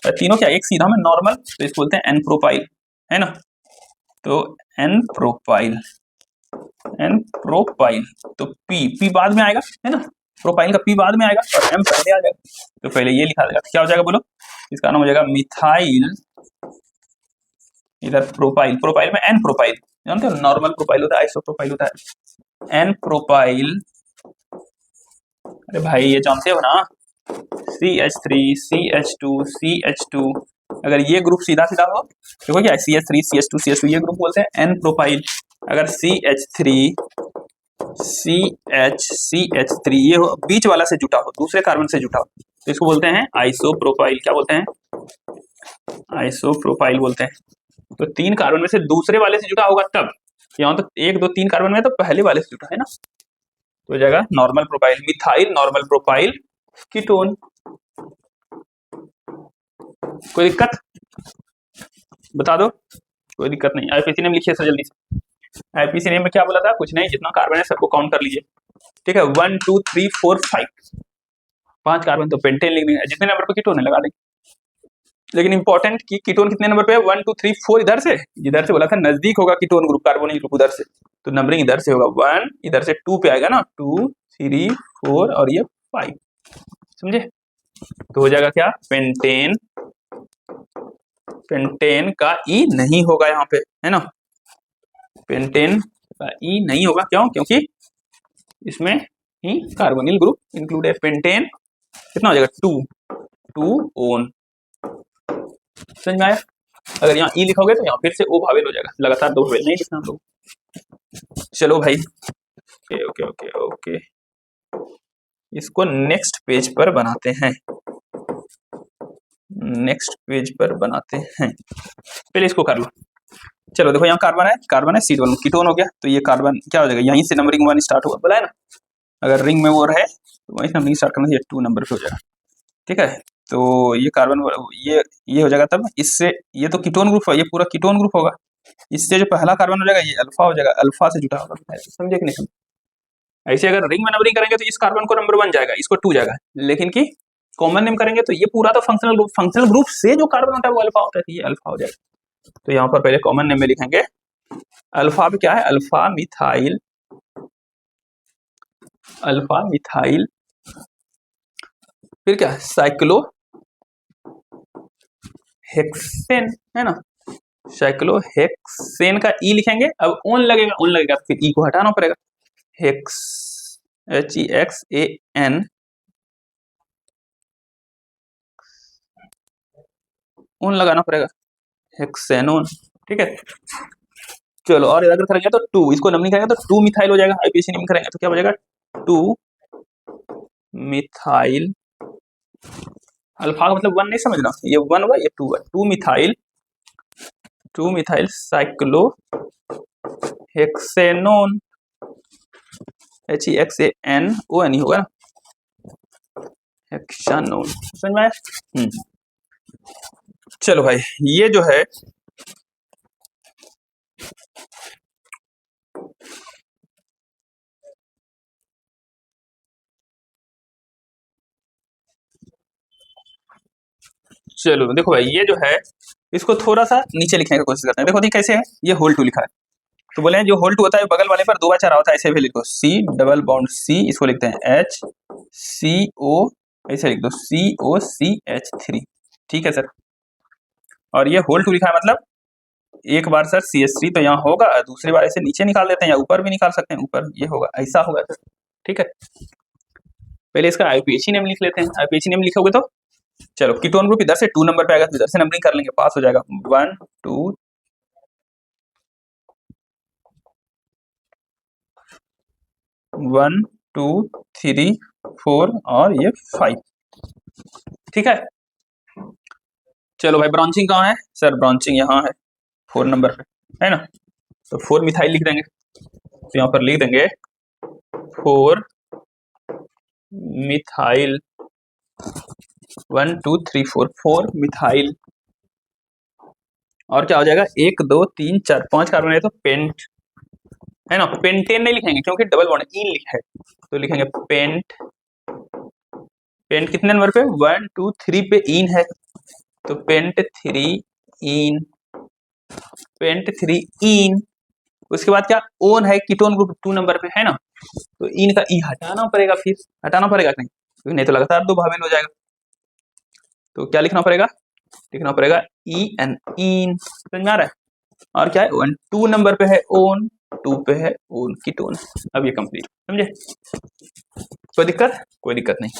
तीनों क्या एक सीधा में नॉर्मल, तो इसको बोलते हैं एन प्रोपाइल, है ना। तो एन प्रोपाइल, एन प्रोपाइल, तो पी बाद में आएगा, है ना। प्रोपाइल का पी बाद में आएगा और एम पहले आ जाएगा, तो पहले ये लिखा जाएगा। क्या हो जाएगा बोलो? इसका नाम हो जाएगा मिथाइल, इधर प्रोपाइल, प्रोपाइल में एन प्रोपाइल, जानते हो नॉर्मल प्रोपाइल होता है, आइसो प्रोपाइल होता है, एन प्रोपाइल। अरे भाई ये जानते हो ना, CH3 CH2 CH2, अगर ये ग्रुप सीधा सीधा हो देखो क्या है, CH3 CH2 CH2, ये ग्रुप बोलते हैं एन प्रोपाइल। अगर CH3 CH3 ये हो, बीच वाला से जुटा हो, दूसरे कार्बन से जुटा हो, तो इसको बोलते हैं आइसोप्रोपाइल। क्या बोलते हैं? आइसोप्रोपाइल बोलते हैं। तो 3 कार्बन में से दूसरे वाले से जुटा होगा तब, यहाँ तो 1 2 3 कार्बन में तो पहले वाले से जुटा है ना, तो हो जाएगा normal propyl, methyl normal propyl ketone. कोई दिक्कत बता दो? कोई दिक्कत नहीं। आईपीसी नेम लिखिए सर जल्दी से। आईपीसी नेम में क्या बोला था? कुछ नहीं, जितना कार्बन है सबको काउंट कर लीजिए। ठीक है, 1 2 3 4 5, 5 कार्बन तो पेंटेन लिखने हैं, जितने नंबर पर कीटोन है लगा देंगे। लेकिन इंपॉर्टेंट कि कीटोन कितने नंबर पे है? 1 2 3 4, इधर से, जिधर से बोला था नजदीक होगा कीटोन ग्रुप कार्बोनिल ग्रुप, उधर से, तो नंबरिंग इधर से होगा 1, इधर से 2 पे आएगा ना, 2 3 4 और ये 5, समझे। तो हो जाएगा क्या? पेंटेन। पेंटेन का ई नहीं होगा यहाँ पे, है ना। पेंटेन का ई नहीं होगा, क्यों? क्योंकि इसमें ही कार्बोनिल ग्रुप इंक्लूड है। पेंटेन कितना हो जाएगा? 2 ओन, समझ में आया? अगर यहाँ ई लिखोगे तो यहाँ फिर से ओ भावेल हो जाएगा, लगातार 2 भावेल नहीं लिखना हम लोग। चलो भाई, ओके ओके ओके ओके, इसको नेक्स्ट पेज पर बनाते हैं, नेक्स्ट पेज पर बनाते हैं। पहले इसको कर लो। चलो देखो यहाँ कार्बन है, कार्बन है, C12 कीटोन हो गया, तो ये कार्बन क्या हो जाएगा? यहीं से नंबरिंग 1 स्टार्ट होगा, बोला है ना। अगर रिंग में वो रहे तो वहीं से नंबरिंग स्टार्ट करना, ये 2 नंबर पे हो जाएगा। ठीक है, तो ये कार्बन ये हो जाएगा, तब इससे ये तो कीटोन ग्रुप है, ये पूरा कीटोन ग्रुप होगा। इससे जो पहला कार्बन हो जाएगा ये अल्फा हो जाएगा, अल्फा से जुटा होगा, समझे कि नहीं? ऐसे अगर रिंग में नंबरिंग करेंगे तो इस कार्बन को नंबर 1 जाएगा, इसको 2 जाएगा, लेकिन कि कॉमन नेम करेंगे तो ये पूरा तो फंक्शनल ग्रुप से जो कार्बन होता है वो अल्फा होता है, ये अल्फा हो जाएगा। तो यहाँ पर पहले कॉमन नेम में लिखेंगे अल्फा पे क्या है? अल्फा मिथाइल, अल्फा मिथाइल, फिर क्या है? साइक्लो हेक्सेन, है ना। साइक्लो हेक्सेन का ई लिखेंगे, अब ओन लगेगा, ओन लगेगा तो फिर ई को हटाना पड़ेगा, हेक्स HEXAN, ओन लगाना पड़ेगा, हेक्सेनोन। ठीक है, चलो और अगर करेंगे तो 2, इसको नंबरिंग करेंगे तो 2 मिथाइल हो जाएगा। आईपीसी नंबरिंग करेंगे तो क्या हो जाएगा? 2 मिथाइल, अल्फा का मतलब 1 नहीं समझना, ये 1 हुआ, ये 2 हुआ, 2 मिथाइल साइक्लो हेक्सेनोन, HEXANON ही होगा ना, हेक्सानोन, समझ में आया? चलो भाई, ये जो है चलो देखो भाई, ये जो है इसको थोड़ा सा नीचे लिखने की कोशिश करते हैं। देखो कैसे है, ये होल 2 लिखा है, तो बोले जो होल 2 होता है बगल वाले पर 2 बार चढ़ा होता है, ऐसे भी लिखो, C डबल बॉन्ड C, इसको लिखते हैं HCO, ऐसे लिख दो COCH3। ठीक है सर, और ये होल 2 लिखा है, मतलब एक बार सर CH3 तो यहाँ होगा, दूसरी बार ऐसे नीचे निकाल देते हैं या ऊपर भी निकाल सकते हैं, ऊपर ये होगा, ऐसा होगा सर। ठीक है, पहले इसका आईपीएसी नेम लिख लेते हैं। आईपीएसी नेम लिखोगे तो चलो कीटोन ग्रुप इधर से 2 नंबर पे आएगा, तो इधर से नंबरिंग कर लेंगे, पास हो जाएगा 1 2 1 2 3 4 और ये 5। ठीक है, चलो भाई ब्रांचिंग कहाँ है सर? ब्रांचिंग यहाँ है 4 नंबर पे, है ना? तो 4 मिथाइल लिख देंगे, तो यहाँ पर लिख देंगे 4 मिथाइल 1 2 3 4 मिथाइल। और क्या हो जाएगा? 1 2 3 4 5 कार्बन है तो पेंट, है ना? पेंटेन नहीं लिखेंगे क्योंकि डबल बॉन्ड इन लिखा है, तो लिखेंगे पेंट। पेंट कितने नंबर पे? 1 2 3 पे इन है, तो पेंट 3 इन, पेंट 3 इन। उसके बाद क्या? ओन है, कीटोन ग्रुप 2 नंबर पे, है ना? तो इन का ई हटाना पड़ेगा, फिर हटाना पड़ेगा नहीं, क्योंकि नहीं तो लगातार 2 भावेल हो जाएगा। तो क्या लिखना पड़ेगा? लिखना पड़ेगा ई एन, इन। समझ में आ रहा है? और क्या है? 1 2 नंबर पे है ओन, 2 पे है ओन कीटोन। अब ये कंप्लीट, समझे? कोई दिक्कत? कोई दिक्कत नहीं।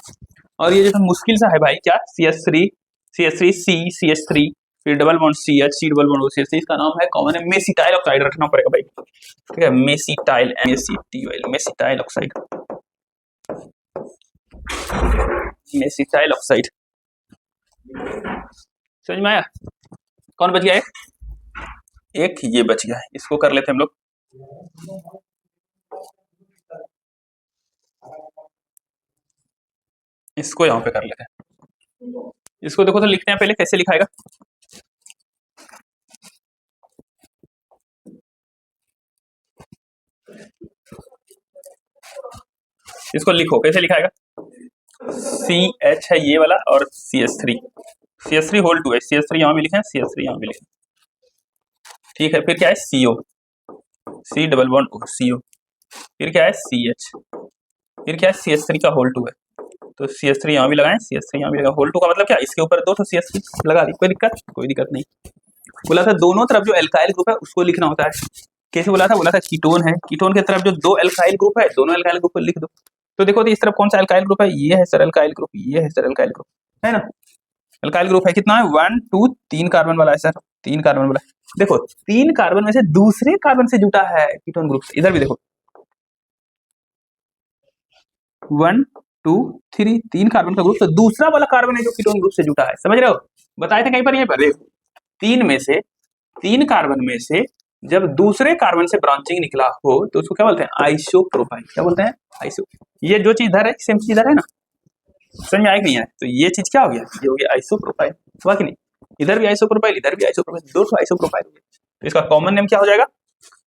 और ये जो मुश्किल सा है भाई, क्या? CH3 CH3 C CH3 फिर double bond CH C double bond OCH, इसका नाम है कॉमन है मेसिटाइल ऑक्साइड, रखना पड़ेगा भाई। ठीक है, mesityl MACTYL, mesityl oxide, mesityl oxide. समझ में आया? कौन बच गया? एक ये बच गया है, इसको कर लेते हम लोग। इसको यहाँ पे कर लेते हैं। इसको देखो तो लिखते हैं, पहले कैसे लिखाएगा? इसको लिखो, कैसे लिखाएगा? CH है ये वाला और CH3 होल 2 है, CH3 यहाँ भी लिखे, CH3 यहाँ भी लिखे। ठीक है, फिर क्या है? CO, C double bond O, CO। फिर क्या है? CH। फिर क्या है? CH3 का होल 2 है, तो CH3 यहाँ भी लगाएं, CH3 यहाँ भी लगा। होल 2 का मतलब क्या? इसके ऊपर 2 तो CH3 लगा दी। कोई दिक्कत? कोई दिक्कत नहीं। बोला था दोनों तरफ जो एल्काइल ग्रुप है उसको लिखना होता है। कैसे बोला था? बोला था कीटोन है, कीटोन की तरफ जो 2 एल्काइल ग्रुप है, दोनों एल्काइल ग्रुप को लिख दो। तो देखो तो इस तरफ कौन सा एल्काइल ग्रुप है? ये है सर एल्काइल ग्रुप, ये है सर एल्काइल ग्रुप, है ना? एल्काइल ग्रुप है कितना है? 1 2 3 कार्बन वाला है सर, 3 कार्बन वाला। देखो 3 कार्बन में से दूसरे कार्बन से जुटा है कीटोन ग्रुप से। इधर भी देखो 1 2 3 3 कार्बन का ग्रुप, तो दूसरा वाला कार्बन है जो कीटोन ग्रुप से जुटा है। समझ रहे हो? बताए थे कहीं पर, यहीं पर देखो 3 कार्बन में से जब दूसरे कार्बन से ब्रांचिंग निकला हो तो उसको क्या बोलते हैं? आइसोप्रोपाइल। क्या बोलते हैं? आइसो। ये जो चीज इधर है सेम चीज इधर है ना? समझ में आया कि नहीं आया? तो ये चीज क्या हो गया? ये हो गया आइसोप्रोपाइल, हुआ कि नहीं? इधर भी आइसोप्रोपाइल, इधर भी आइसोप्रोपाइल, 2 आइसोप्रोपाइल हो गया। तो इसका कॉमन नेम क्या हो जाएगा?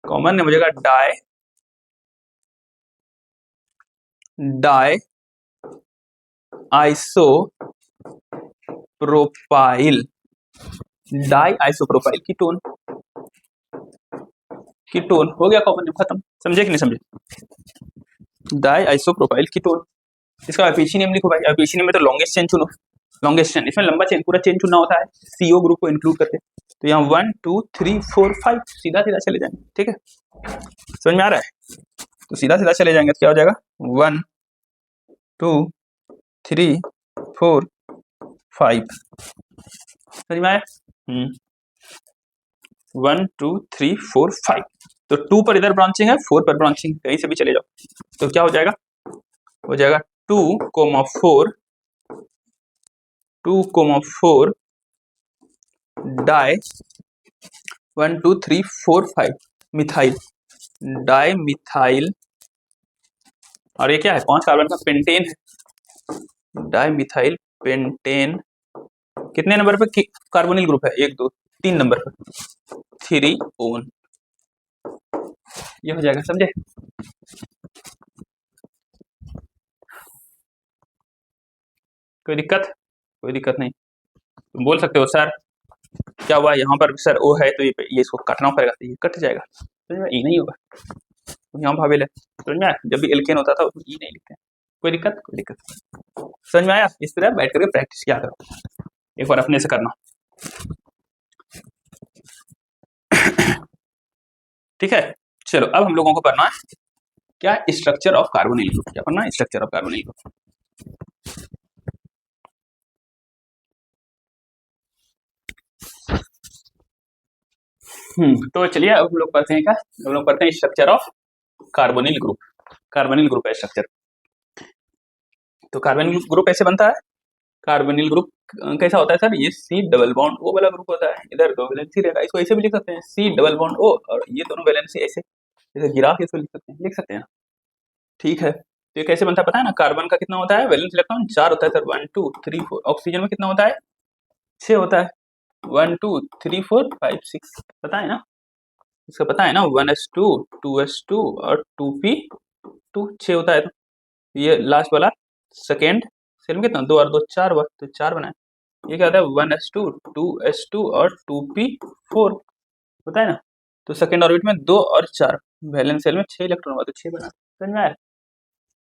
कॉमन नेम हो जाएगा diisopropyl, diisopropyl ketone. Ketone हो गया, कॉमन नेम खत्म। समझे कि नहीं समझे? Diisopropyl ketone. इसका एपीसी नेम लिखो भाई। एपीसी नेम में तो लॉन्गेस्ट चेन चुनो, लॉन्गेस्ट चेन, इसमें लंबा चेन, पूरा चेन चुनना होता है CO ग्रुप को इंक्लूड करके। तो यहाँ 1 2 3 4 5 सीधा सीधा चले जाएंगे। ठीक है, समझ में आ रहा है? तो सीधा सीधा चले जाएंगे तो क्या हो जाएगा? 1 2 3 4 5। समझ में आया? 1 2 3 4 5। तो 2 पर इधर ब्रांचिंग है, 4 पर ब्रांचिंग, कहीं से भी चले जाओ। तो क्या हो जाएगा? हो जाएगा 2 4 डाई 1 2 3 4 5 मिथाइल, डाई मिथाइल। और ये क्या है? 5 कार्बन का पेंटेन है, डाई मिथाइल पेंटेन। कितने नंबर पे कार्बोनिल ग्रुप है? 1 2 3 नंबर पर, 3 ओन। ये हो जाएगा, समझे? कोई दिक्कत? कोई दिक्कत नहीं। तुम बोल सकते हो सर क्या हुआ यहाँ पर? सर ओ है तो ये इसको काटना पड़ेगा, तो ये कट जाएगा। समझ में? ई नहीं होगा, तो यहाँ भावेल है। समझ में आया? जब भी एल्केन होता था उसमें ई नहीं लिखते हैं। कोई दिक्कत? कोई दिक्कत। समझ में आया? इस तरह बैठ करके प्रैक्टिस किया करो, एक बार अपने से करना। ठीक है, चलो अब हम लोगों को पढ़ना है क्या? Structure of carbonyl group. क्या पढ़ना है? Structure of carbonyl group. तो चलिए अब हम लोग पढ़ते हैं क्या? हम लोग पढ़ते हैं structure of carbonyl group. Carbonyl group है स्ट्रक्चर। तो कार्बोनिल ग्रुप ऐसे बनता है। कार्बोनिल ग्रुप कैसा होता है सर? ये C डबल बॉन्ड O वाला ग्रुप होता है। इधर दो वैलेंसी रहेगा, इसको ऐसे भी लिख सकते हैं C डबल बॉन्ड O, और ये दोनों वैलेंसी ऐसे जैसे गिरा के इसको लिख सकते हैं, लिख सकते हैं। ठीक है, तो ये कैसे बनता है पता है ना? कार्बन का कितना होता है वैलेंस इलेक्ट्रॉन? 4 होता है सर, 1 2 3 4। ऑक्सीजन में कितना होता है? 6 होता है, 1 2 3 4 5 6। पता है ना? इसका पता है ना? 1s2 2s2 और 2p2 6 होता है। तो ये लास्ट वाला सेकेंड सेल में कितना? 2 और 2 4 हुआ, तो 4 बनाए। ये क्या होता है? 1s2 2s2 और 2p4 होता है ना? तो सेकेंड ऑर्बिट में 2 और 4, वैलेंस शेल में 6 इलेक्ट्रॉन हुआ, तो 6 बना। समझ में आया?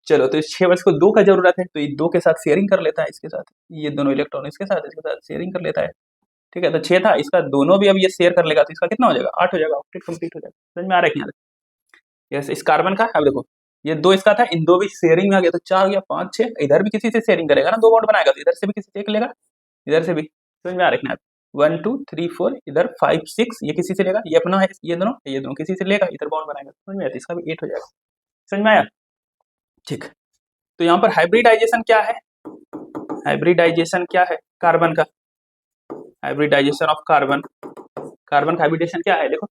चलो, तो इस 6 में इसको 2 का जरूरत है, तो ये 2 के साथ शेयरिंग कर लेता है, इसके साथ ये दोनों इलेक्ट्रॉन इसके साथ शेयरिंग कर लेता है। ठीक है, तो 6 था, इसका दोनों भी अब ये शेयर कर लेगा, तो इसका कितना हो जाएगा? 8 हो जाएगा, ऑक्टेट कंप्लीट हो जाएगा। समझ में आ रहा है क्या? यस, इस कार्बन का अब देखो, ये 2 इसका था, इन 2 भी शेयरिंग में आ गया, तो 4 हो गया, 5 6। इधर भी किसी से शेयरिंग करेगा ना, 2 बॉन्ड बनाएगा, तो इधर से भी किसी से एक लेगा, इधर से भी। समझ में आ रहा है? 1 2 3 4, इधर 5 6, ये किसी से लेगा, ये अपना है, ये दोनों किसी से लेगा, इधर बॉन्ड बनाएगा। समझ में आया? इसका भी 8 हो जाएगा। समझ में आया? ठीक। तो यहाँ पर हाइब्रिडाइजेशन क्या है? हाइब्रिडाइजेशन क्या है कार्बन का? हाइब्रिडाइजेशन ऑफ कार्बन, कार्बन का हाइब्रिडेशन क्या है? देखो,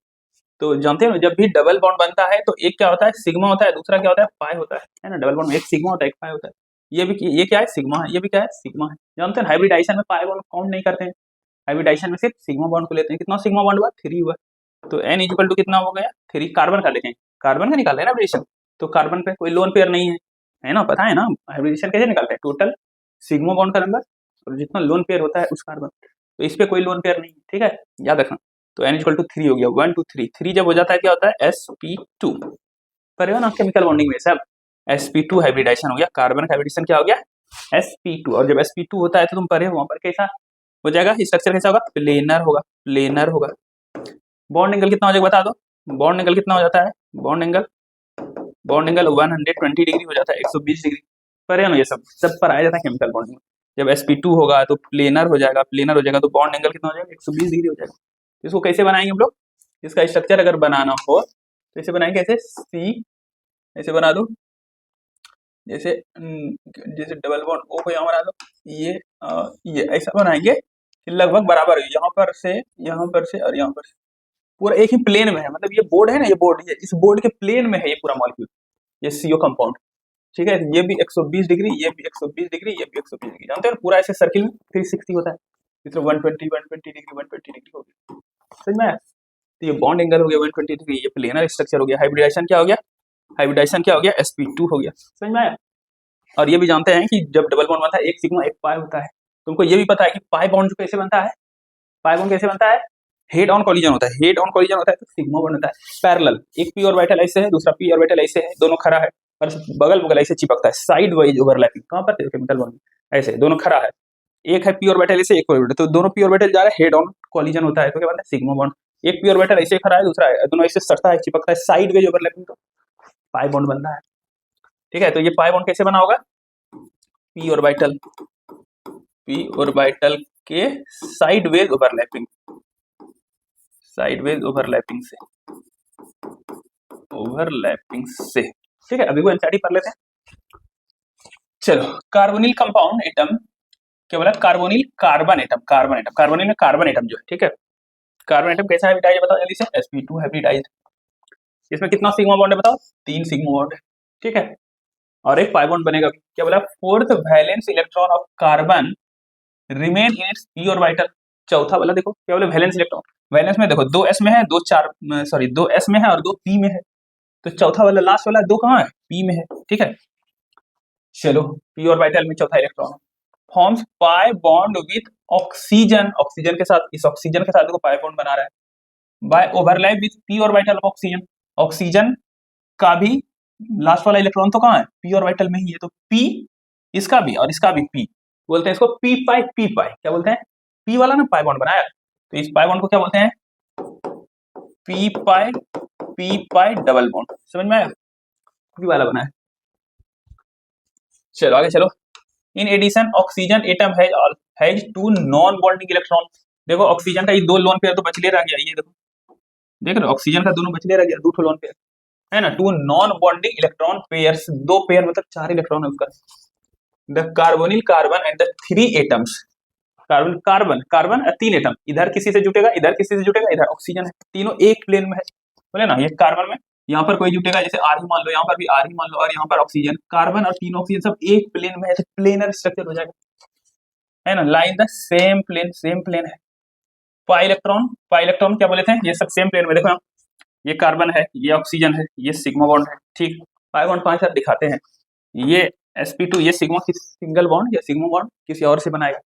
तो जानते हो जब भी डबल बॉन्ड बनता है तो एक क्या होता है? सिग्मा होता है, दूसरा क्या होता है? पाई होता है ना? डबल बॉन्ड में एक सिग्मा होता है, एक पाई होता है। ये क्या है? सिग्मा है, ये भी क्या है? सिग्मा है। जानते हैं हाइब्रिडाइजेशन में पाई बॉन्ड काउंट नहीं करते हैं, हाइब्रिडाइजेशन में सिर्फ सिग्मा बॉन्ड को लेते हैं। कितना सिग्मा बॉन्ड हुआ? 3 हुआ। तो n इक्वल टू कितना हो गया? 3। कार्बन का देखें, कार्बन का निकाल रहे हैं ना हाइब्रिडेशन, तो कार्बन पे कोई लोन पेयर नहीं है ना? पता है ना हाइब्रिडेशन कैसे निकालते हैं? टोटल सिग्मा बॉन्ड का नंबर और जितना लोन पेयर होता है उस कार्बन, तो इस पे कोई लोन पेयर नहीं है। ठीक है, याद रखना। तो n इक्वल टू 3 हो गया, 1 2 3। 3 जब हो जाता है क्या होता है? sp2। पर ना केमिकल बॉन्डिंग में सब sp2 हाइब्रिडाइजेशन हो गया, कार्बन का हाइब्रिडेशन क्या हो गया? sp2। और जब sp2 होता है तो तुम पढ़े हो वहां पर कैसा हो जाएगा? स्ट्रक्चर कैसा होगा? प्लेनर होगा, प्लेनर होगा। बॉन्ड एंगल कितना हो जाएगा बता दो? बॉन्ड एंगल कितना हो जाता है? बॉन्ड एंगल 120 डिग्री हो जाता है, 120 डिग्री। पर है ना, ये सब पर आ जाता है केमिकल बॉन्डिंग। जब sp2 होगा तो प्लेनर हो जाएगा, प्लेनर हो जाएगा तो बॉन्ड एंगल कितना हो जाएगा? 120 डिग्री हो जाएगा। इसको कैसे बनाएंगे हम लोग? इसका स्ट्रक्चर अगर बनाना हो तो इसे बनाएंगे ऐसे, सी ऐसे बना दो, जैसे जैसे डबल बॉन्ड O को यहाँ बना दो, ये ऐसा बनाएंगे कि लगभग बराबर है, यहाँ पर से और यहाँ पर से पूरा एक ही प्लेन में है। मतलब ये बोर्ड है ना, ये बोर्ड, ये इस बोर्ड के प्लेन में है ये पूरा मॉलिक्यूल, ये CO कंपाउंड। ठीक है, ये भी 120 डिग्री, ये भी 120 डिग्री, ये भी 120 डिग्री। जानते हो पूरा ऐसे सर्किल में 360 होता है, इस तरह 120 डिग्री 120 डिग्री हो गया। समझ में आया? तो ये बॉन्ड एंगल हो गया 120 डिग्री, ये प्लेनर स्ट्रक्चर हो गया। हाइब्रिडाइजेशन क्या हो गया? हाइब्रिडाइजेशन क्या हो गया? sp2 हो गया। समझ में आया? और ये भी जानते हैं कि जब डबल बॉन्ड बनता है एक सिग्मा एक पाई होता है। तुमको ये भी पता है कि पाई बॉन्ड कैसे बनता है? पाई बॉन्ड कैसे बनता है? हेड ऑन कॉलिजन होता है, हेड ऑन कॉलिजन होता है तो सिग्मा बॉन्ड होता है। पैरेलल, एक p ऑर्बिटल ऐसे है, दूसरा p ऑर्बिटल ऐसे है, दोनों खड़ा है और बगल बगल ऐसे चिपकता है, साइड वाइज ओवरलैपिंग। कहां पर केमिकल बॉन्ड ऐसे दोनों खड़ा है, एक है p ऑर्बिटल ऐसे, एक ऑर्बिटल, तो दोनों p ऑर्बिटल जा रहे हैं, हेड ऑन कॉलिजन होता है, तो क्या बनता है? Sigma bond. एक p ऑर्बिटल ऐसे खड़ा है, दूसरा है, दोनों ऐसे सटता है, चिपकता है, साइड वाइज ओवरलैपिंग, तो पाई बॉन्ड बनता है। ठीक है, तो ये पाई बॉन्ड कैसे बना होगा? p ऑर्बिटल के साइडवेज ओवरलैपिंग, से। ठीक है, अभी वो एनसीईआरटी पढ़ लेते हैं। चलो, कार्बोनिल कंपाउंड एटम क्या बोला? कार्बोनिल कार्बन एटम, कार्बोनिल में कार्बन एटम जो है। ठीक है, कार्बन एटम कैसा हाइब्रिडाइज है बताओ जल्दी से? sp2 hybridise. इसमें कितना सिग्मा बॉन्ड है बताओ? 3 सिग्मा बॉन्ड है। ठीक है, और एक पाई बॉन्ड बनेगा। क्या बोला? Fourth valence electron of carbon remain in its p orbital. चौथा वाला देखो क्या बोले? वैलेंस इलेक्ट्रॉन, वैलेंस में देखो 2s में है, 2s में है और 2 p में है, तो चौथा वाला लास्ट वाला 2 कहाँ है? p में है। ठीक है, चलो, p ऑर्बिटल में चौथा electron forms pi bond with oxygen, oxygen के साथ, इस ऑक्सीजन के साथ देखो पाई बॉन्ड बना रहा है by overlap with p orbital of oxygen. Oxygen का भी लास्ट वाला इलेक्ट्रॉन तो कहाँ है? p ऑर्बिटल में ही है, तो p इसका भी और इसका भी p, बोलते हैं इसको p पाई। क्या बोलते हैं? p वाला ना पाई बॉन्ड बनाया, तो इस पाई बॉन्ड को क्या बोलते हैं? p पाई डबल बॉन्ड। समझ में आया? p वाला बना है। चलो आगे चलो। In addition oxygen atom has 2 non bonding electron. देखो ऑक्सीजन का ये 2 लोन पेयर तो बचले रह गया, ये देखो, देख रहे हो ऑक्सीजन का दोनों बचले रह गया, 2 लोन पेयर। है ना, two non bonding electron pairs, दो पेयर मतलब 4 इलेक्ट्रॉन है उसका। The carbonyl carbon and the 3 atoms, carbon carbon carbon 3 atom, इधर किसी से जुटेगा, इधर किसी से जुटेगा, इधर ऑक्सीजन है, तीनों एक प्लेन में है, बोले ना, ये कार्बन में यहाँ पर कोई जुटेगा, जैसे आर ही मान लो, यहाँ पर भी आर ही मान लो, और यहाँ पर ऑक्सीजन, कार्बन और 3 ऑक्सीजन सब एक प्लेन में है, तो प्लेनर स्ट्रक्चर हो जाएगा, है ना, line the same plane, same plane है। पाई इलेक्ट्रॉन क्या बोले थे, ये सब सेम प्लेन में, देखो ये कार्बन है, ये ऑक्सीजन है, ये सिग्मा बॉन्ड है, ठीक, पाई बॉन्ड 5 साथ दिखाते हैं, ये sp2, ये सिग्मा की सिंगल बॉन्ड या सिग्मा बॉन्ड किसी और से बनाएगा,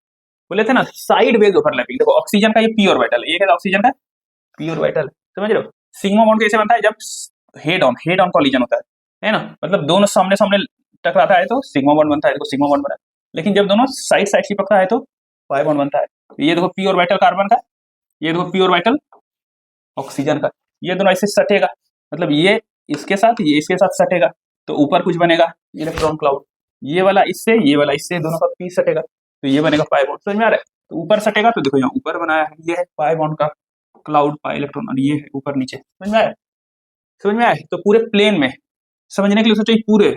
बोले थे ना साइड वेज ओवरलैपिंग, देखो ऑक्सीजन का ये पी ऑर्बिटल है, ये क्या ऑक्सीजन का पी ऑर्बिटल, समझ रहे हो। सिग्मा बॉन्ड कैसे बनता है, जब हेड ऑन कॉलिजन होता है ना, मतलब दोनों सामने सामने टकराता है तो सिग्मा बॉन्ड बनता है, देखो सिग्मा बॉन्ड बना है, लेकिन जब दोनों साइड साइड चिपकता है तो पाई बॉन्ड बनता है। ये देखो पी ऑर्बिटल कार्बन का, ये देखो पी ऑर्बिटल ऑक्सीजन का, ये दोनों ऐसे सटेगा, मतलब ये इसके साथ, ये इसके साथ सटेगा, तो ऊपर कुछ बनेगा इलेक्ट्रॉन क्लाउड, ये वाला इससे, ये वाला इससे, दोनों का पी सटेगा, तो ये बनेगा पाई बॉन्ड, समझ में आ रहा है। तो ऊपर सटेगा तो देखो यहाँ ऊपर बनाया है, ये है पाई बॉन्ड का क्लाउड, पाई इलेक्ट्रॉन, और ये है ऊपर नीचे, समझ में आया, समझ में आया। तो पूरे प्लेन में समझने के लिए सोचो,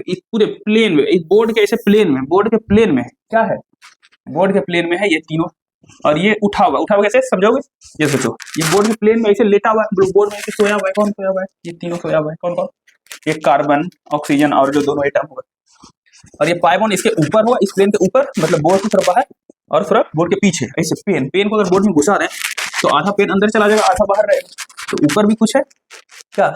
इस पूरे प्लेन में, इस बोर्ड के ऐसे प्लेन में, बोर्ड के प्लेन में क्या है, बोर्ड के प्लेन में है ये तीनों, और ये उठा हुआ कैसे समझोगे, ये सोचो, ये बोर्ड के प्लेन में ऐसे लेटा हुआ है, बोर्ड में ऐसे सोया हुआ है, कौन सोया हुआ है, ये तीनों सोया हुआ है, कौन कौन, ये कार्बन ऑक्सीजन और जो दोनों एटम हुआ, और ये पाई बॉन्ड इसके ऊपर हुआ, इस प्लेन के ऊपर, मतलब बोर्ड की तरफ बाहर और थोड़ा बोर्ड के पीछे, ऐसे पेन को अगर बोर्ड में घुसा रहे हैं तो आधा पेन अंदर चला जाएगा, आधा बाहर रहेगा, तो ऊपर भी कुछ है क्या,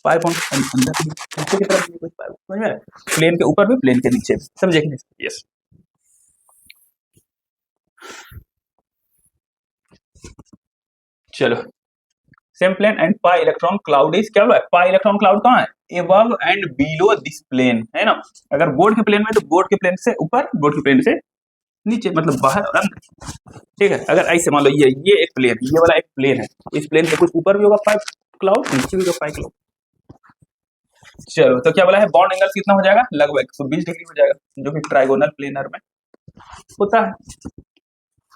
पाई बॉन्ड अंदर भी, नीचे की तरफ भी कुछ पाई बॉन्ड, समझ में आया? प्लेन के ऊपर भी, प्लेन के नीचे भी, समझे कि नहीं, यस। चलो, same plane and pi electron cloud is, क्या बोला, पाई इलेक्ट्रॉन क्लाउड कहाँ है, above and below this plane, है ना, अगर बोर्ड के प्लेन में तो बोर्ड के प्लेन से ऊपर, बोर्ड के प्लेन से नीचे, मतलब बाहर और अंदर, ठीक है। अगर ऐसे मान लो ये एक प्लेन, ये वाला एक प्लेन है, इस प्लेन के कुछ ऊपर भी होगा पाई क्लाउड, नीचे भी होगा पाई क्लाउड। चलो, तो क्या बोला है, बॉन्ड एंगल कितना हो जाएगा, लगभग 120 डिग्री हो जाएगा, जो कि ट्राइगोनल प्लेनर में होता है।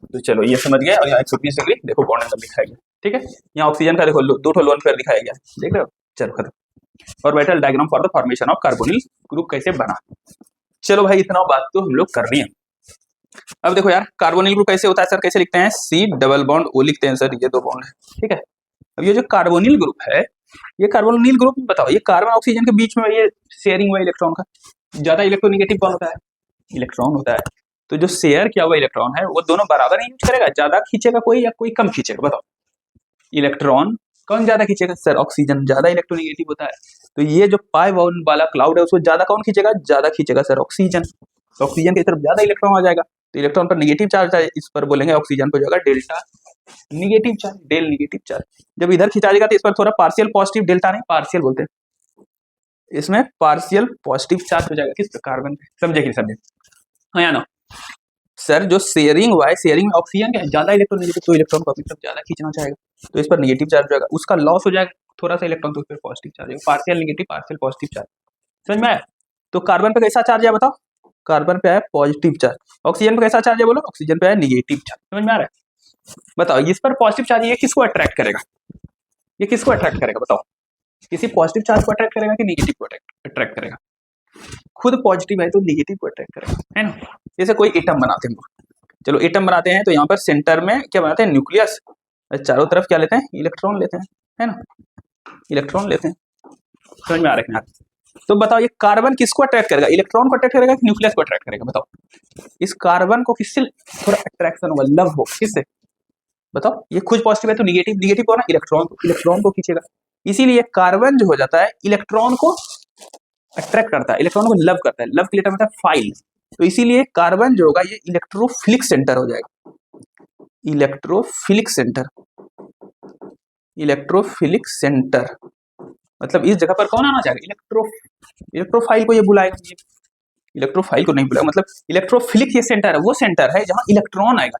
तो चलो ये समझ गए, और यहाँ 120 डिग्री देखो बॉन्ड एंगल दिखाया गया, ठीक है। यहाँ ऑक्सीजन का देखो 2 लोन पेयर दिखाया गया, देख रहे हो, चलो खत्म। Orbital diagram for the formation of carbonyl group कैसे बना, चलो भाई इतना बात तो हम लोग कर रही है। अब देखो यार, कार्बोनिल ग्रुप कैसे होता है सर, कैसे लिखते हैं, C डबल बॉन्ड O लिखते हैं सर, ये 2 बॉन्ड है, ठीक है। अब ये जो कार्बोनिल ग्रुप है, ये कार्बोनिल ग्रुप बताओ, ये कार्बन ऑक्सीजन के बीच में ये शेयरिंग हुआ इलेक्ट्रॉन का, ज्यादा इलेक्ट्रोनेगेटिव कौन होता है, इलेक्ट्रॉन होता है, तो जो शेयर किया हुआ इलेक्ट्रॉन है वो दोनों बराबर यूज करेगा, ज्यादा खींचेगा कोई या कोई कम खींचेगा, बताओ, इलेक्ट्रॉन कौन ज्यादा खींचेगा सर, ऑक्सीजन, ज्यादा इलेक्ट्रोनेगेटिव होता है, तो ये जो पाई बॉन्ड वाला क्लाउड है उसको ज्यादा कौन खींचेगा, ज्यादा खींचेगा सर ऑक्सीजन, तो ऑक्सीजन की तरफ ज्यादा इलेक्ट्रॉन आ जाएगा, तो इलेक्ट्रॉन पर निगेटिव चार्ज है, इस पर बोलेंगे ऑक्सीजन को जाएगा delta negative charge, del negative charge. जब इधर खिंचा जाएगा तो इस पर थोड़ा पार्शियल पॉजिटिव, डेल्टा नहीं पार्शियल बोलते हैं, इसमें पार्शियल पॉजिटिव चार्ज हो जाएगा, किस पे, कार्बन पे, समझे कि समझे, हाँ या ना सर। जो शेयरिंग हुआ है, शेयरिंग में ऑक्सीजन क्या है, ज्यादा इलेक्ट्रोनेगेटिव, तो इलेक्ट्रॉन को अपनी तरफ ज्यादा खींचना चाहेगा, तो इस पर निगेटिव चार्ज हो जाएगा, उसका लॉस हो जाएगा थोड़ा सा इलेक्ट्रॉन, तो फिर positive charge, partial negative partial positive charge, समझ में आया। तो कार्बन पे कैसा चार्ज है बताओ, कार्बन पे है पॉजिटिव चार्ज, ऑक्सीजन पे कैसा चार्ज है बोलो, ऑक्सीजन पे है निगेटिव चार्ज, समझ में आ रहा है। बताओ इस पर पॉजिटिव चार्ज, ये किसको अट्रैक्ट करेगा, ये किसको अट्रैक्ट करेगा बताओ, किसी पॉजिटिव चार्ज को अट्रैक्ट करेगा कि निगेटिव को अट्रैक्ट करेगा, खुद पॉजिटिव है तो निगेटिव को अट्रैक्ट करेगा, है ना। जैसे कोई एटम बनाते हैं, चलो एटम बनाते हैं, तो यहाँ पर सेंटर में क्या बनाते हैं, न्यूक्लियस, चारों तरफ क्या लेते हैं, इलेक्ट्रॉन लेते हैं, है ना, इलेक्ट्रॉन लेते हैं, समझ में आ रहा है। तो बताओ ये कार्बन किसको अट्रैक्ट करेगा, इलेक्ट्रॉन को अट्रैक्ट करेगा कि न्यूक्लियस को अट्रैक्ट करेगा, बताओ इस कार्बन को किससे थोड़ा अट्रैक्शन होगा, लव हो, किससे बताओ, ये खुद पॉजिटिव है तो निगेटिव, निगेटिव को ना इलेक्ट्रॉन को खींचेगा, इसीलिए कार्बन जो हो जाता है इलेक्ट्रॉन को अट्रैक्ट करता है, इलेक्ट्रॉन को लव करता है, लव के लिए होता है फाइल, तो इसीलिए कार्बन जो होगा ये इलेक्ट्रोफिलिक सेंटर हो जाएगा, इलेक्ट्रोफिलिक सेंटर, इलेक्ट्रोफिलिक सेंटर, मतलब इस जगह पर कौन आना चाहेगा, इलेक्ट्रोफाइल को ये बुलाएगा, इलेक्ट्रोफाइल को नहीं बुलाएगा, मतलब इलेक्ट्रोफिलिक ये सेंटर है, वो सेंटर है जहां इलेक्ट्रॉन आएगा,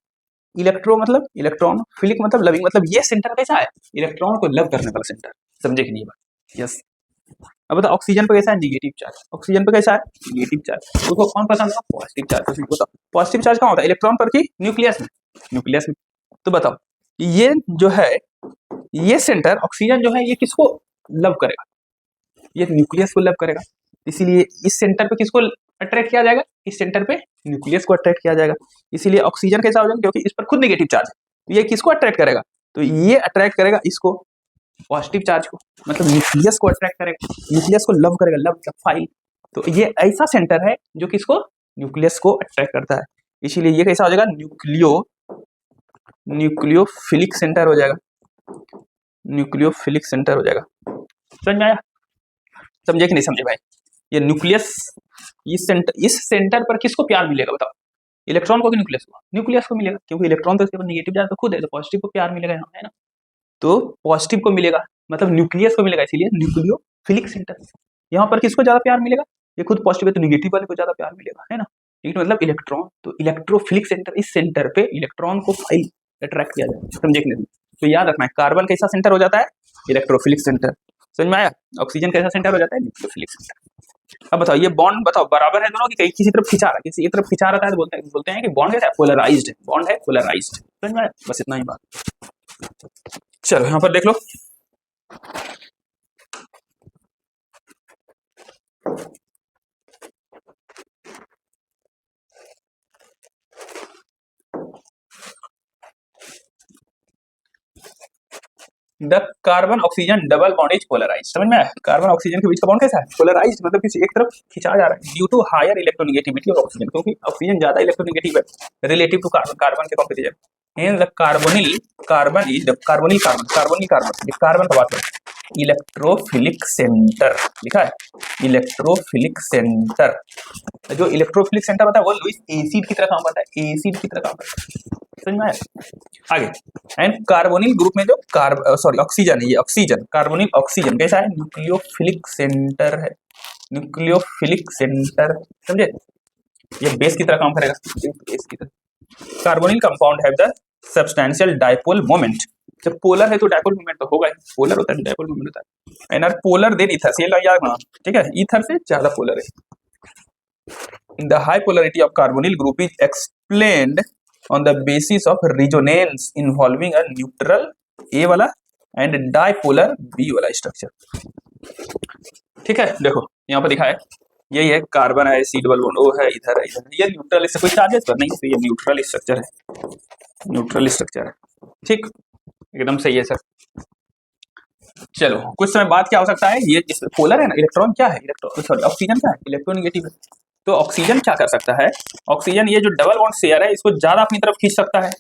इलेक्ट्रो मतलब इलेक्ट्रॉन, फिलिक मतलब लविंग, मतलब ये सेंटर कैसा है, इलेक्ट्रॉन को लव करने वाला सेंटर, समझे कि नहीं बात, यस। अब बताओ ऑक्सीजन पे कैसा है, निगेटिव चार्ज, ऑक्सीजन पे कैसा है, निगेटिव चार्ज, उसको कौन पसंद है, पॉजिटिव चार्ज, तो बताओ पॉजिटिव चार्ज कहाँ होता है, इलेक्ट्रॉन पर की न्यूक्लियस में, न्यूक्लियस में, तो बताओ ये जो है, ये सेंटर ऑक्सीजन जो है ये किसको लव करेगा, ये न्यूक्लियस को लव करेगा, इसीलिए इस सेंटर पे किसको अट्रैक्ट किया जाएगा, इस सेंटर पे न्यूक्लियस को अट्रैक्ट किया जाएगा। इसीलिए ऑक्सीजन कैसा हो जाएगा, क्योंकि इस पर खुद नेगेटिव चार्ज है, तो ये किसको अट्रैक्ट करेगा, तो ये अट्रैक्ट करेगा इसको, पॉजिटिव चार्ज को, मतलब न्यूक्लियस को अट्रैक्ट करेगा, न्यूक्लियस को लव करेगा, लव मतलब फाइल। तो ये ऐसा सेंटर है जो किसको, न्यूक्लियस को अट्रैक्ट करता है, इसीलिए ये कैसा हो जाएगा, न्यूक्लियोफिलिक सेंटर हो जाएगा, न्यूक्लियोफिलिक सेंटर हो जाएगा। समझ में आया, समझे कि नहीं समझे भाई। ये न्यूक्लियस, इस सेंटर पर किसको प्यार मिलेगा बताओ, इलेक्ट्रॉन को कि न्यूक्लियस को, न्यूक्लियस को मिलेगा, क्योंकि इलेक्ट्रॉन तो इसके ऊपर नेगेटिव चार्ज तो खुद है, तो पॉजिटिव को प्यार मिलेगा यहाँ, है ना, तो पॉजिटिव को मिलेगा, मतलब न्यूक्लियस को मिलेगा, इसीलिए न्यूक्लियोफिलिक सेंटर। यहाँ पर किसको ज्यादा प्यार मिलेगा, ये खुद पॉजिटिव है तो नेगेटिव वाले को ज्यादा प्यार मिलेगा, है ना, मतलब इलेक्ट्रॉन, तो इलेक्ट्रोफिलिक सेंटर, इस सेंटर पे इलेक्ट्रॉन को फाइल अट्रैक्ट किया जाए, समझे कि नहीं। तो याद रखना है, कार्बन कैसा सेंटर हो जाता है, इलेक्ट्रोफिलिक सेंटर, समझ में आया। ऑक्सीजन कैसा सेंटर हो जाता है, न्यूक्लियोफिलिक सेंटर। अब बताओ ये बॉन्ड बताओ बराबर है दोनों की, कहीं किसी तरफ खिंचा रहा है, किसी एक तरफ खिंचा रहा है, तो बोलते हैं कि बॉन्ड कैसा है, पोलराइज्ड है, बॉन्ड है पोलराइज्ड, समझ में आया, बस इतना ही बात। चलो यहाँ पर देख लो, the carbon oxygen double bond is polarized, समझ में आया, कार्बन ऑक्सीजन के बीच का बॉन्ड कैसा है, पोलराइज्ड, मतलब किसी एक तरफ खिंचा जा रहा है, due to higher electronegativity of oxygen, क्योंकि ऑक्सीजन ज्यादा इलेक्ट्रोनेगेटिव है रिलेटिव टू कार्बन, कार्बन के comparison, and the carbon is the carbonyl carbon का बात करें, इलेक्ट्रोफिलिक सेंटर लिखा है, इलेक्ट्रोफिलिक सेंटर, जो इलेक्ट्रोफिलिक सेंटर होता है वो लुईस एसिड की तरह काम करता है, एसिड की तरह काम करता है, समझ में आया। आगे, एंड कार्बोनिल ग्रुप में जो ऑक्सीजन है, ये ऑक्सीजन, कार्बोनिल ऑक्सीजन कैसा है, न्यूक्लियोफिलिक सेंटर है, न्यूक्लियोफिलिक सेंटर, समझे, ये बेस की तरह काम करेगा, बेस की तरह। Carbonyl compound have the substantial dipole moment, जब पोलर है तो डाइपोल मोमेंट तो होगा ही, पोलर होता है डाइपोल मोमेंट होता है, and are polar than ether, ये याद रखना, ठीक है, ईथर से ज्यादा पोलर है। The high polarity of carbonyl group is explained on the basis of resonance involving a neutral A वाला and dipolar B वाला स्ट्रक्चर, ठीक है। देखो यहाँ पर दिखा है, यही है कार्बन है, C डबल बॉन्ड O है, इधर है, इधर, ये न्यूट्रल, इससे कोई चार्जेस पर नहीं, तो ये न्यूट्रल स्ट्रक्चर है, न्यूट्रल स्ट्रक्चर है, ठीक, एकदम सही है सर। चलो कुछ समय बाद क्या हो सकता है, ये पोलर है ना, इलेक्ट्रॉन क्या है, ऑक्सीजन क्या है, इलेक्ट्रोनेगेटिव है, तो ऑक्सीजन क्या कर सकता है, ऑक्सीजन ये जो डबल बॉन्ड शेयर है इसको ज्यादा अपनी तरफ खींच सकता है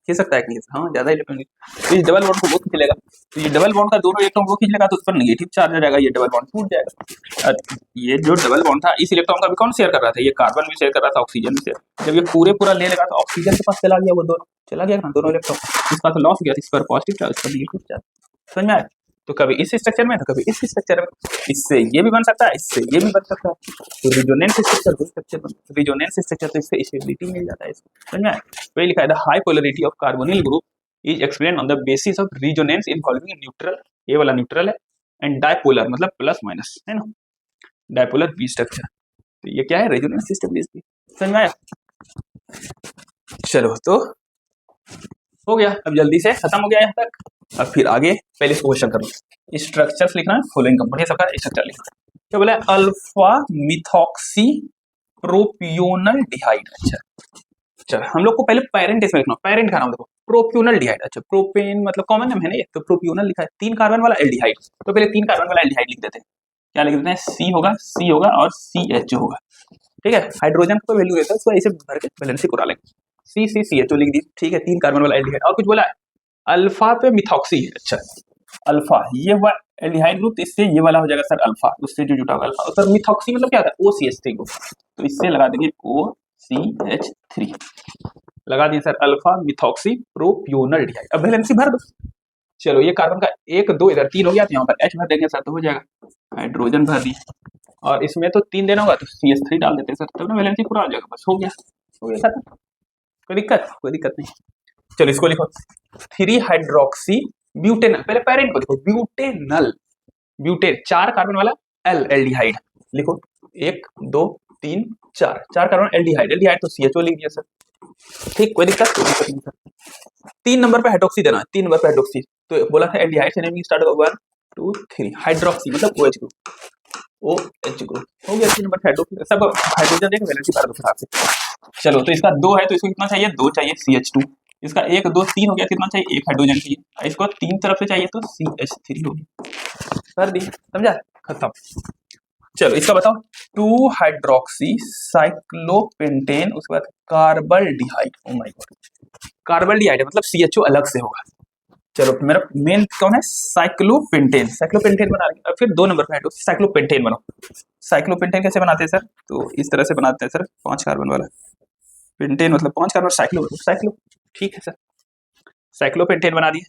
कि हाँ ज्यादा इलेक्ट्रॉन, तो इस डबल बॉन्ड को वो खींच लेगा, तो ये डबल बॉन्ड का दोनों इलेक्ट्रॉन को खींच लेगा, तो उस पर नेगेटिव चार्ज आ जाएगा, ये डबल बॉन्ड टूट जाएगा। ये जो डबल बॉन्ड था इस इलेक्ट्रॉन का भी कौन शेयर कर रहा था, ये कार्बन भी शेयर कर रहा था, ऑक्सीजन भी शेयर, जब ये पूरा ले लेगा तो ऑक्सीजन के पास चला गया, वो दोनों चला गया ना, दोनों इलेक्ट्रॉन, इसका तो लॉस हो गया, इस पर पॉजिटिव चार्ज, इस पर नेगेटिव चार्ज, समझ में आया। तो कभी इस स्ट्रक्चर में तो कभी इस स्ट्रक्चर में, इससे ये भी बन सकता है, इससे ये भी बन सकता है, तो रिजोनेंस स्ट्रक्चर, रिजोनेंस स्ट्रक्चर, तो इससे स्टेबिलिटी मिल जाता है इसको, समझ में आया। तो ये लिखा है the high polarity of carbonyl group is explain on the basis of resonance involving neutral, ये वाला न्यूट्रल है, एंड डाइपोलर मतलब प्लस माइनस, है ना, डाइपोलर बी स्ट्रक्चर, तो ये क्या है, रेजोनेंस स्टेबिलिटी, समझ में आया। चलो तो हो गया, अब जल्दी से खत्म हो गया यहाँ तक, अब फिर आगे पहले इसको क्वेश्चन करो, स्ट्रक्चर्स लिखना है, फॉलोइंग कंपाउंड, ये सबका स्ट्रक्चर लिखना है, क्या बोला है, अल्फा मिथॉक्सी प्रोपियोनल डिहाइड, अच्छा चलो हम लोग को पहले पेरेंट इसमें लिखना, पेरेंट का नाम देखो, प्रोपियोनल डिहाइड, अच्छा प्रोपेन मतलब कॉमन नाम है ना ये, तो प्रोपियोनल लिखा है, 3 कार्बन वाला एल्डिहाइड, तो पहले 3 कार्बन वाला एल्डिहाइड लिख देते हैं, क्या लिख देते हैं, C होगा और CH होगा, ठीक है, हाइड्रोजन का वैल्यू रहता है उसको ऐसे भर के बैलेंस करा लेंगे, CCCH लिख दी, ठीक है, 3 कार्बन वाला एल्डिहाइड, और कुछ बोला है अल्फा पे मिथॉक्सी है, अच्छा अल्फा ये हुआ एल्डिहाइड ग्रुप, तो इससे ये वाला हो जाएगा सर अल्फा, उससे जो जुटा होगा अल्फा, और सर मिथॉक्सी मतलब क्या था, OCH3 ग्रुप, तो इससे लगा देंगे OCH3, लगा दिए सर अल्फा मिथॉक्सी प्रोपियोनल डिहाइड, अब वैलेंसी भर दो, चलो ये कार्बन का 1 2 इधर 3 हो गया, तो यहाँ पर H भर देंगे सर, तो हो जाएगा, हाइड्रोजन भर दिए, और इसमें तो 3 देना होगा तो CH3 डाल देते हैं सर, तब ना वैलेंसी पूरा हो जाएगा, बस हो गया खत्म, कोई दिक्कत नहीं। चलो इसको लिखो 3 हाइड्रोक्सी ब्यूटेनल, पहले पेरेंट को देखो, ब्यूटेन 4 कार्बन वाला एल्डिहाइड लिखो, 1 2 3 4 कार्बन एल्डिहाइड तो CHO लिख दिया सर, ठीक, कोई दिक्कत नहीं सर। 3 नंबर पे हाइड्रोक्सी देना है, 3 नंबर पे हाइड्रोक्सी, तो बोला था एल्डिहाइड से नेमिंग स्टार्ट होगा 1 2 3 हाइड्रोक्सी मतलब OH ग्रुप, OH ग्रुप हो गया 3 नंबर हाइड्रोक्सी। सब हाइड्रोजन देख वैलेंसी बार दो से। चलो तो इसका 2 है तो इसको कितना चाहिए, 2 चाहिए CH2। इसका 1 2 3 हो गया, कितना चाहिए, 1 हाइड्रोजन चाहिए। इसको 3 तरफ से चाहिए तो CH3 हो गया, कर दी, समझा, खत्म। चलो इसका बताओ, 2 हाइड्रोक्सी साइक्लोपेंटेन, उसके बाद कार्बल्डिहाइड। ओ माय गॉड, कार्बल्डिहाइड मतलब CHO अलग से होगा। चलो मेरा मेन कौन है, साइक्लोपेंटेन, साइक्लोपेंटेन बना लेंगे। अब फिर 2 नंबर पे हाइड्रोक्सी साइक्लोपेंटेन बनाओ। साइक्लोपेंटेन कैसे बनाते हैं सर, तो इस तरह से बनाते हैं सर, 5 कार्बन वाला पेंटेन मतलब 5 कार्बन, साइक्लो साइक्लो, ठीक है सर, साइक्लोपेंटेन बना दिए।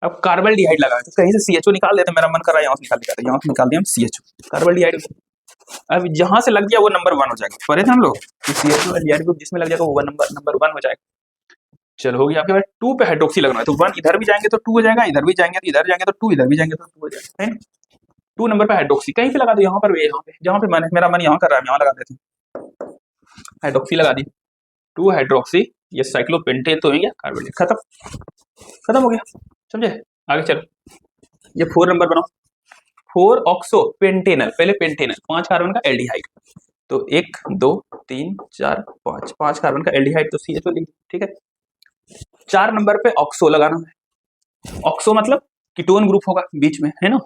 अब कार्बल्डिहाइड लगा तो कहीं से CHO निकाल देते, मेरा मन कर रहा है यहाँ से निकाल दिया, यहाँ से निकाल दिया हम CHO कार्बल्डिहाइड। अब जहां से लग गया वो नंबर 1 हो जाएगा, पढ़े थे हम लोग कि CHO एल्डिहाइड ग्रुप जिसमें लग जाएगा वो नंबर 1 हो जाएगा। चलो हो गया। आपके पास 2 पे हाइड्रोक्सी लगना है तो 1 इधर भी जाएंगे तो 2 हो जाएगा, इधर भी जाएंगे तो इधर जाएंगे तो 2, इधर भी जाएंगे तो 2 हो जाएगा, है 2 नंबर पे हाइड्रोक्सी कहीं पे लगा दो, यहाँ पर भी, यहाँ पे जहाँ पे मन, मेरा मन यहाँ कर रहा है यहाँ लगा देते हैं, हाइड्रोक्सी लगा दी। 2 हाइड्रोक्सी, ये साइक्लोपेंटेन तो हो गया, कार्बन खत्म, खत्म हो गया, समझे। आगे चलो, ये 4 नंबर बनाओ, 4 ऑक्सो पेंटेनल, पहले पेंटेनल 5 कार्बन का एल्डिहाइड, तो 1 2 3 4 5, 5 कार्बन का एल्डिहाइड तो CHO लिख, ठीक है। 4 नंबर पे ऑक्सो लगाना है, ऑक्सो मतलब कीटोन ग्रुप होगा बीच में, है ना,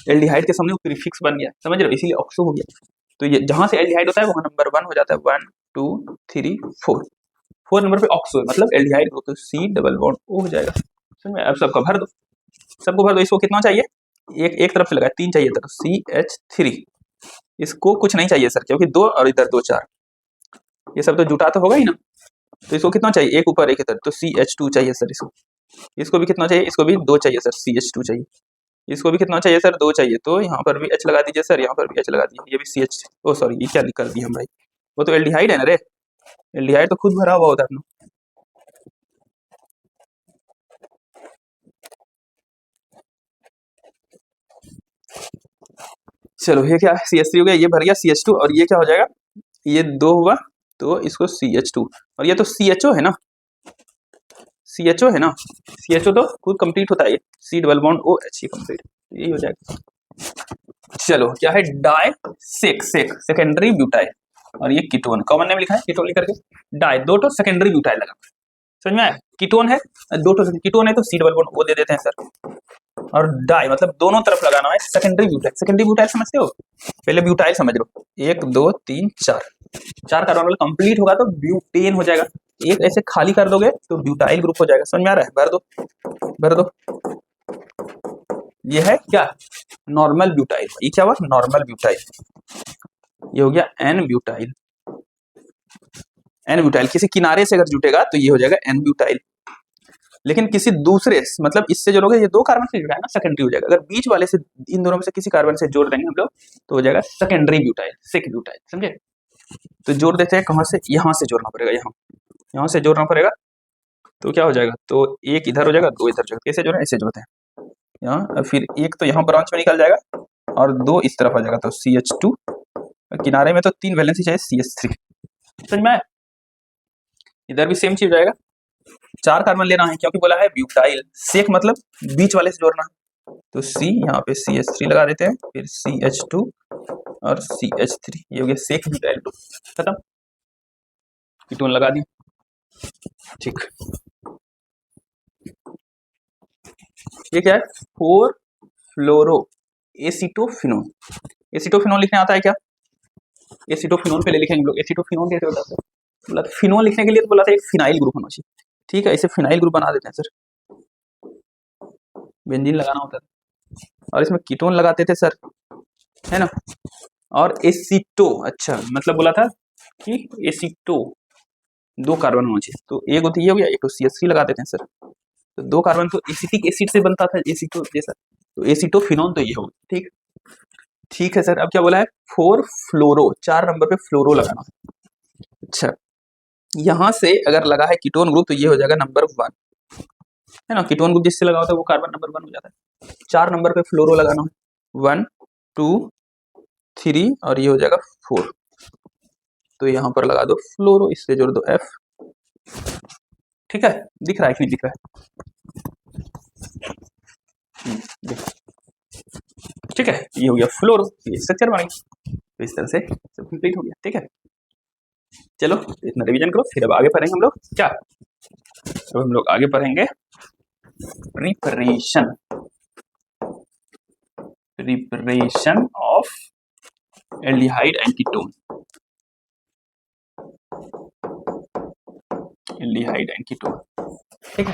एल्डिहाइड के सामने वो प्रीफिक्स बन गया, समझ रहे हो, इसीलिए ऑक्सो हो गया। तो ये जहां से एल्डिहाइड होता है वहां नंबर 1 हो जाता है, 1 2 3 4, 4 नंबर पे ऑक्सो मतलब एल्डिहाइड ग्रुप, तो C डबल बॉन्ड O हो जाएगा, समझ में। अब सबका भर दो, सबको भर दो। इसको कितना चाहिए, एक तरफ से लगाया, 3 चाहिए तो CH3, इसको कुछ नहीं चाहिए सर क्योंकि 2 और इधर 2 4, ये सब तो जुटा तो होगा ही ना, तो इसको कितना चाहिए, एक ऊपर एक इधर, तो CH2 चाहिए सर। इसको भी कितना चाहिए, इसको भी 2 चाहिए सर, CH2 चाहिए। इसको भी कितना चाहिए सर, 2 चाहिए, तो यहाँ पर भी H लगा दीजिए सर, यहाँ पर भी H लगा दीजिए, ये भी CH, ओ सॉरी ये क्या कर दिया हम भाई, वो तो एल्डिहाइड है ना रे, एल्डिहाइड तो खुद भरा हुआ होता है अपना। चलो ये क्या है, CH3 हो गया, ये भर गया CH2, और ये क्या हो जाएगा, ये 2 हुआ तो इसको CH2, और ये तो CHO है ना, CHO है ना, CHO तो खुद कंप्लीट होता है, ये C डबल बॉन्ड OH, ये कंप्लीट, यही हो जाएगा। चलो क्या है, डाई सेकेंडरी ब्यूटाइल, और ये कीटोन, कॉमन नेम लिखा है कीटोन लिख करके, डाई 2 तो सेकेंडरी ब्यूटाइल लगा, समझ में आया। कीटोन है 2 तो कीटोन है तो C डबल बॉन्ड O दे देते हैं सर, और डाई मतलब दोनों तरफ लगाना है, सेकेंडरी ब्यूटाइल, सेकेंडरी ब्यूटाइल समझते हो, पहले ब्यूटाइल समझ लो, 1 2 3 4, 4 कार्बन कंप्लीट होगा तो ब्यूटेन हो जाएगा, एक ऐसे खाली कर दोगे तो ब्यूटाइल ग्रुप हो जाएगा, समझ में आ रहा है, भर दो भर दो। ये है क्या, नॉर्मल ब्यूटाइल, ये क्या हुआ, नॉर्मल ब्यूटाइल, ये हो गया N ब्यूटाइल, N ब्यूटाइल किसी किनारे से अगर जुटेगा तो ये हो जाएगा N ब्यूटाइल, लेकिन किसी दूसरे मतलब इससे जोड़ोगे, ये 2 कार्बन से जुड़ा है ना, सेकेंडरी हो जाएगा। अगर बीच वाले से, इन दोनों में से किसी कार्बन से जोड़ देंगे हम लोग तो हो जाएगा सेकेंडरी ब्यूटाइल, सेक ब्यूटाइल, समझे। तो जोड़ देते हैं, कहाँ से, यहाँ से जोड़ना पड़ेगा, यहाँ से जोड़ना पड़ेगा, तो क्या हो जाएगा, तो 1 इधर हो जाएगा, 2 इधर जाएगा, कैसे जोड़े, ऐसे जोड़ते हैं यहाँ, फिर 1 तो यहाँ ब्रांच में निकल जाएगा और 2 इस तरफ आ जाएगा, तो CH2, किनारे में तो 3 वैलेंसी चाहिए CH3, समझ में। इधर भी सेम चीज जाएगा, 4 कार्बन लेना है क्योंकि बोला है ब्यूटाइल, सेक मतलब बीच वाले से जोड़ना है, तो C यहाँ पे CH3 लगा देते हैं, फिर CH2 और CH3, ये हो गया सेक ब्यूटाइल ग्रुप, खत्म, कीटोन लगा दी, ठीक। ये क्या है, 4 फ्लोरो एसिटोफिनोन, एसिटोफिनोन लिखने आता है क्या, एसिटोफिनोन पहले लिखेंगे लोग, एसिटोफिनोन कैसे होता है, बोला फिनोल लिखने के लिए तो बोला था एक फिनाइल ग्रुप होना चाहिए, ठीक है, इसे फिनाइल ग्रुप बना देते हैं सर, बेंजीन लगाना होता है, और इसमें कीटोन लगाते थे सर, है ना, और एसिटो, अच्छा मतलब बोला था कि एसिटो 2 कार्बन होना चाहिए, तो एक होती ये हो गया, एक तो CH3 लगा देते हैं सर, तो 2 कार्बन तो एसिटिक एसिड से बनता था एसिटो जैसा, तो एसिटोफिनोन तो ये होगा, ठीक, ठीक है सर। अब क्या बोला है, 4 फ्लोरो, 4 नंबर पे फ्लोरो लगाना, अच्छा यहां से अगर लगा है कीटोन ग्रुप तो ये हो जाएगा नंबर 1, है ना, कीटोन ग्रुप जिससे लगा होता है वो कार्बन नंबर 1 हो जाता है। 4 नंबर पे फ्लोरो लगाना है, 1 2 3 और ये हो जाएगा 4, तो यहाँ पर लगा दो फ्लोरो, इससे जोड़ दो F, ठीक है, दिख रहा है कि नहीं दिख रहा है, ठीक है, ये हो गया फ्लोरो, ये स्ट्रक्चर बन गया। तो इस तरह से सब कंप्लीट हो गया। ठीक है, चलो इतना रिवीजन करो, फिर अब आगे पढ़ेंगे हम लोग क्या, अब हम लोग आगे पढ़ेंगे preparation, preparation of aldehyde and ketone, aldehyde and ketone. ठीक है,